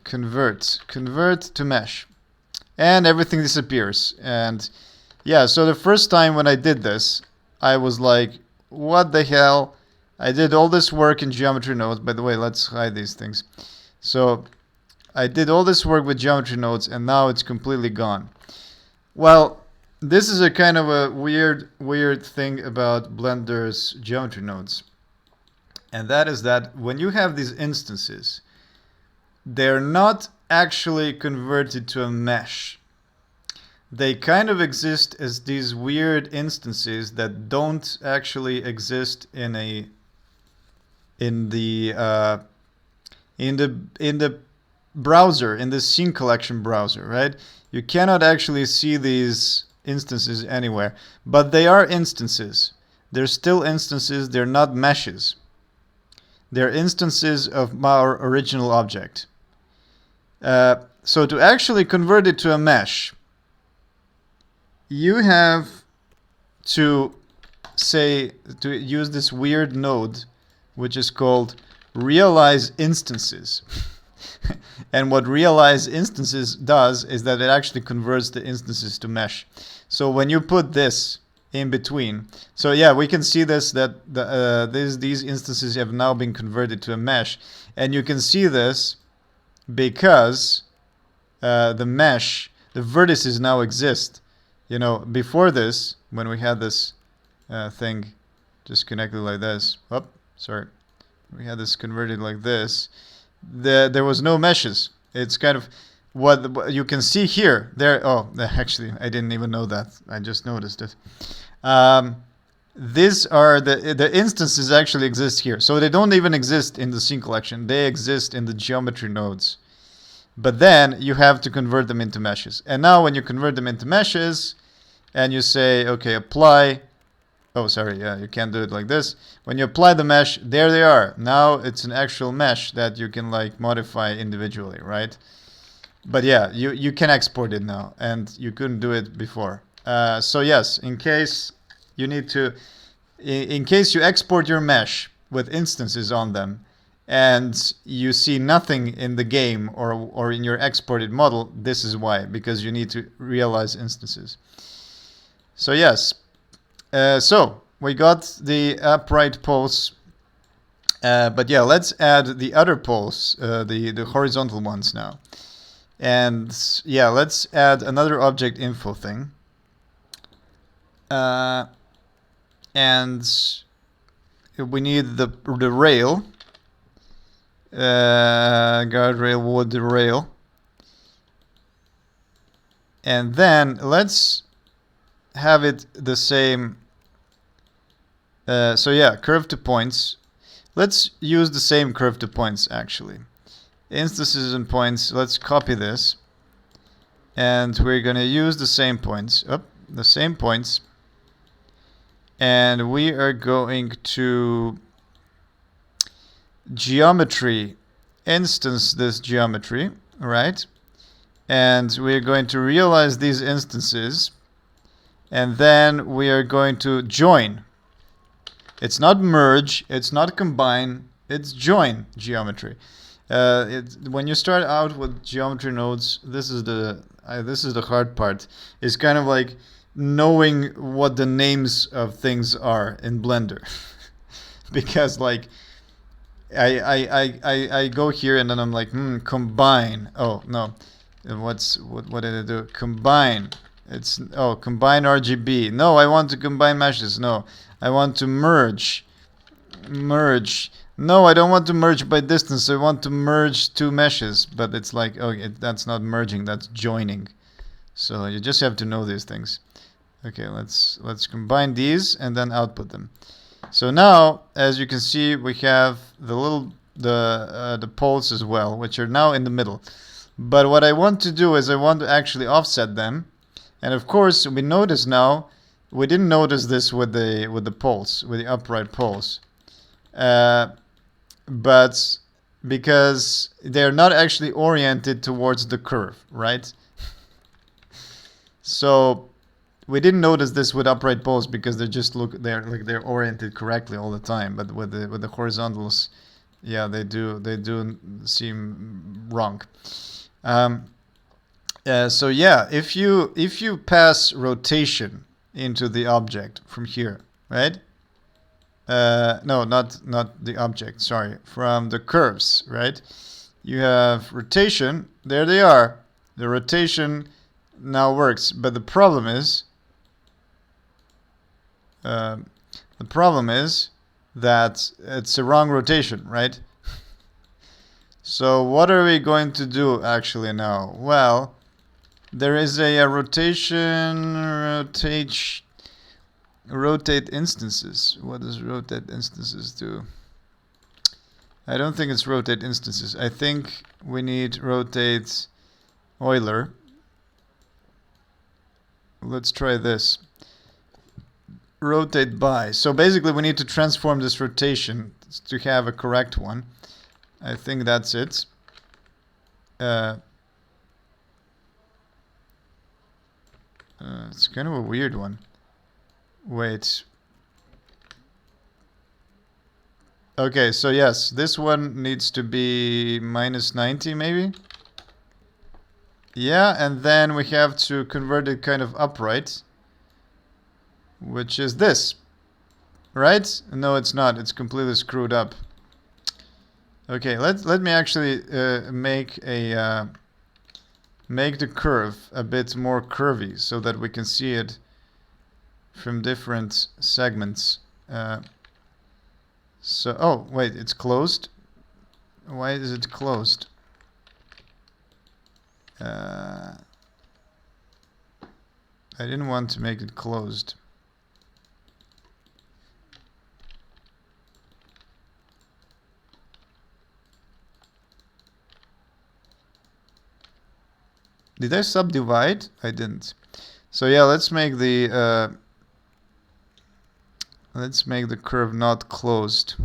Convert to mesh. And everything disappears. And yeah, so the first time when I did this, I was like, what the hell? I did all this work in geometry nodes. By the way, let's hide these things. So I did all this work with geometry nodes and now it's completely gone. Well, this is a kind of a weird thing about Blender's geometry nodes. And that is that when you have these instances, they're not actually converted to a mesh. They kind of exist as these weird instances that don't actually exist in the browser, in the scene collection browser, right? You cannot actually see these instances anywhere, but they are instances. They're still instances. They're not meshes. They're instances of our original object. So to actually convert it to a mesh, you have to use this weird node, which is called realize instances. And what realize instances does is that it actually converts the instances to mesh. So when you put this in between, so yeah, we can see this, that these instances have now been converted to a mesh. And you can see this because the mesh, the vertices now exist. Before this, when we had this thing just connected like this, we had this converted like this, there was no meshes. It's kind of what you can see here. Actually, I didn't even know that. I just noticed it. These are the instances actually exist here. So they don't even exist in the scene collection. They exist in the geometry nodes. But then you have to convert them into meshes. And now when you convert them into meshes and you say, okay, apply. Oh, sorry, yeah, you can't do it like this. When you apply the mesh, there they are. Now it's an actual mesh that you can modify individually, right? But yeah, you can export it now, and you couldn't do it before. So yes, in case you export your mesh with instances on them, and you see nothing in the game or in your exported model, this is why, because you need to realize instances. So yes. So we got the upright poles, but yeah, let's add the other poles, the horizontal ones now. And yeah, let's add another object info thing. And we need the rail, guardrail wood rail. And then let's have it the same. So yeah, curve to points. Let's use the same curve to points actually. Instances and points. Let's copy this. And we're going to use the same points. The same points. And we are going to geometry instance this geometry, right? And we're going to realize these instances. And then we are going to join. It's not merge, it's not combine, it's join geometry. When you start out with geometry nodes, this is the hard part. It's kind of like knowing what the names of things are in Blender. Because I go here and then I'm like, combine. Oh no, what did I do? Combine. It's combine RGB. No, I want to combine meshes. No, I want to merge. Merge. No, I don't want to merge by distance. I want to merge two meshes. But it's like, that's not merging. That's joining. So you just have to know these things. Okay, let's combine these and then output them. So now, as you can see, we have the poles as well, which are now in the middle. But what I want to do is I want to actually offset them. And of course, we notice now, we didn't notice this with the poles, with the upright poles. But because they're not actually oriented towards the curve, right? So we didn't notice this with upright poles because they're oriented correctly all the time. But with the horizontals, yeah, they do seem wrong. So yeah, if you pass rotation into the object from here, right? No, not the object. Sorry, from the curves, right? You have rotation. There they are. The rotation now works, but the problem is that it's a wrong rotation, right? So what are we going to do actually now? Well, there is a rotate instances. What does rotate instances do? I don't think it's rotate instances. I think we need rotate Euler. Let's try this. Rotate by. So basically we need to transform this rotation to have a correct one. I think that's it. It's kind of a weird one. Wait. Okay, so yes, this one needs to be -90 maybe. Yeah, and then we have to convert it kind of upright, which is this, right? No, it's not. It's completely screwed up. Okay, let me actually make the curve a bit more curvy so that we can see it from different segments. So, oh wait, it's closed. Why is it closed? I didn't want to make it closed. Did I subdivide? I didn't. So yeah, let's make the curve not closed.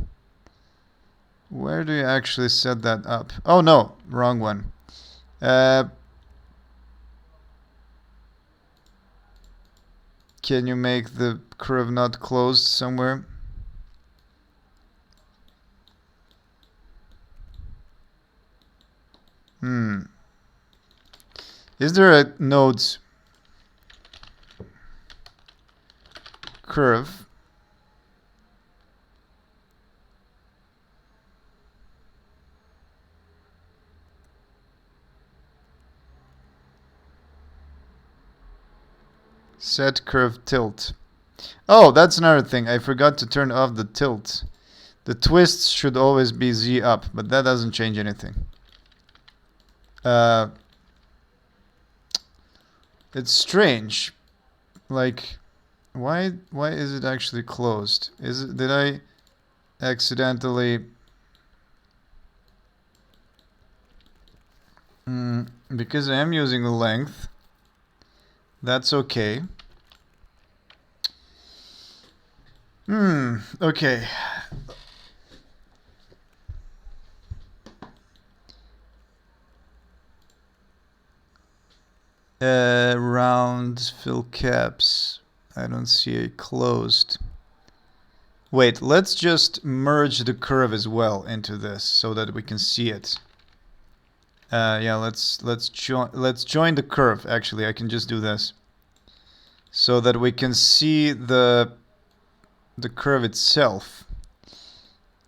Where do you actually set that up? Oh no, wrong one. Can you make the curve not closed somewhere? Is there a node curve? Set curve tilt. Oh, that's another thing. I forgot to turn off the tilt. The twists should always be Z up, but that doesn't change anything. It's strange. Like, why is it actually closed? Did I accidentally because I am using the length. That's okay. Okay. Round fill caps. I don't see a closed. Wait, let's just merge the curve as well into this so that we can see it. Yeah, let's join the curve. Actually, I can just do this so that we can see the curve itself.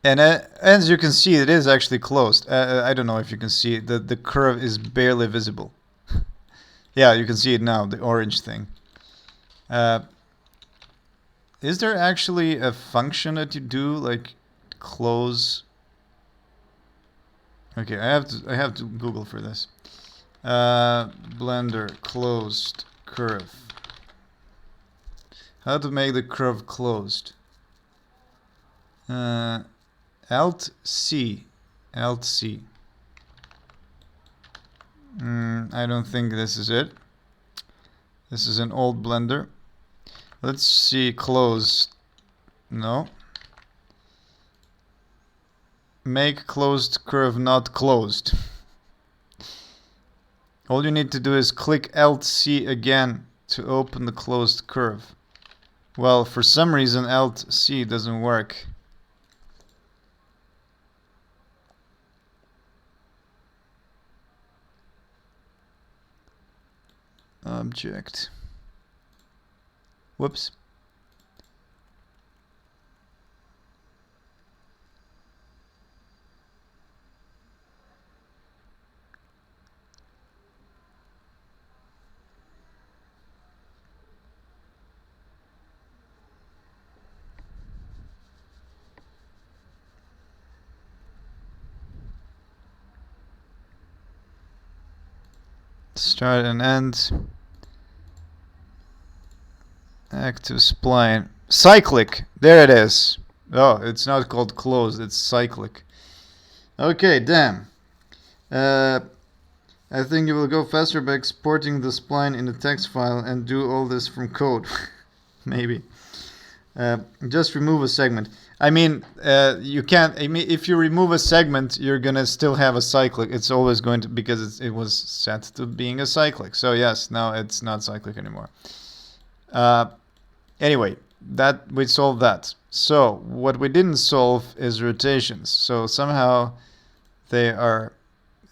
And as you can see, it is actually closed. I don't know if you can see the curve is barely visible. Yeah, you can see it now, the orange thing. Is there actually a function that you do like close? Okay, I have to Google for this. Blender closed curve. How to make the curve closed? Alt C. Alt C. I don't think this is it. This is an old Blender. Let's see, close. No. Make closed curve not closed. All you need to do is click Alt C again to open the closed curve. Well, for some reason Alt C doesn't work. Object. Whoops. Start and end. Active spline. Cyclic. There it is. Oh, it's not called closed. It's cyclic. Okay, damn. I think you will go faster by exporting the spline in a text file and do all this from code. Maybe. Just remove a segment. I mean, you can't. I mean, if you remove a segment, you're gonna still have a cyclic. It's always going to, because it was set to being a cyclic. So yes, now it's not cyclic anymore. Anyway, that we solved that. So what we didn't solve is rotations. So somehow they are.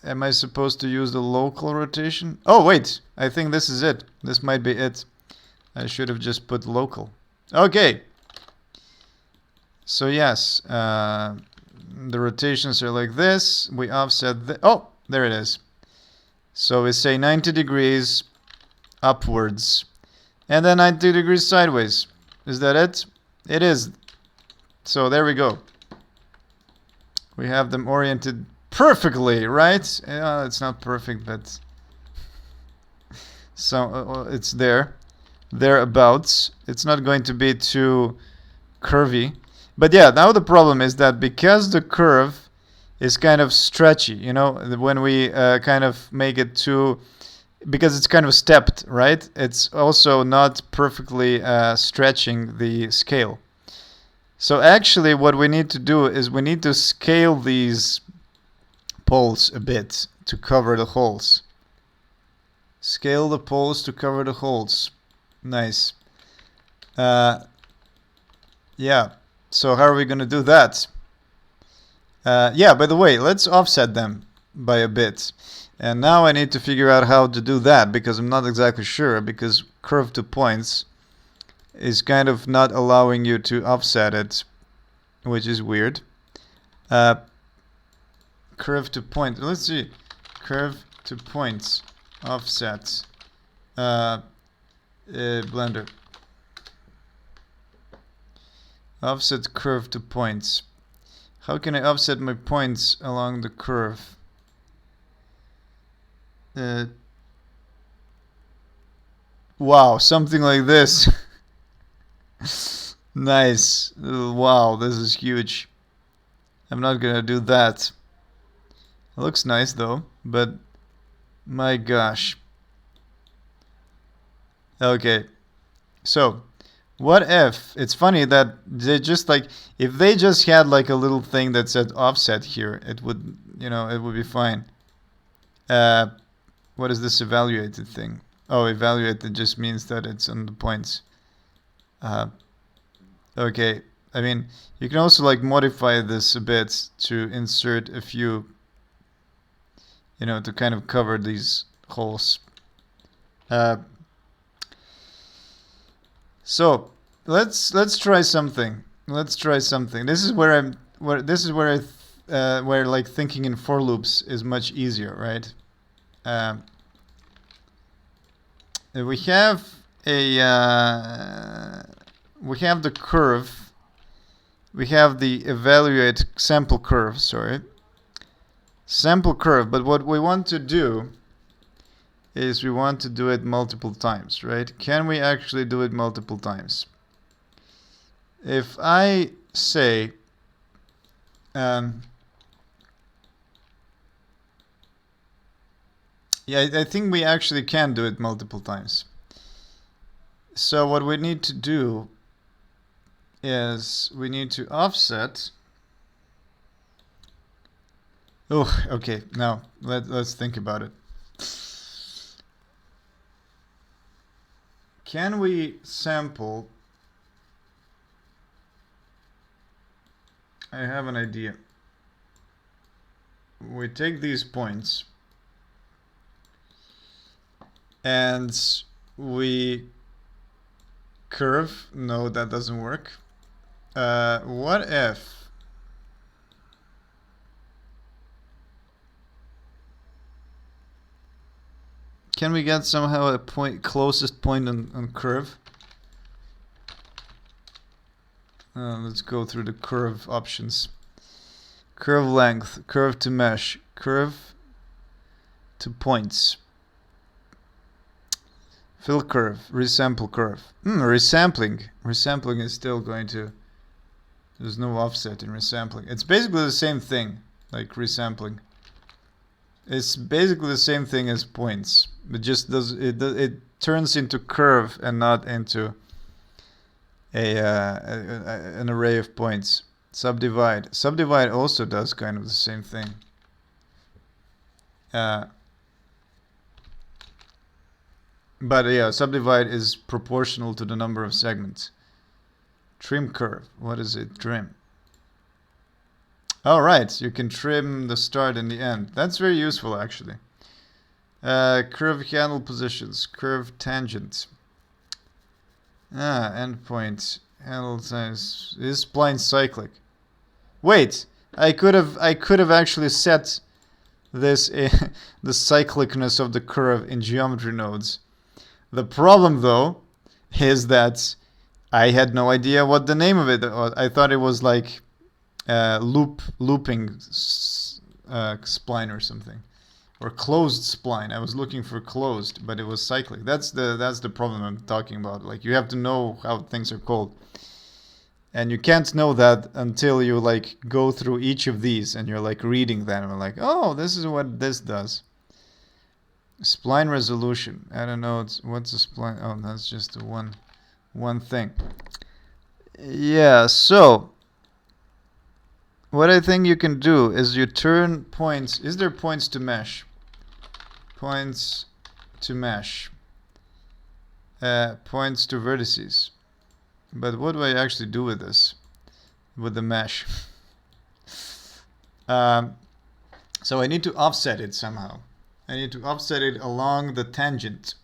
Am I supposed to use the local rotation? Oh wait, I think this is it. This might be it. I should have just put local. Okay. So yes, the rotations are like this. We offset oh, there it is. So we say 90 degrees upwards, and then 90 degrees sideways. Is that it? It is. So there we go. We have them oriented perfectly, right? It's not perfect, but so it's there. Thereabouts. It's not going to be too curvy. But yeah, now the problem is that because the curve is kind of stretchy, you know, when we kind of make it too, because it's kind of stepped, right? It's also not perfectly stretching the scale. So actually what we need to do is we need to scale these poles a bit to cover the holes. Scale the poles to cover the holes. Nice. Yeah. So how are we going to do that? Yeah, by the way, let's offset them by a bit. And now I need to figure out how to do that, because I'm not exactly sure, because curve to points is kind of not allowing you to offset it, which is weird. Curve to point. Let's see. Curve to points. Offset. Blender. Offset curve to points. How can I offset my points along the curve? Wow, something like this. Nice. Wow, this is huge. I'm not gonna do that. It looks nice though, but my gosh. Okay, so what if, it's funny that they just like, if they just had like a little thing that said offset here, it would, you know, it would be fine. What is this evaluated thing? Oh, evaluated just means that it's on the points. Okay, I mean, you can also like modify this a bit to insert a few, you know, to kind of cover these holes. So let's try something. Let's try something. This is where this is where where like thinking in for loops is much easier, right? We have we have the curve. We have the evaluate sample curve. Sorry, sample curve. But what we want to do is we want to do it multiple times, right? Can we actually do it multiple times? If I say yeah, I think we actually can do it multiple times. So what we need to do is we need to offset. Oh, okay. Now let's think about it. Can we sample? I have an idea. We take these points and we curve. No, that doesn't work. What if can we get somehow a point, closest point on curve? Let's go through the curve options. Curve length, curve to mesh, curve to points. Fill curve, resample curve. Resampling. Resampling is still going to... There's no offset in resampling. It's basically the same thing, like resampling. It's basically the same thing as points. It just it turns into curve and not into an array of points. Subdivide. Subdivide also does kind of the same thing. But yeah, subdivide is proportional to the number of segments. Trim curve. What is it? Trim. All right, you can trim the start and the end. That's very useful, actually. Curve handle positions. Curve tangent. Endpoint. Handle size. Is spline cyclic. Wait, I could have actually set this the cyclicness of the curve in geometry nodes. The problem, though, is that I had no idea what the name of it was. I thought it was like looping spline or something, or closed spline. I was looking for closed, but it was cyclic. That's the problem I'm talking about. Like, you have to know how things are called, and you can't know that until you like go through each of these and you're like reading them and like, oh, this is what this does. Spline resolution. I don't know. What's a spline? Oh, that's just one thing. Yeah. So what I think you can do is you turn points. Is there points to mesh? Points to mesh. Points to vertices. But what do I actually do with this? With the mesh? So I need to offset it somehow. I need to offset it along the tangent.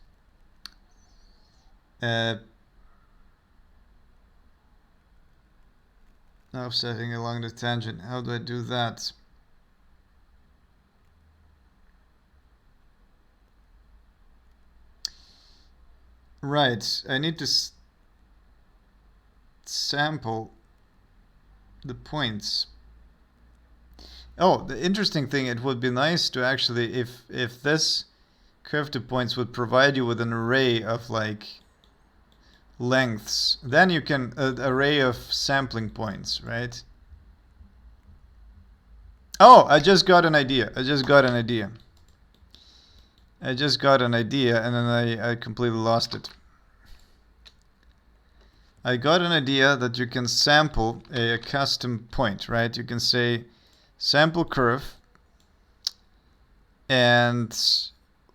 Offsetting along the tangent. How do I do that? Right. I need to sample the points. Oh, the interesting thing, it would be nice to actually, if this curve to points would provide you with an array of like lengths, then you can, an array of sampling points, right? Oh, I just got an idea. I just got an idea and then I completely lost it. I got an idea that you can sample a custom point, right? You can say sample curve, and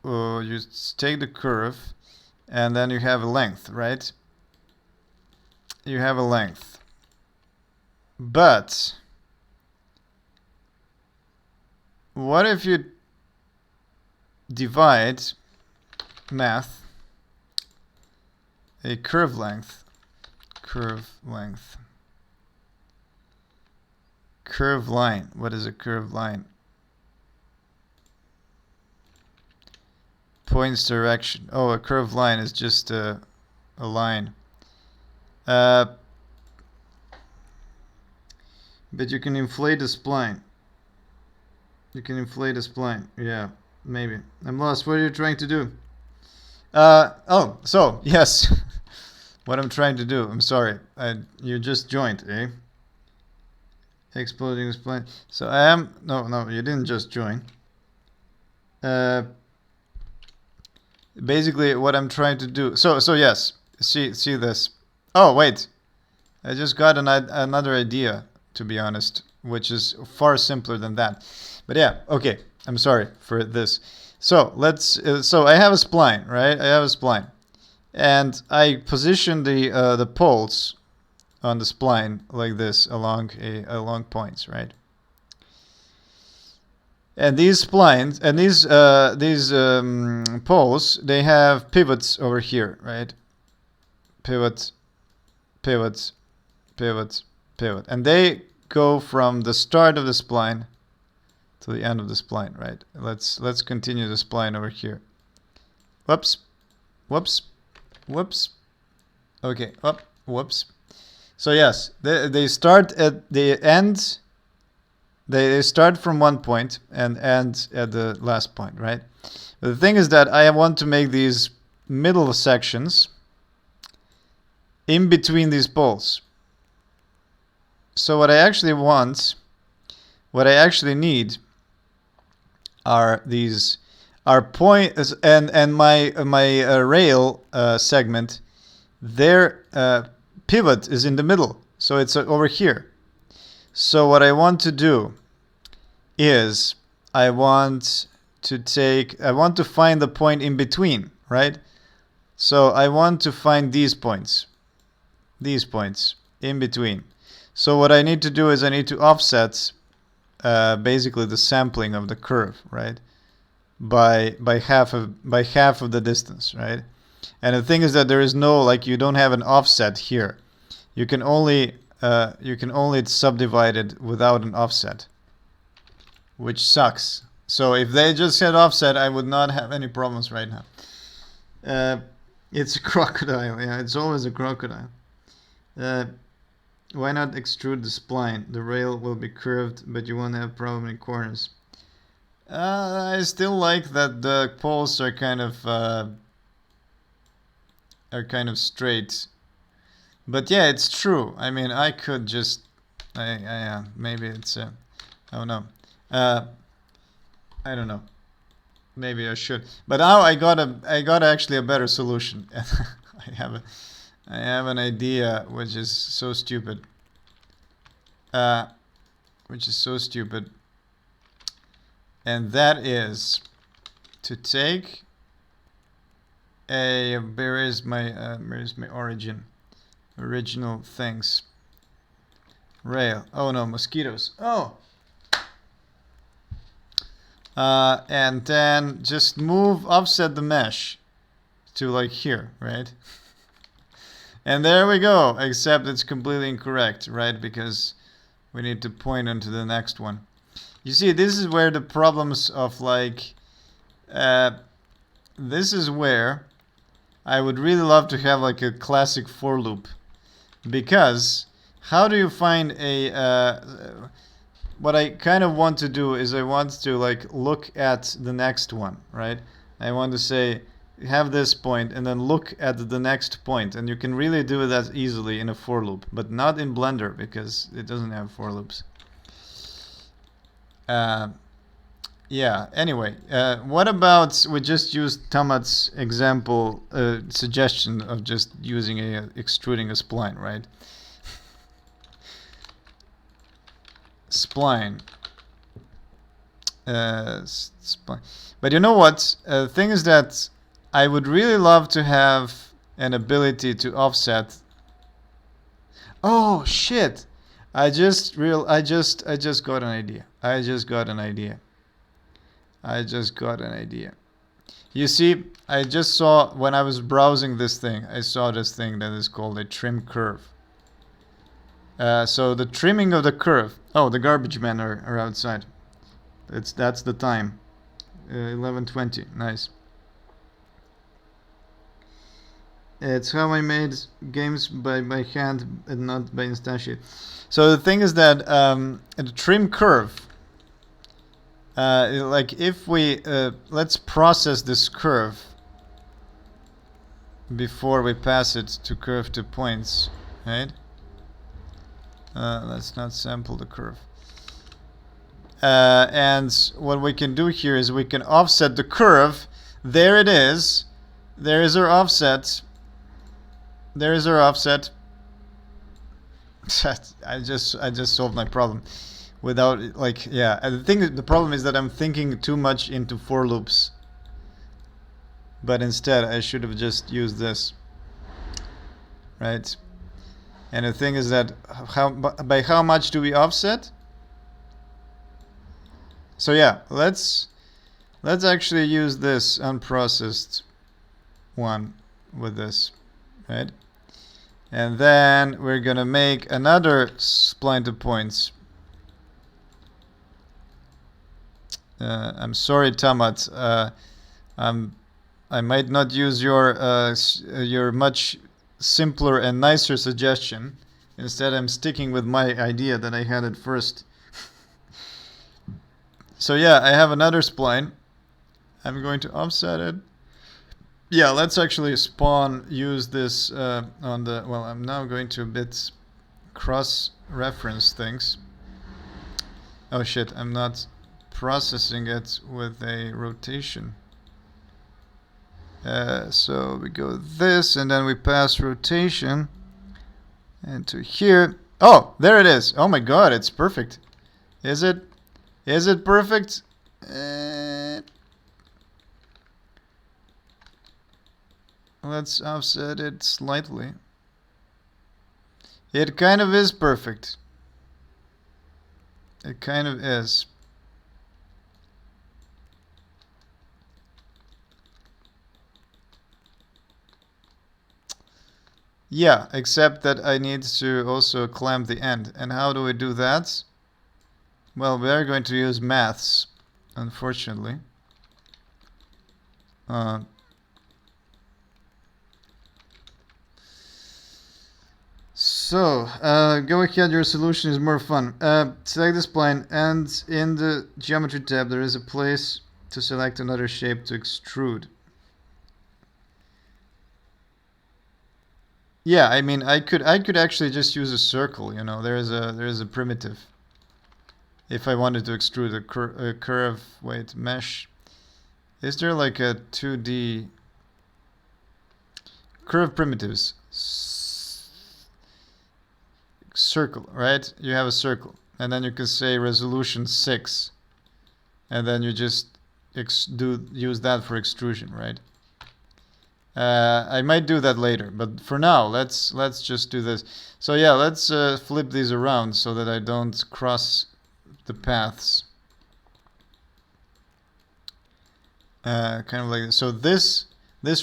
you take the curve, and then you have a length, right? You have a length. But what if you divide math a curve length, Curved line. What is a curved line? Points direction. Oh, a curved line is just a line. But you can inflate a spline. You can inflate a spline. Yeah, maybe. I'm lost. What are you trying to do? Oh, so, yes. What I'm trying to do. I'm sorry. You just joined, eh? Exploding spline. So I am... No, you didn't just join. Basically, what I'm trying to do... So yes. See this. Oh, wait. I just got another idea, to be honest, which is far simpler than that. But yeah, okay. I'm sorry for this. So let's... so I have a spline, right? I have a spline. And I position the poles on the spline like this along points, right? And these splines and these poles, they have pivots over here, right? Pivots, pivots, pivots, pivot, and they go from the start of the spline to the end of the spline, right? Let's continue the spline over here. Whoops, whoops, whoops. Okay, up, whoops. So yes, they start at the end. They start from one point and end at the last point, right? But the thing is that I want to make these middle sections in between these poles. So what I actually need are these points, and my rail segment. Their pivot is in the middle, so it's over here. So what I want to do is I want to find the point in between, right? So I want to find these points in between. So what I need to do is I need to offset basically the sampling of the curve, right? By half of the distance, right? And the thing is that there is no, like, you don't have an offset here. You can only subdivide it without an offset, which sucks. So if they just had offset, I would not have any problems right now. It's a crocodile. Yeah, it's always a crocodile. Why not extrude the spline? The rail will be curved, but you won't have problem in corners. I still like that the poles are kind of straight. But yeah, it's true. I mean, I could just, maybe it's, oh no, I don't know. Maybe I should. But now I got actually a better solution. I have an idea which is so stupid. And that is to take where is my original things. Rail. Oh no, mosquitoes. Oh. And then just offset the mesh to like here, right? And there we go, except it's completely incorrect, right? Because we need to point onto the next one. You see, this is where the problems of like, this is where I would really love to have like a classic for loop. Because how do you find what I kind of want to do is I want to like look at the next one, right? I want to say, have this point and then look at the next point, and you can really do that easily in a for loop, but not in Blender because it doesn't have for loops. Yeah, anyway, what about we just use Tamat's example suggestion of just using extruding a spline, right? Spline. Spline. But you know what? The thing is that I would really love to have an ability to offset. Oh shit! I just got an idea. I just got an idea. You see, I just saw when I was browsing this thing, I saw this thing that is called a trim curve. So the trimming of the curve. Oh, the garbage men are outside. That's the time. 11:20. Nice. It's how I made games by hand and not by instantiate. So the thing is that the trim curve, like if we let's process this curve before we pass it to curve to points, right? Let's not sample the curve. And what we can do here is we can offset the curve. There it is. There is our offset. There is our offset. I just solved my problem without, like, yeah. And the problem is that I'm thinking too much into for loops. But instead, I should have just used this, right? And the thing is that by how much do we offset? So yeah, let's actually use this unprocessed one with this, right? And then we're gonna make another spline to points. I'm sorry, Tamat. I might not use your much simpler and nicer suggestion. Instead, I'm sticking with my idea that I had at first. So yeah, I have another spline. I'm going to offset it. Yeah, let's actually use this on the, well, I'm now going to a bit cross-reference things. Oh shit, I'm not processing it with a rotation. So we go this, and then we pass rotation into here. Oh, there it is. Oh my god, it's perfect. Is it? Is it perfect? Let's offset it slightly. It kind of is perfect. It kind of is. Yeah, except that I need to also clamp the end. And how do we do that? Well, we are going to use maths, unfortunately. Go ahead, your solution is more fun. Select the spline, and in the geometry tab there is a place to select another shape to extrude. Yeah, I mean, I could actually just use a circle, you know, there is a primitive. If I wanted to extrude a curve, wait, mesh. Is there like a 2D curve primitives? Circle, right? You have a circle, and then you can say resolution 6, and then you just use that for extrusion, right? I might do that later, but for now, let's just do this. So yeah, let's flip these around so that I don't cross the paths. Kind of like this. So this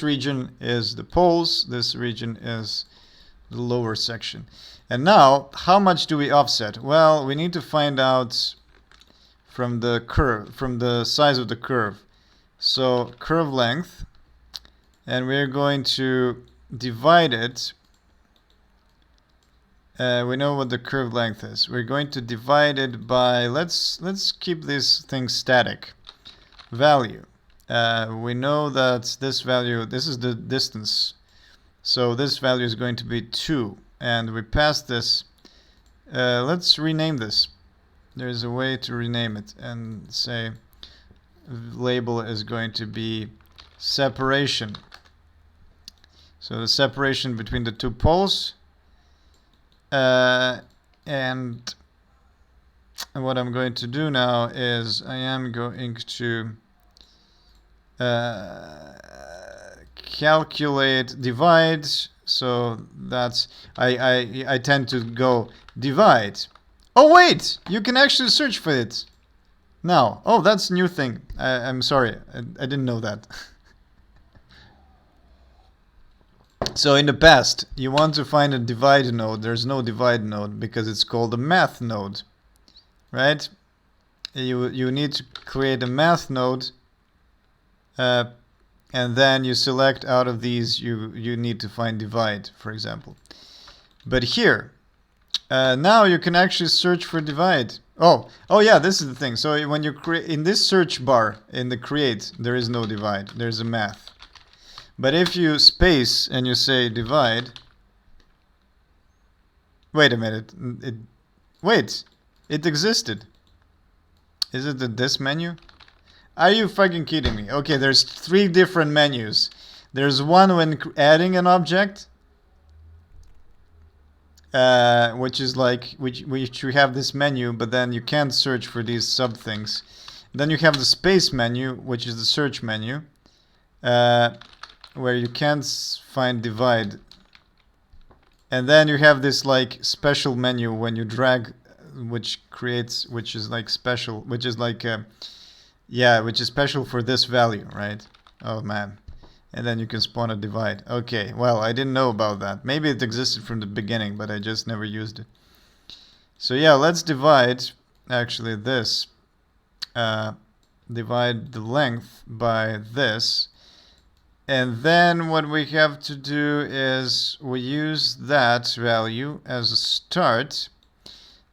region is the poles. This region is the lower section. And now, how much do we offset? Well, we need to find out from the curve, from the size of the curve. So curve length, and we're going to divide it. We know what the curve length is. We're going to divide it by, let's keep this thing static. Value. We know that this value, this is the distance. So this value is going to be 2. And we pass this. Let's rename this. There's a way to rename it and say label is going to be separation. So the separation between the two poles. And what I'm going to do now is I am going to calculate divide. So that's I tend to go divide. Oh wait, you can actually search for it now. Oh, that's a new thing. I'm sorry, I didn't know that. So in the past, you want to find a divide node. There's no divide node because it's called a math node, right? You need to create a math node, and then you select out of these. You need to find divide, for example. But here, now you can actually search for divide. Oh yeah, this is the thing. So when you create in this search bar in the create, there is no divide. There's a math. But if you space and you say divide, wait a minute. It existed. Is it this menu? Are you fucking kidding me? Okay, there's 3 different menus. There's one when adding an object, which is like which we have this menu, but then you can't search for these sub things. Then you have the space menu, which is the search menu, where you can't find divide. And then you have this like special menu when you drag, which is like special, which is like which is special for this value, right? Oh man. And then you can spawn a divide. Okay, well, I didn't know about that. Maybe it existed from the beginning, but I just never used it. So yeah, let's divide actually this. Divide the length by this. And then what we have to do is we use that value as a start.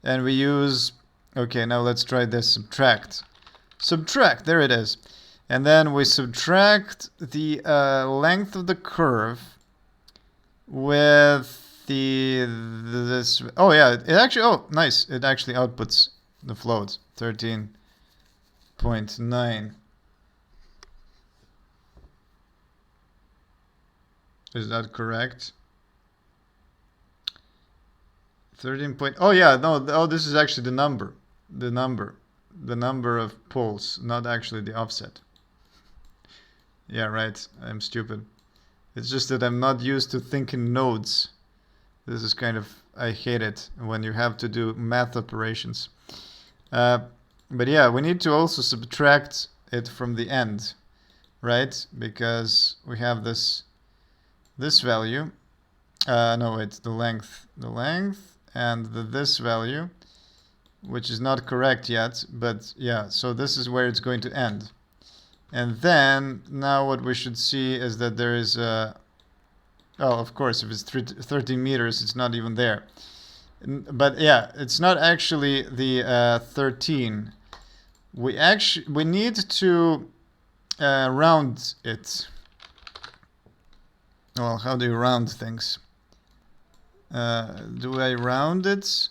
And we use, okay, now let's try this, subtract. Subtract, there it is. And then we subtract the length of the curve with this. Oh yeah, it actually, oh nice, it actually outputs the float, 13.9. Is that correct? 13 point, oh yeah, no, oh this is actually the number of poles, not actually the offset. Yeah, right. I'm stupid. It's just that I'm not used to thinking nodes. This is kind of, I hate it when you have to do math operations. But yeah, we need to also subtract it from the end, right? Because we have this value. No, it's the length, and this value, which is not correct yet. But yeah, so this is where it's going to end. And then, now what we should see is that there is a... Oh, of course, if it's 13 meters, it's not even there. But yeah, it's not actually the 13. We need to round it. Well, how do you round things? Do I round it?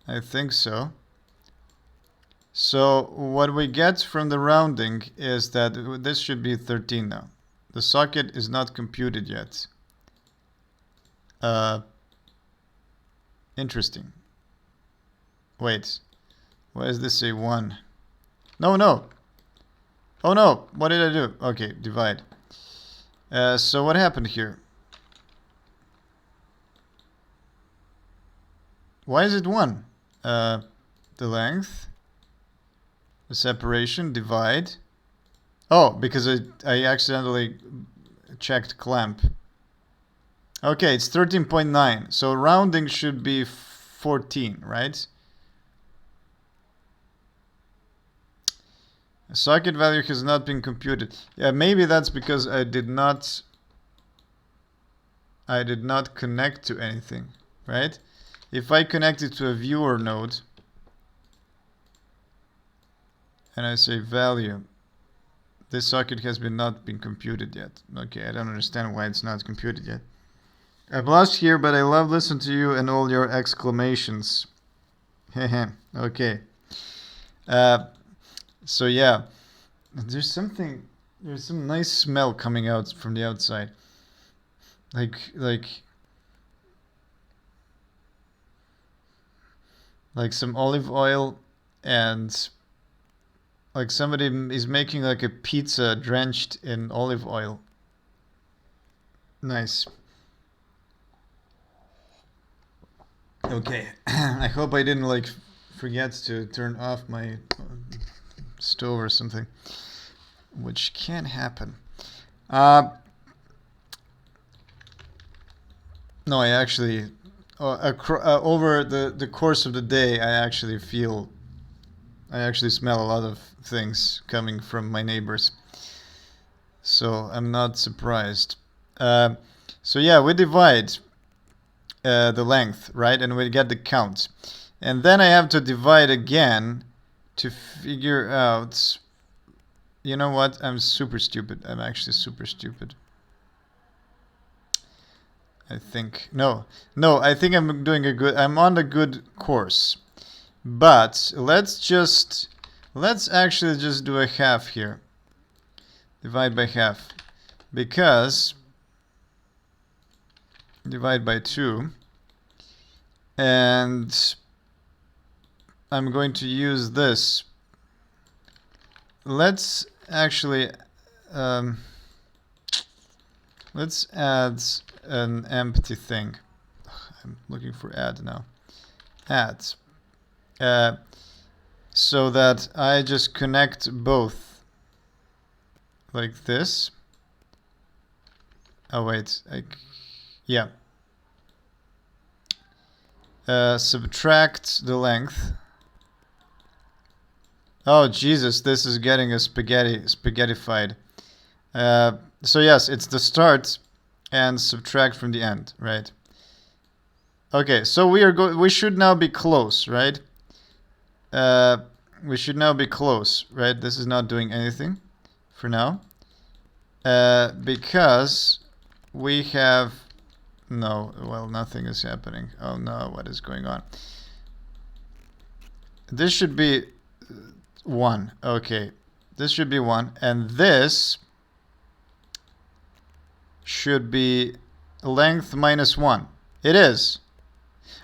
I think so. So what we get from the rounding is that this should be 13 now. The socket is not computed yet. Interesting. Wait. Why does this say 1? No. Oh no, what did I do? Okay, divide. So what happened here? Why is it 1? The length. The separation, divide. Oh, because I accidentally checked clamp. Okay, it's 13.9. So rounding should be 14, right? A socket value has not been computed. Yeah, maybe that's because I did not connect to anything, right? If I connect it to a viewer node, and I say value, this socket has not been computed yet. Okay, I don't understand why it's not computed yet. I'm lost here, but I love listening to you and all your exclamations. Okay. So yeah, there's some nice smell coming out from the outside. Like some olive oil, and like somebody is making like a pizza drenched in olive oil. Nice. Okay. I hope I didn't like forget to turn off my stove or something, which can happen. No, I actually, over the course of the day, I actually smell a lot of things coming from my neighbors. So I'm not surprised. So yeah, we divide the length, right? And we get the count. And then I have to divide again to figure out... You know what? I'm super stupid. I'm actually super stupid. I think... No, I think I'm on a good course. But let's actually just do a half here. Divide by half. Because... divide by 2. And I'm going to use this. Let's actually... let's add an empty thing. I'm looking for add now. Add. So that I just connect both. Like this. Oh wait, yeah. Subtract the length. Oh Jesus, this is getting a spaghettified. So yes, it's the start and subtract from the end, right? Okay, so we should now be close, right? We should now be close, right? This is not doing anything for now. Because we have... No, well, nothing is happening. Oh no, what is going on? This should be 1. Okay, this should be 1. And this should be length minus 1. It is.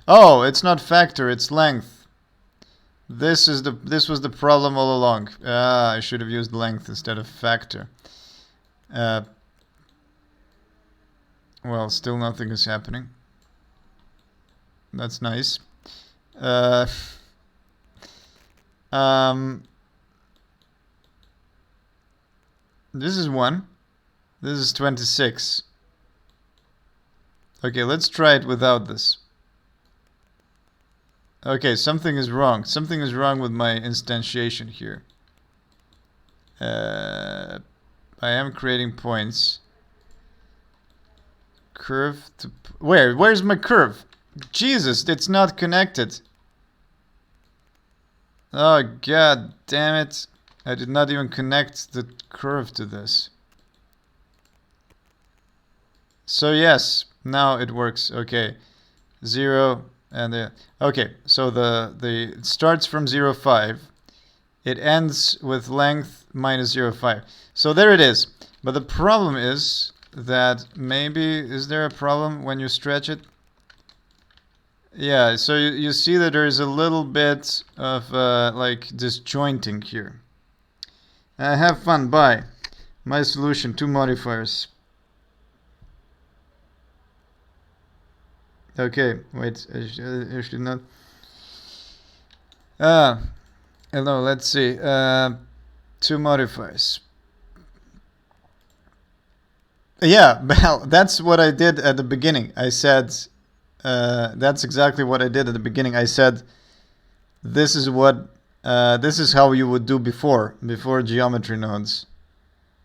Oh, it's not factor, it's length. This was the problem all along. I should have used length instead of factor. Well, still nothing is happening. That's nice. This is 1. This is 26. Okay, let's try it without this. Okay, something is wrong. Something is wrong with my instantiation here. I am creating points. Curve to... Where's my curve? Jesus, it's not connected. Oh, god damn it. I did not even connect the curve to this. So yes, now it works. Okay. 0 and okay, so it starts from 0.5. It ends with length minus 0.5. So there it is. But the problem is that maybe... Is there a problem when you stretch it? Yeah, so you see that there is a little bit of like disjointing here. Have fun, bye. My solution, 2 modifiers. Okay, wait, I should not... hello, let's see. 2 modifiers. Yeah, well, that's what I did at the beginning. I said... that's exactly what I did at the beginning. I said, this is how you would do before geometry nodes.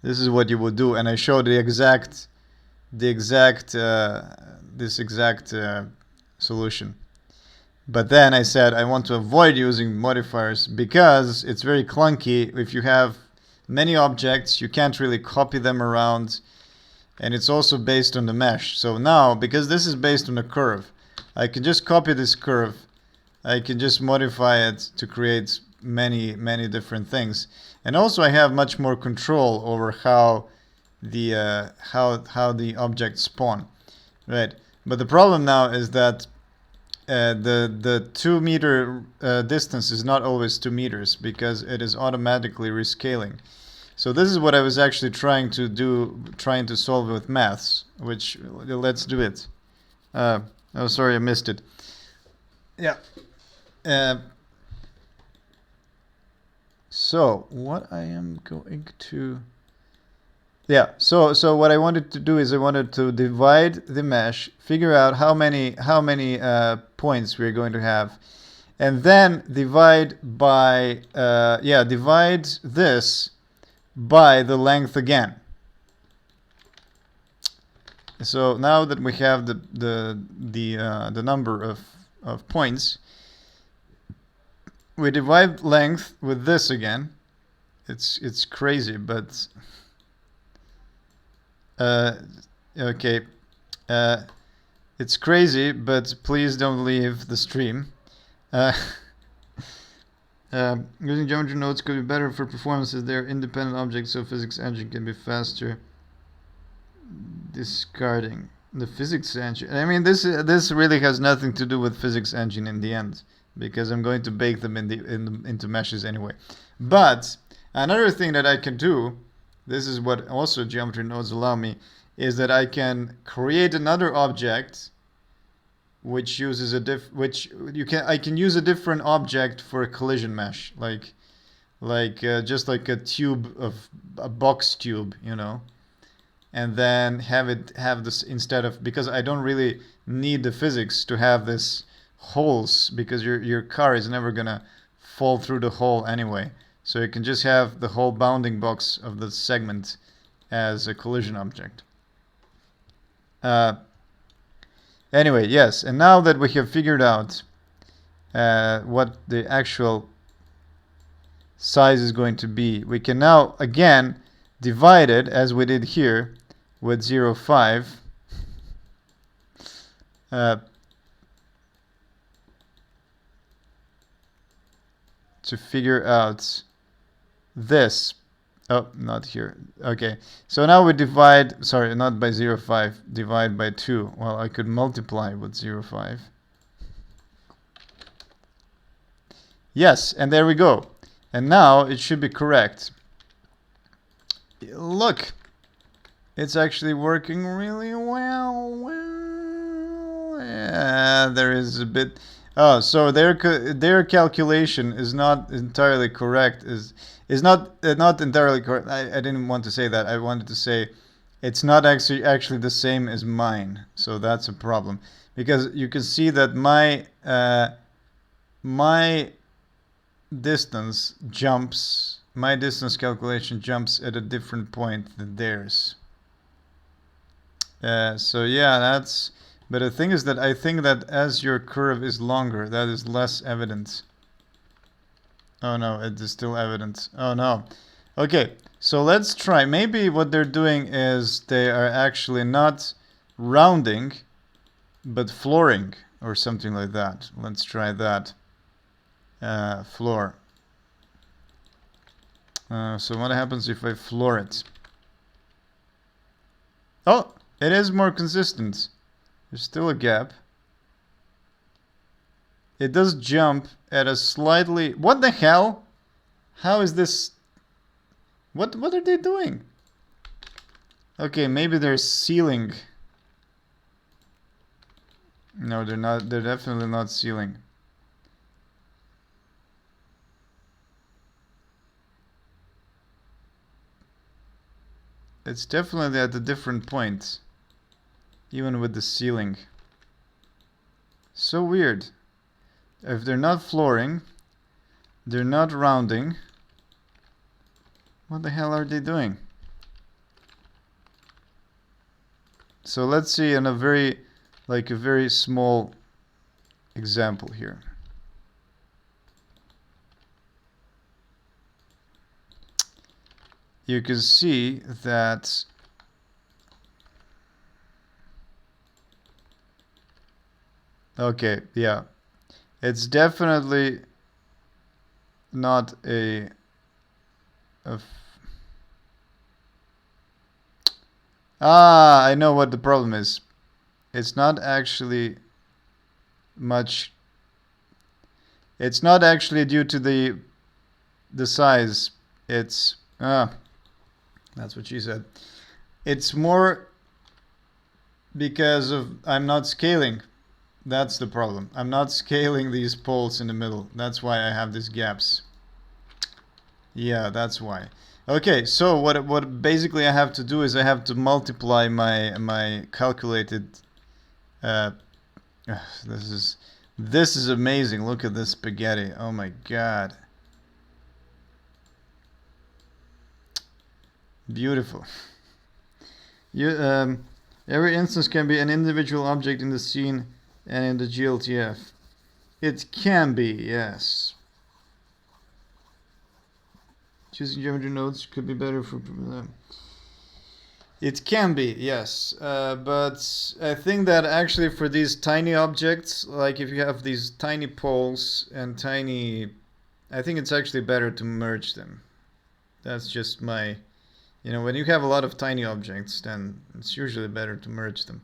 This is what you would do, and I showed this exact solution. But then I said I want to avoid using modifiers because it's very clunky. If you have many objects, you can't really copy them around. And it's also based on the mesh. So now, because this is based on a curve, I can just copy this curve. I can just modify it to create many different things. And also I have much more control over how the objects spawn. Right. But the problem now is that the 2 meter distance is not always 2 meters because it is automatically rescaling. So this is what I was actually trying to solve with maths, which, let's do it. Oh, sorry, I missed it. Yeah. So what I am going to Yeah, so what I wanted to do is I wanted to divide the mesh, figure out how many points we're going to have, and then divide by divide this by the length again. So now that we have the number of points, we divide length with this again. It's crazy, but okay. It's crazy, but please don't leave the stream. Using geometry nodes could be better for performances. They're independent objects, so physics engine can be faster. Discarding the physics engine. I mean, this really has nothing to do with physics engine in the end, because I'm going to bake them into meshes anyway. But another thing that I can do, this is what also geometry nodes allow me, is that I can create another object which uses I can use a different object for a collision mesh, like just like a tube of a box tube, you know, and then have this instead of, because I don't really need the physics to have this holes, because your car is never gonna fall through the hole anyway. So you can just have the whole bounding box of the segment as a collision object. Anyway, yes, and now that we have figured out what the actual size is going to be, we can now again divide it as we did here with 0.5 to figure out this. Oh, not here. Okay, so now we divide, sorry, not by 0.5, divide by 2. Well, I could multiply with 0.5. Yes, and there we go. And now it should be correct. Look, it's actually working really well. Yeah, there is a bit. Oh, so their calculation is not entirely correct. Is not entirely correct. I didn't want to say that. I wanted to say it's not actually the same as mine. So that's a problem, because you can see that my distance jumps. My distance calculation jumps at a different point than theirs. So yeah, that's. But the thing is that I think that as your curve is longer, that is less evident. Oh no, it is still evident. Oh no. Okay, so let's try. Maybe what they're doing is they are actually not rounding, but flooring or something like that. Let's try that. Floor. So what happens if I floor it? Oh, it is more consistent. There's still a gap. It does jump at a slightly... What the hell? How is this... What are they doing? Okay, maybe they're sealing. No, they're not. They're definitely not sealing. It's definitely at a different point, even with the sealing. So weird. If they're not flooring, they're not rounding. What the hell are they doing? So let's see in a very small example here. You can see that okay, yeah. It's definitely not I know what the problem is. It's not actually much. It's not actually due to the size. It's that's what she said. It's more because of I'm not scaling. That's the problem. I'm not scaling these poles in the middle. That's why I have these gaps. Yeah, that's why. Okay, so what basically I have to do is I have to multiply my calculated. Uh, this is amazing. Look at this spaghetti. Oh my god, beautiful. You every instance can be an individual object in the scene and in the GLTF. It can be, yes. Choosing geometry nodes could be better for. It can be, yes, but I think that actually for these tiny objects, like if you have these tiny poles and tiny, I think it's actually better to merge them. That's just my, when you have a lot of tiny objects, then it's usually better to merge them.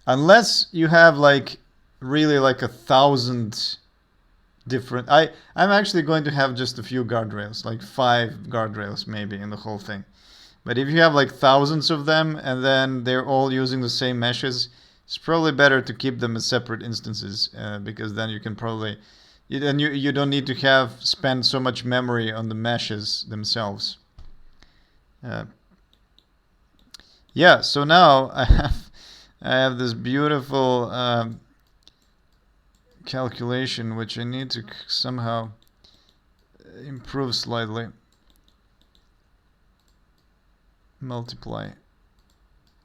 Unless you have like really like 1,000 different. I'm actually going to have just a few guardrails, like 5 guardrails maybe in the whole thing. But if you have like thousands of them and then they're all using the same meshes, it's probably better to keep them as separate instances because then you can probably you don't need to spend so much memory on the meshes themselves. Yeah, so now I have this beautiful calculation which I need to somehow improve slightly. Multiply.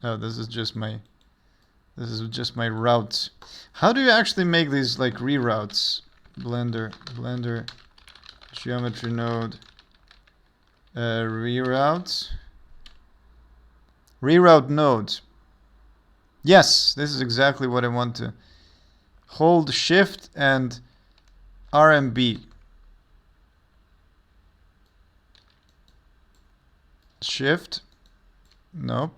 Oh, this is just my route. How do you actually make these like reroutes? Blender geometry node reroute node. Yes, this is exactly what I want to. Hold shift and RMB. Shift. Nope.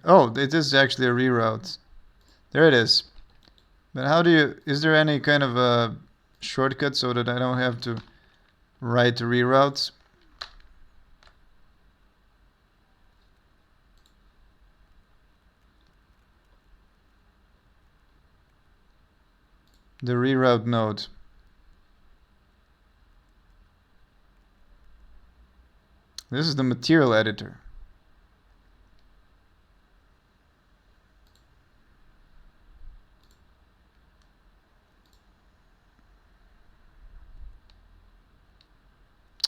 Oh, it is actually a reroute. There it is. But how do you, is there any kind of a shortcut so that I don't have to write reroutes? The reroute node. This is the material editor.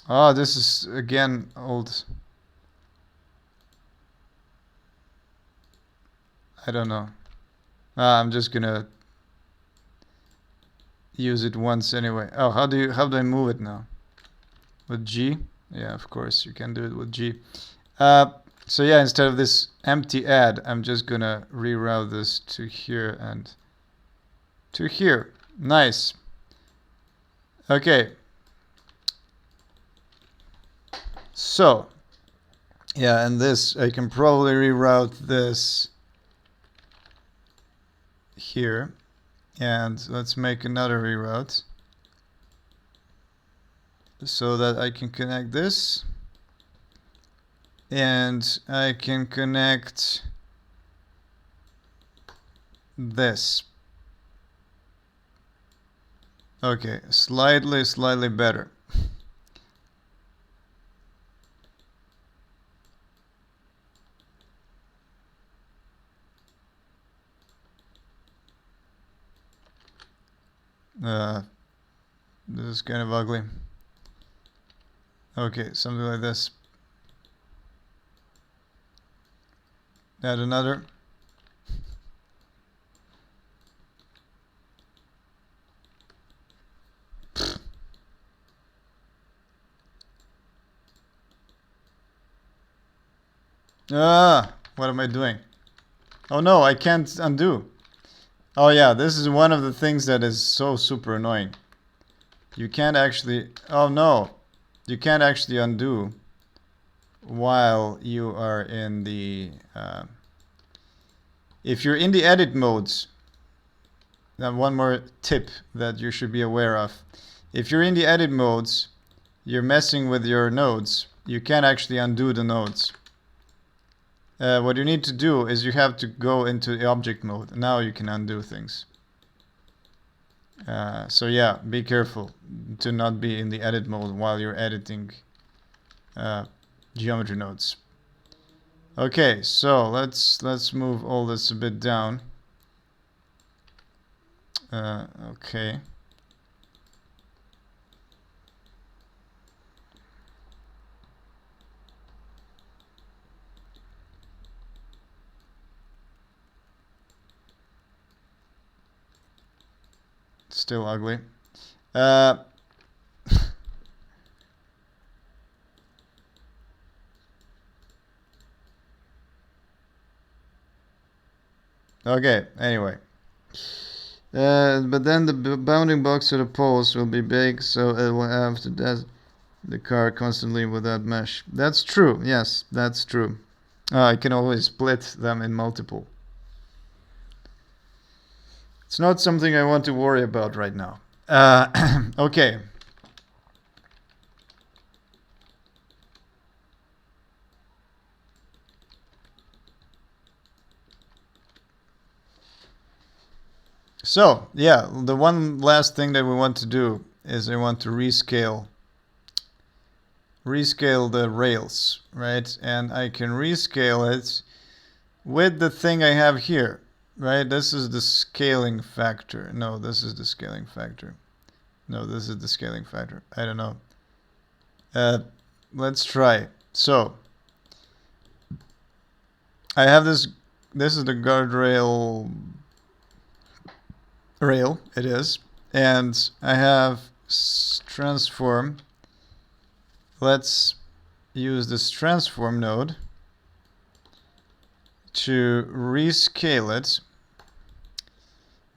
Oh, this is again old. I don't know. I'm just gonna use it once anyway. Oh, how do I move it now? With G? Yeah, of course you can do it with G. So yeah, instead of this empty add, I'm just gonna reroute this to here and to here. Nice. Okay. So yeah, and this I can probably reroute this here, and let's make another reroute so that I can connect this, and I can connect this. Okay, slightly better. This is kind of ugly. Okay, something like this. Add another. What am I doing? Oh no, I can't undo. Oh yeah, this is one of the things that is so super annoying. You can't actually, oh no, you can't actually undo while you are in the, if you're in the edit modes, now one more tip that you should be aware of. If you're in the edit modes, you're messing with your nodes, you can't actually undo the nodes. What you need to do is you have to go into the object mode. Now you can undo things. So yeah, be careful to not be in the edit mode while you're editing geometry nodes. Okay, so let's move all this a bit down. Okay. Still ugly. Okay, anyway. But then the bounding box to the poles will be big, so it will have to test the car constantly with that mesh. That's true, yes, that's true. I can always split them in multiple. It's not something I want to worry about right now. Okay. So, yeah, the one last thing that we want to do is I want to rescale the rails, right? And I can rescale it with the thing I have here, right? This is the scaling factor. No, this is the scaling factor. No, this is the scaling factor. I don't know. Let's try. So, I have this is the guardrail rail, it is. And I have transform. Let's use this transform node to rescale it.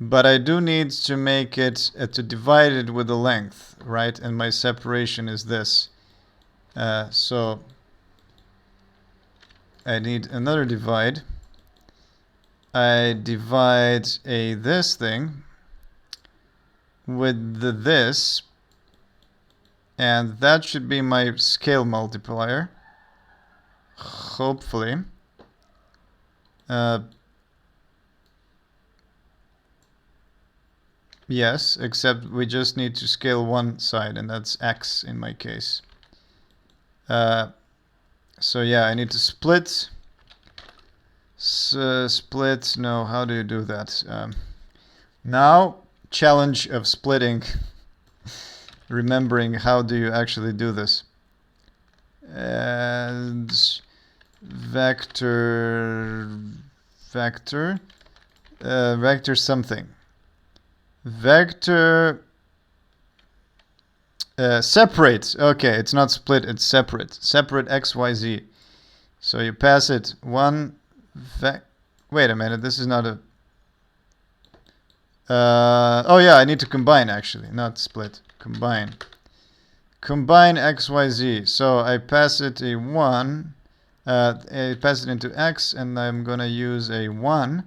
But I do need to make it, to divide it with the length, right? And my separation is this. So I need another divide. I divide this thing with this, and that should be my scale multiplier, hopefully. Yes, except we just need to scale one side, and that's x in my case. So yeah, I need to split. Split, no, how do you do that? Now, challenge of splitting. Remembering how do you actually do this. And vector something. Vector separate. Okay, it's not split, it's separate. Separate x, y, z. So you pass it one wait a minute, this is not a oh yeah, I need to combine actually, not split. Combine x, y, z. So I pass it a 1, I pass it into x, and I'm gonna use a 1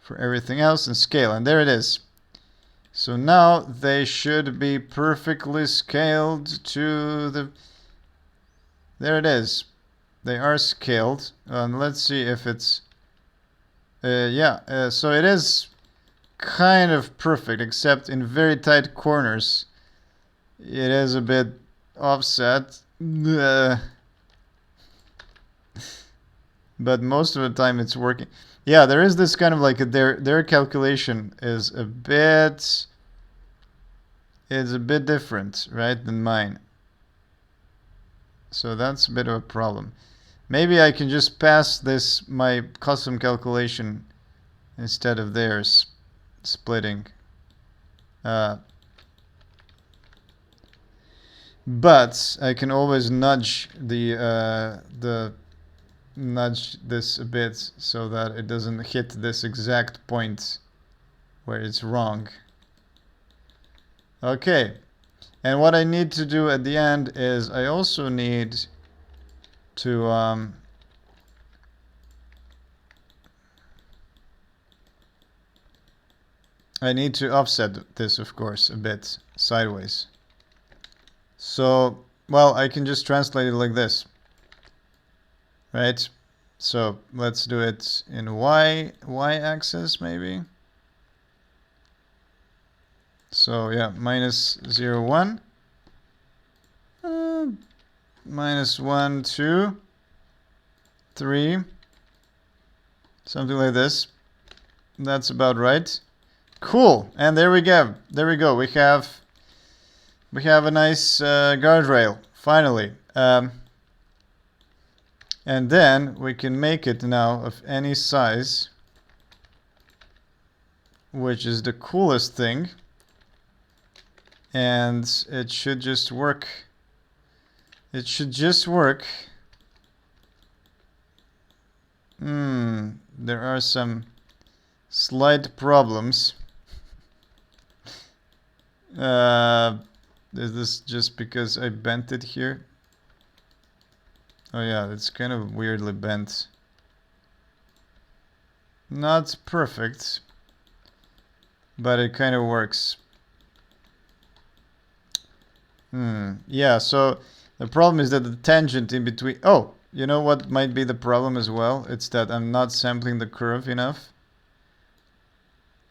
for everything else and scale, and there it is. So now they should be perfectly scaled to the, there it is. They are scaled, and let's see if it's yeah, so it is kind of perfect, except in very tight corners it is a bit offset, but most of the time it's working. Yeah, there is this kind of like their calculation is a bit different, right, than mine. So that's a bit of a problem. Maybe I can just pass this my custom calculation instead of theirs splitting. But I can always nudge nudge this a bit so that it doesn't hit this exact point where it's wrong. Okay, and what I need to do at the end is I also need to I need to offset this, of course, a bit sideways. So, well, I can just translate it like this, right? So let's do it in y-axis maybe. So yeah, minus 0, 1. Minus 1, 2, 3. Something like this. That's about right. Cool. And there we go. There we go. We have a nice guardrail finally. And then we can make it now of any size, which is the coolest thing. And it should just work. It should just work. There are some slight problems. Is this just because I bent it here? Oh yeah, it's kind of weirdly bent. Not perfect, but it kind of works. Yeah, so the problem is that the tangent in between... Oh, you know what might be the problem as well? It's that I'm not sampling the curve enough.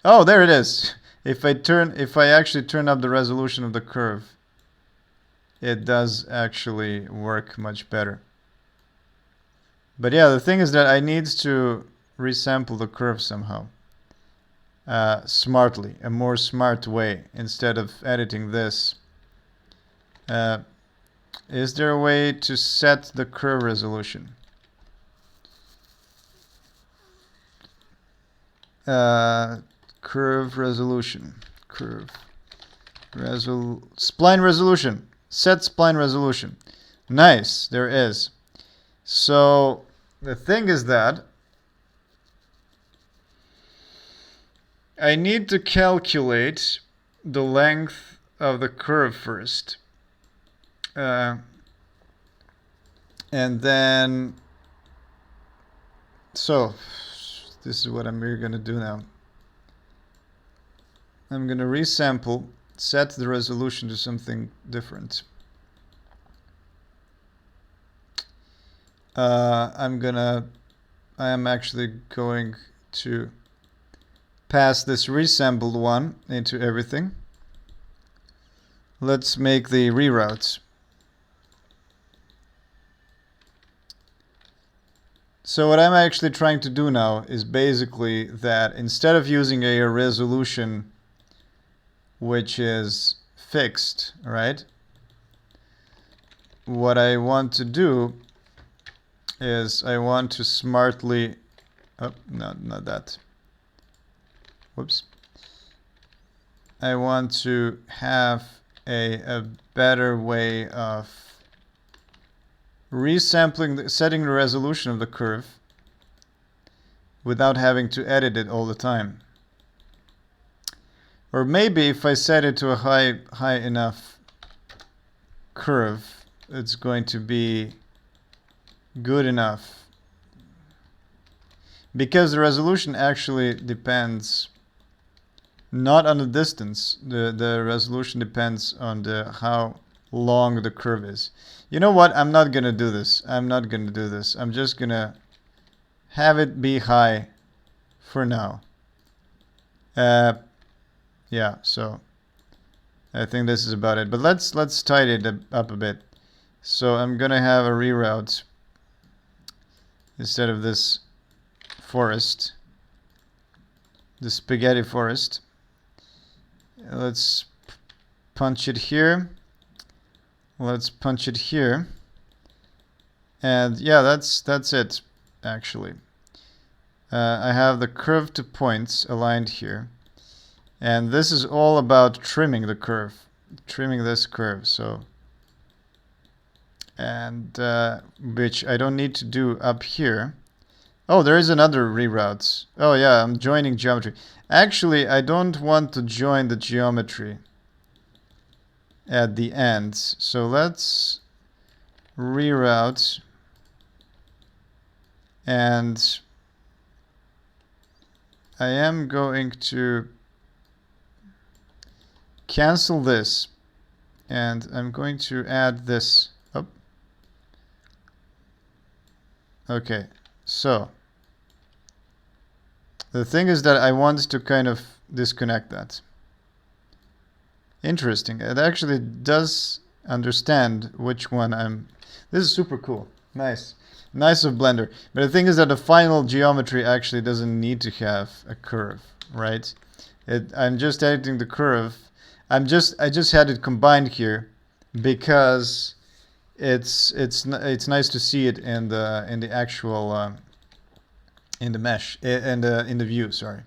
Oh, there it is. If I actually turn up the resolution of the curve, it does actually work much better. But yeah, the thing is that I need to resample the curve somehow. Smartly, a more smart way, instead of editing this. Is there a way to set the curve resolution? Curve resolution. Spline resolution. Set spline resolution. Nice, there is. So the thing is that I need to calculate the length of the curve first. And then, so this is what we're going to do now. I'm going to resample, set the resolution to something different. I am actually going to pass this resampled one into everything. Let's make the reroutes. So what I'm actually trying to do now is basically that instead of using a resolution which is fixed, right? What I want to do is I want to smartly, oh, not that. Whoops. I want to have a better way of resampling, setting the resolution of the curve without having to edit it all the time. Or maybe if I set it to a high enough curve, it's going to be good enough. Because the resolution actually depends not on the distance. The resolution depends on how long the curve is. You know what? I'm not going to do this. I'm just going to have it be high for now. Yeah, so I think this is about it. But let's tidy it up a bit. So I'm going to have a reroute instead of this forest, the spaghetti forest. Let's punch it here. Let's punch it here. And yeah, that's it, actually. I have the curve to points aligned here. And this is all about trimming the curve, trimming this curve. So, and which I don't need to do up here. Oh, there is another reroute. Oh yeah, I'm joining geometry. Actually, I don't want to join the geometry at the end. So let's reroute, and I am going to cancel this, and I'm going to add this up. Okay, so the thing is that I want to kind of disconnect that. Interesting. It actually does understand which one I'm... This is super cool. Nice. Nice of Blender. But the thing is that the final geometry actually doesn't need to have a curve, right? I'm just editing the curve. I just had it combined here because it's nice to see it in the actual in the mesh in the view. Sorry.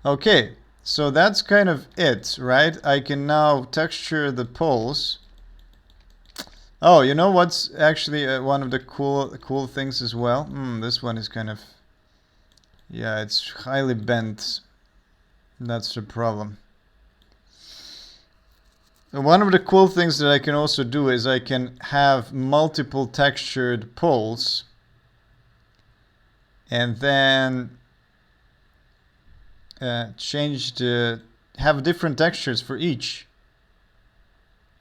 Okay, so that's kind of it, right? I can now texture the poles. Oh, you know what's actually one of the cool things as well? This one is kind of, yeah, it's highly bent. That's the problem. One of the cool things that I can also do is I can have multiple textured poles, and then have different textures for each,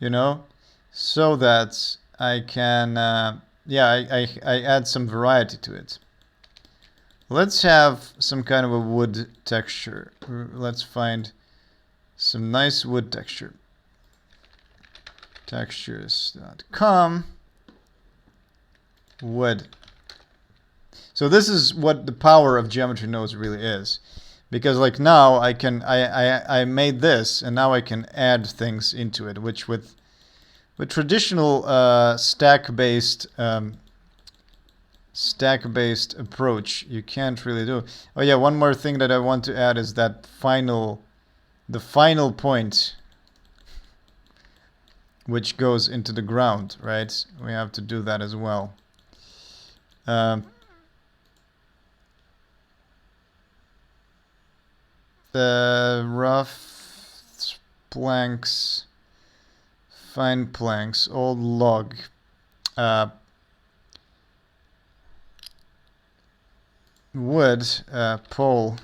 you know, so that I can I add some variety to it. Let's have some kind of a wood texture. Let's find some nice wood texture. Textures.com wood. So this is what the power of geometry nodes really is. Because like now I made this, and now I can add things into it, which with traditional stack-based approach you can't really do. Oh yeah, one more thing that I want to add is that the final point which goes into the ground, right? We have to do that as well. The rough planks, fine planks, old log. Wood, pole.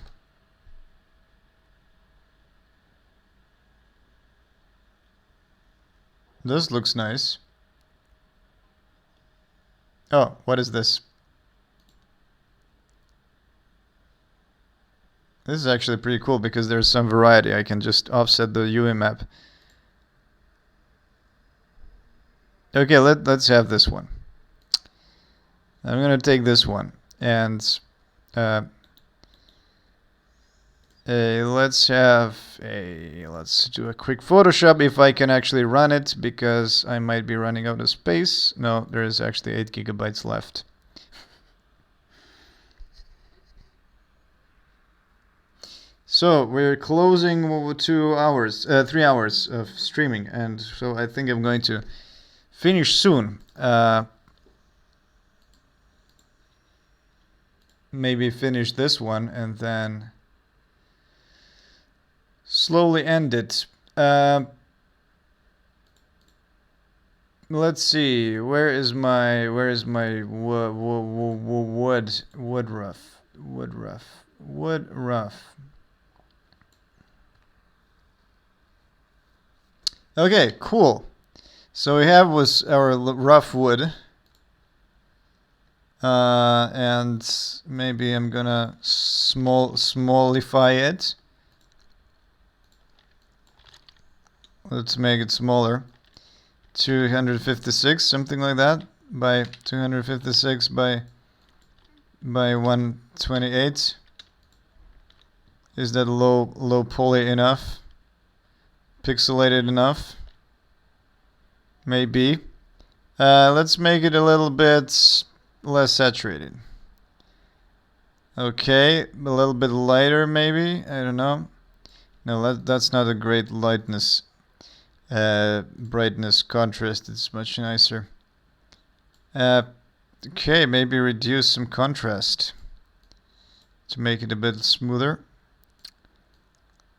This looks nice. Oh, what is this? This is actually pretty cool because there's some variety. I can just offset the UI map. Okay, let's have this one. I'm gonna take this one and let's do a quick Photoshop if I can actually run it, because I might be running out of space. No, there is actually 8 GB left. So we're closing 3 hours of streaming, and so I think I'm going to finish soon. Maybe finish this one and then slowly end it. Let's see. Where is my wood rough? Okay, cool. So we have was our rough wood. And maybe I'm gonna smallify it. Let's make it smaller. 256, something like that, by 256 by 128. Is that low poly enough? Pixelated enough? Maybe. Let's make it a little bit less saturated. Okay, a little bit lighter maybe. I don't know. No, that's not a great lightness. Brightness contrast, it's much nicer. Okay, maybe reduce some contrast to make it a bit smoother.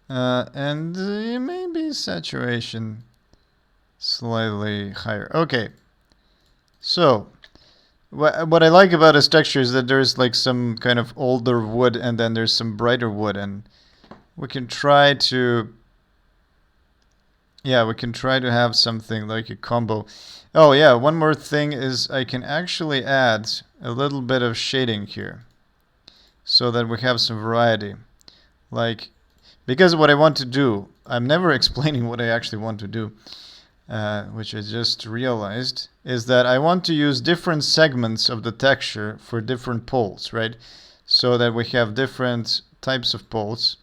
And maybe saturation slightly higher. Okay, so what I like about this texture is that there's like some kind of older wood and then there's some brighter wood, and we can try to have something like a combo. Oh yeah, one more thing is I can actually add a little bit of shading here. so that we have some variety. Like, because what I want to do, I'm never explaining what I actually want to do, which I just realized, is that I want to use different segments of the texture for different poles, right? So that we have different types of poles.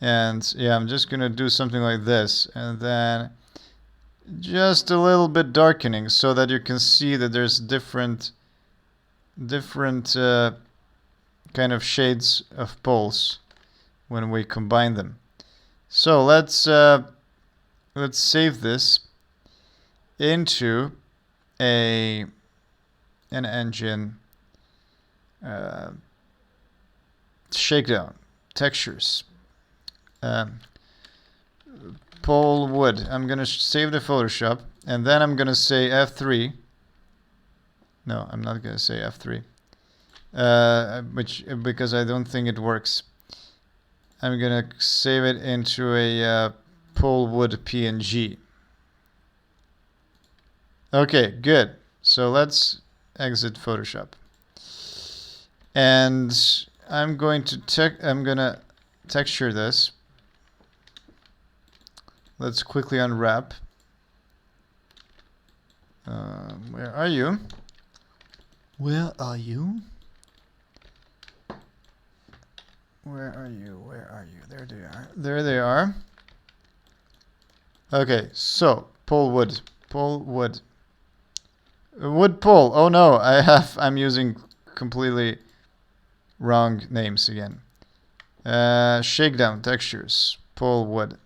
And yeah, I'm just gonna do something like this, and then just a little bit darkening so that you can see that there's different kind of shades of poles when we combine them. So let's save this into an engine shakedown textures. Pole wood. I'm gonna save the Photoshop, and then I'm gonna say F3. No, I'm not gonna say F3, because I don't think it works. I'm gonna save it into a pole wood PNG. Okay, good. So let's exit Photoshop, and I'm gonna texture this. Let's quickly unwrap. Where are you? Where are you? Where are you? Where are you? There they are. There they are. Okay, so pole wood. Pole wood. Wood pole. Oh no, I'm using completely wrong names again. Shakedown textures. Pole wood.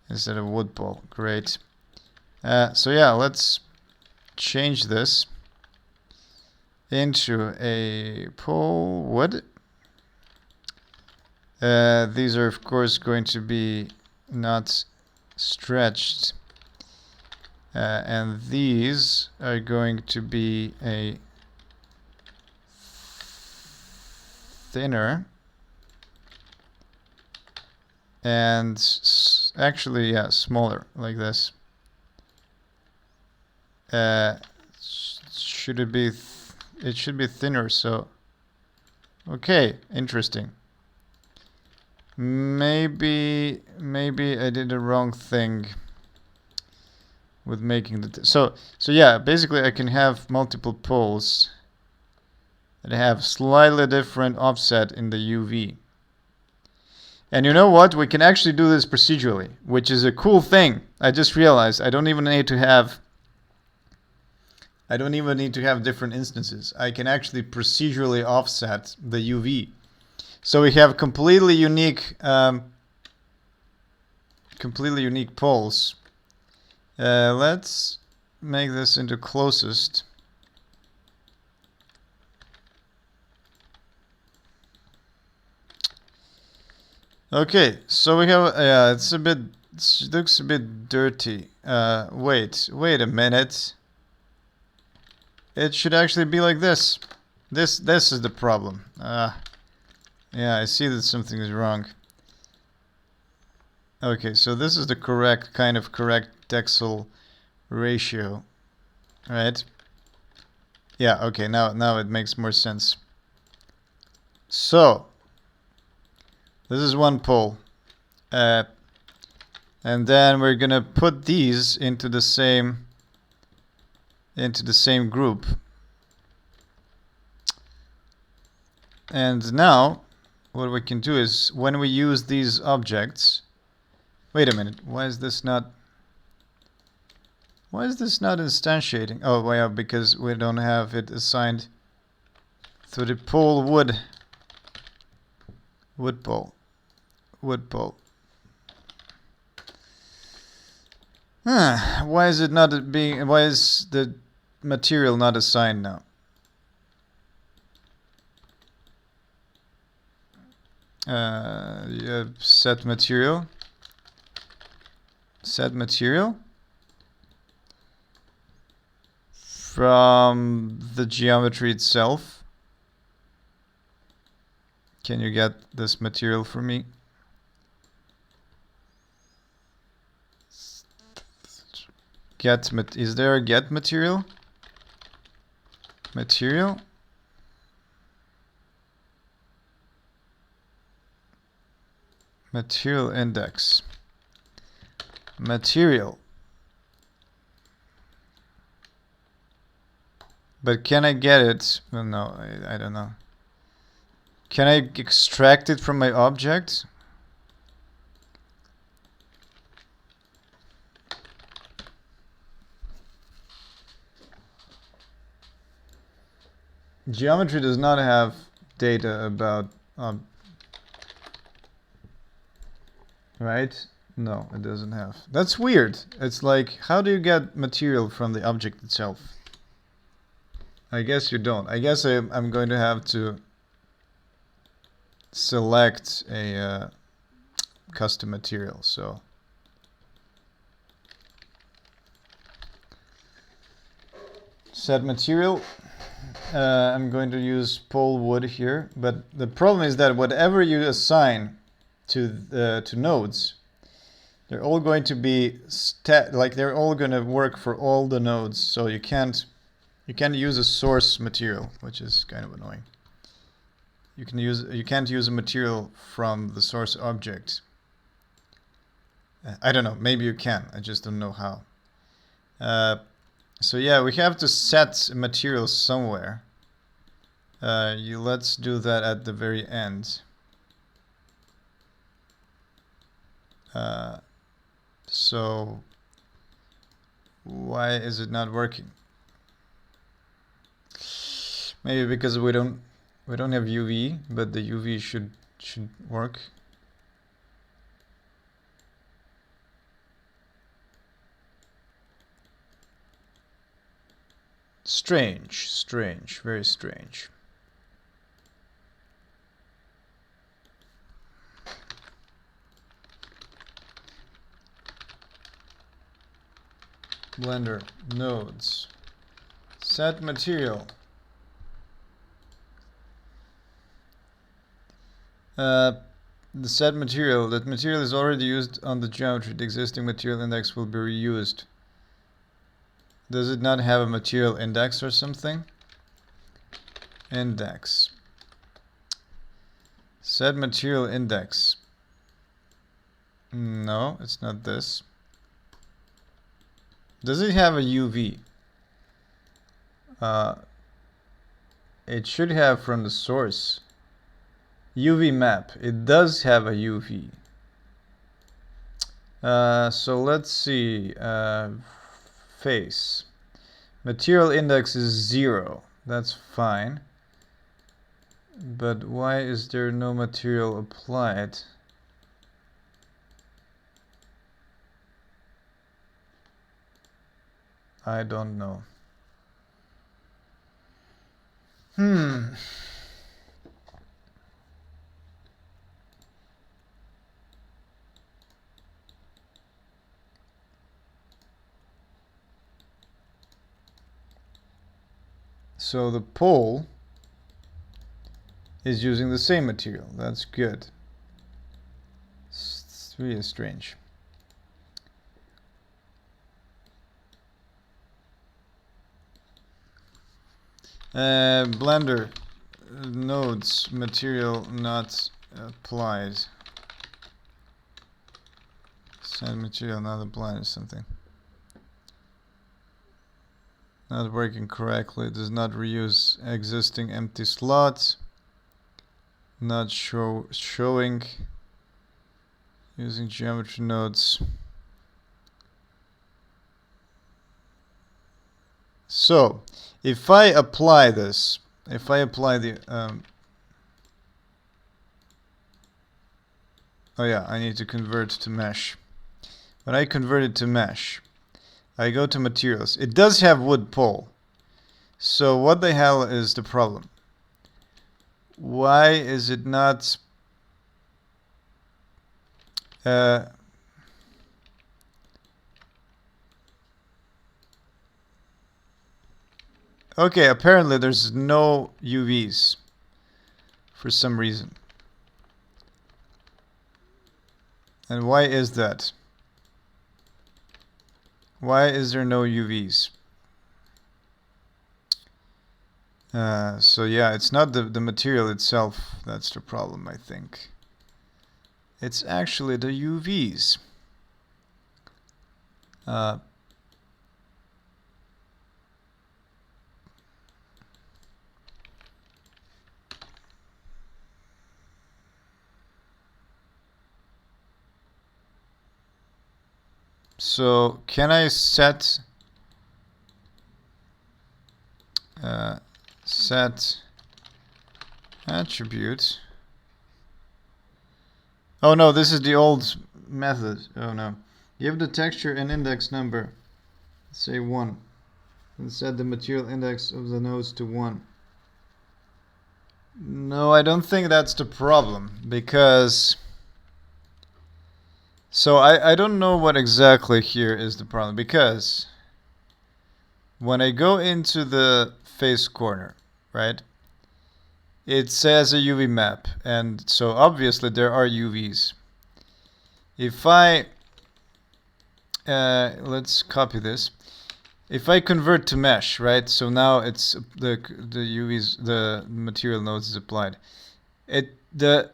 Instead of wood pole. Great. So yeah, let's change this into a pole wood. These are of course going to be not stretched, and these are going to be a thinner, and actually, yeah, smaller, like this. Should it be? It should be thinner. So, okay, interesting. Maybe I did the wrong thing with making the. So yeah, basically I can have multiple poles that have slightly different offset in the UV. And you know what? We can actually do this procedurally, which is a cool thing. I just realized I don't even need to have different instances. I can actually procedurally offset the UV. So we have completely unique poles. Let's make this into closest. Okay, so we have, it looks a bit dirty. Wait a minute. It should actually be like this. This is the problem. Yeah, I see that something is wrong. Okay, so this is the correct texel ratio, right? Yeah, okay, now it makes more sense. So, this is one pole. And then we're gonna put these into the same group. And now what we can do is when we use these objects, wait a minute, why is this not instantiating? Oh, well, because we don't have it assigned to the pole wood pole. Why is it not being? Why is the material not assigned now? You have set material. Set material from the geometry itself. Can you get this material for me? Is there a get material? Material? Material index. Material. But can I get it? Well, no, I don't know. Can I extract it from my object? Geometry does not have data about right? No, it doesn't have. That's weird. It's like, how do you get material from the object itself? I guess you don't. I guess I'm going to have to select a custom material. So set material. I'm going to use pole wood here, but the problem is that whatever you assign to nodes, they're all going to be they're all going to work for all the nodes. So you can't use a source material, which is kind of annoying. You can't use a material from the source object. I don't know. Maybe you can. I just don't know how. So yeah, we have to set materials somewhere. Let's do that at the very end. So why is it not working? Maybe because we don't have UV, but the UV should work. Strange, very strange. Blender nodes. Set material. The set material. That material is already used on the geometry. The existing material index will be reused. Does it not have a material index or something? Index. Set material index. No, it's not this. Does it have a UV? It should have from the source. UV map. It does have a UV. So let's see. Face. Material index is 0. That's fine. But why is there no material applied? I don't know. So the pole is using the same material. That's good. It's really strange. Blender nodes material not applied. Set material not applied or something. Not working correctly. Does not reuse existing empty slots. Not showing using geometry nodes. So if I apply this, if I apply the oh yeah, I need to convert to mesh. When I convert it to mesh, I go to materials. It does have wood pole. So what the hell is the problem? Why is it not okay, apparently there's no UVs for some reason. And why is that? Why is there no UVs? So yeah, it's not the material itself that's the problem, I think. It's actually the UVs. So can I set attribute? Oh no, this is the old method. Oh no. Give the texture an index number. Say 1. And set the material index of the nodes to 1. No, I don't think that's the problem, because so I don't know what exactly here is the problem, because when I go into the face corner, right, it says a UV map, and so obviously there are UVs. If I let's copy this. If I convert to mesh, right, so now it's the UVs, the material nodes is applied. The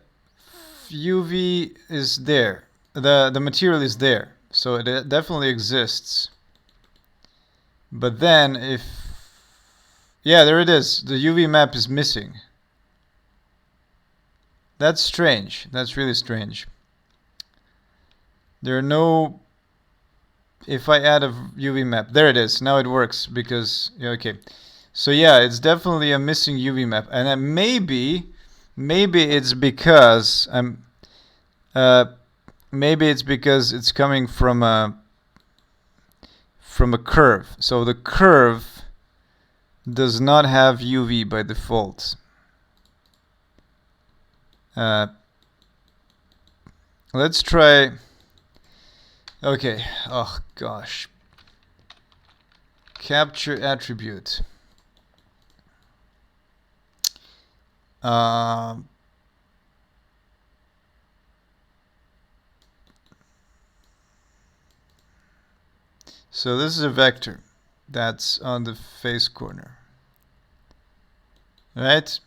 UV is there, the material is there, so it definitely exists. But then if, yeah, there it is, the UV map is missing. That's strange. That's really strange. There are no, if I add a UV map, there it is, now it works, because, yeah, okay. So yeah, it's definitely a missing UV map, and then maybe it's because maybe it's because it's coming from a curve. So the curve does not have UV by default. Let's try. Okay. Oh gosh. Capture attribute. So this is a vector that's on the face corner, right?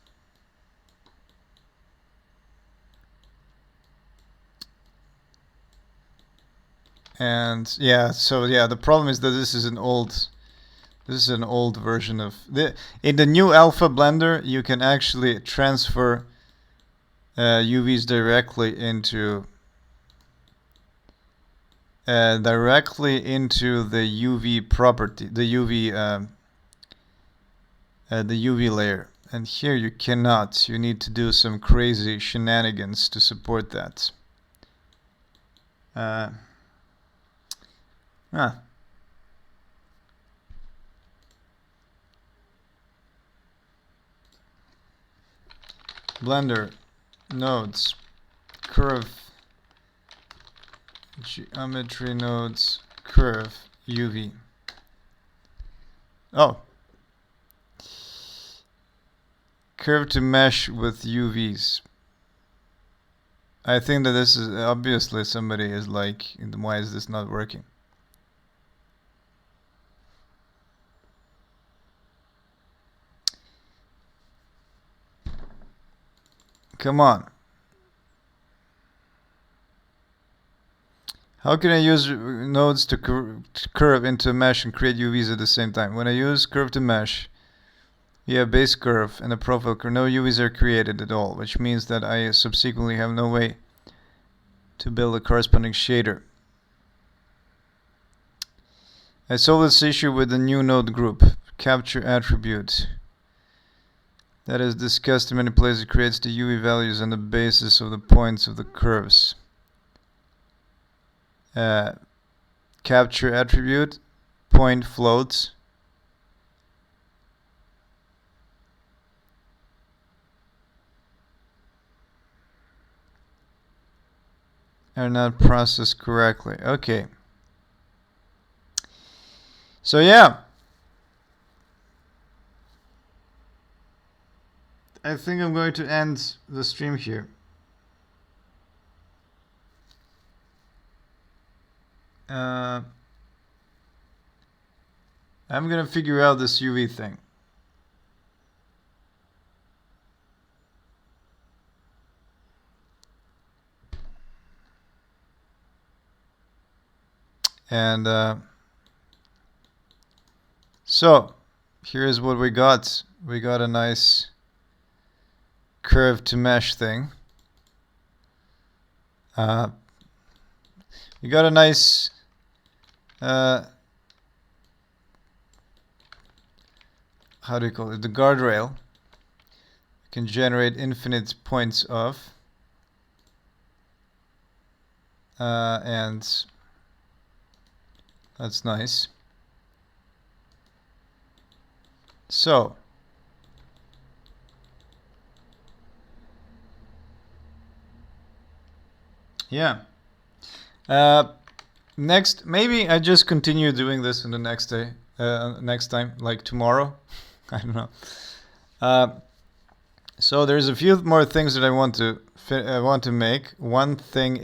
And yeah, so yeah, the problem is that this is an old version of in the new alpha blender. You can actually transfer UVs directly into the UV property, the UV layer. And here you cannot. You need to do some crazy shenanigans to support that. Blender nodes curve geometry nodes curve UV. Oh, curve to mesh with UVs. I think that this is obviously, somebody is like, why is this not working? Come on. How can I use nodes to curve into a mesh and create UVs at the same time? When I use curve to mesh, you have base curve and a profile curve. No UVs are created at all, which means that I subsequently have no way to build a corresponding shader. I solved this issue with the new node group, capture attribute. That is discussed in many places. It creates the UV values on the basis of the points of the curves. Capture attribute, point floats. Are not processed correctly. Okay. So yeah, I think I'm going to end the stream here. I'm gonna figure out this UV thing. And so here's what we got. We got a nice curve to mesh thing. We got a nice how do you call it? The guardrail. You can generate infinite points of. And that's nice. So yeah. Next, maybe I just continue doing this in the next day, next time, like tomorrow. I don't know. So there's a few more things that I want to make. One thing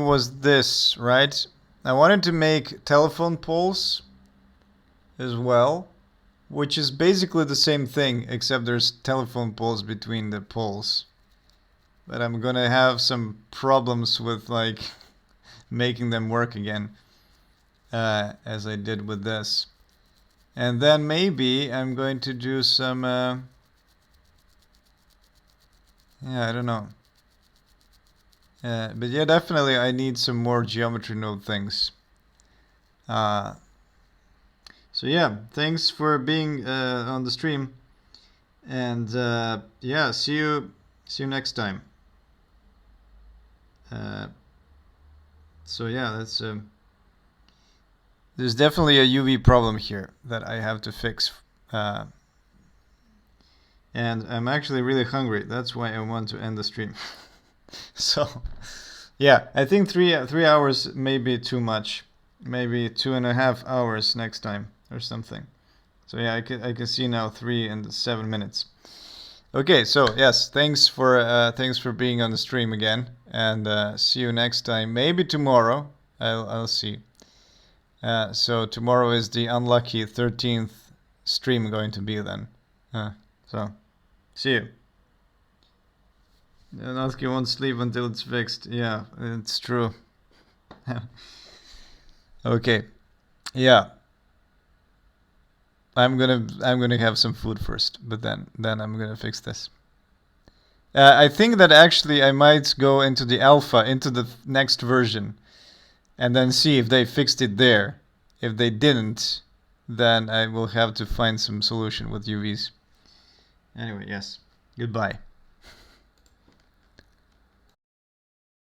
was this, right? I wanted to make telephone poles as well, which is basically the same thing, except there's telephone poles between the poles. But I'm gonna have some problems with like making them work again, as I did with this. And then maybe I'm going to do some, yeah, I don't know. But yeah, definitely I need some more geometry node things. So yeah, thanks for being on the stream. And yeah, see you next time. So yeah, that's there's definitely a UV problem here that I have to fix. And I'm actually really hungry. That's why I want to end the stream. So yeah, I think 3 hours may be too much. Maybe 2.5 hours next time or something. So yeah, I can see now 3 and 7 minutes. Okay, so yes, thanks for being on the stream again, and see you next time. Maybe tomorrow. I'll see. So tomorrow is the unlucky 13th stream going to be then. So see you. Natsuki won't sleep until it's fixed. Yeah, it's true. Okay. Yeah. I'm gonna have some food first, but then I'm gonna fix this. I think that actually I might go into the alpha, into the next version, and then see if they fixed it there. If they didn't, then I will have to find some solution with UVs. Anyway, yes. Goodbye.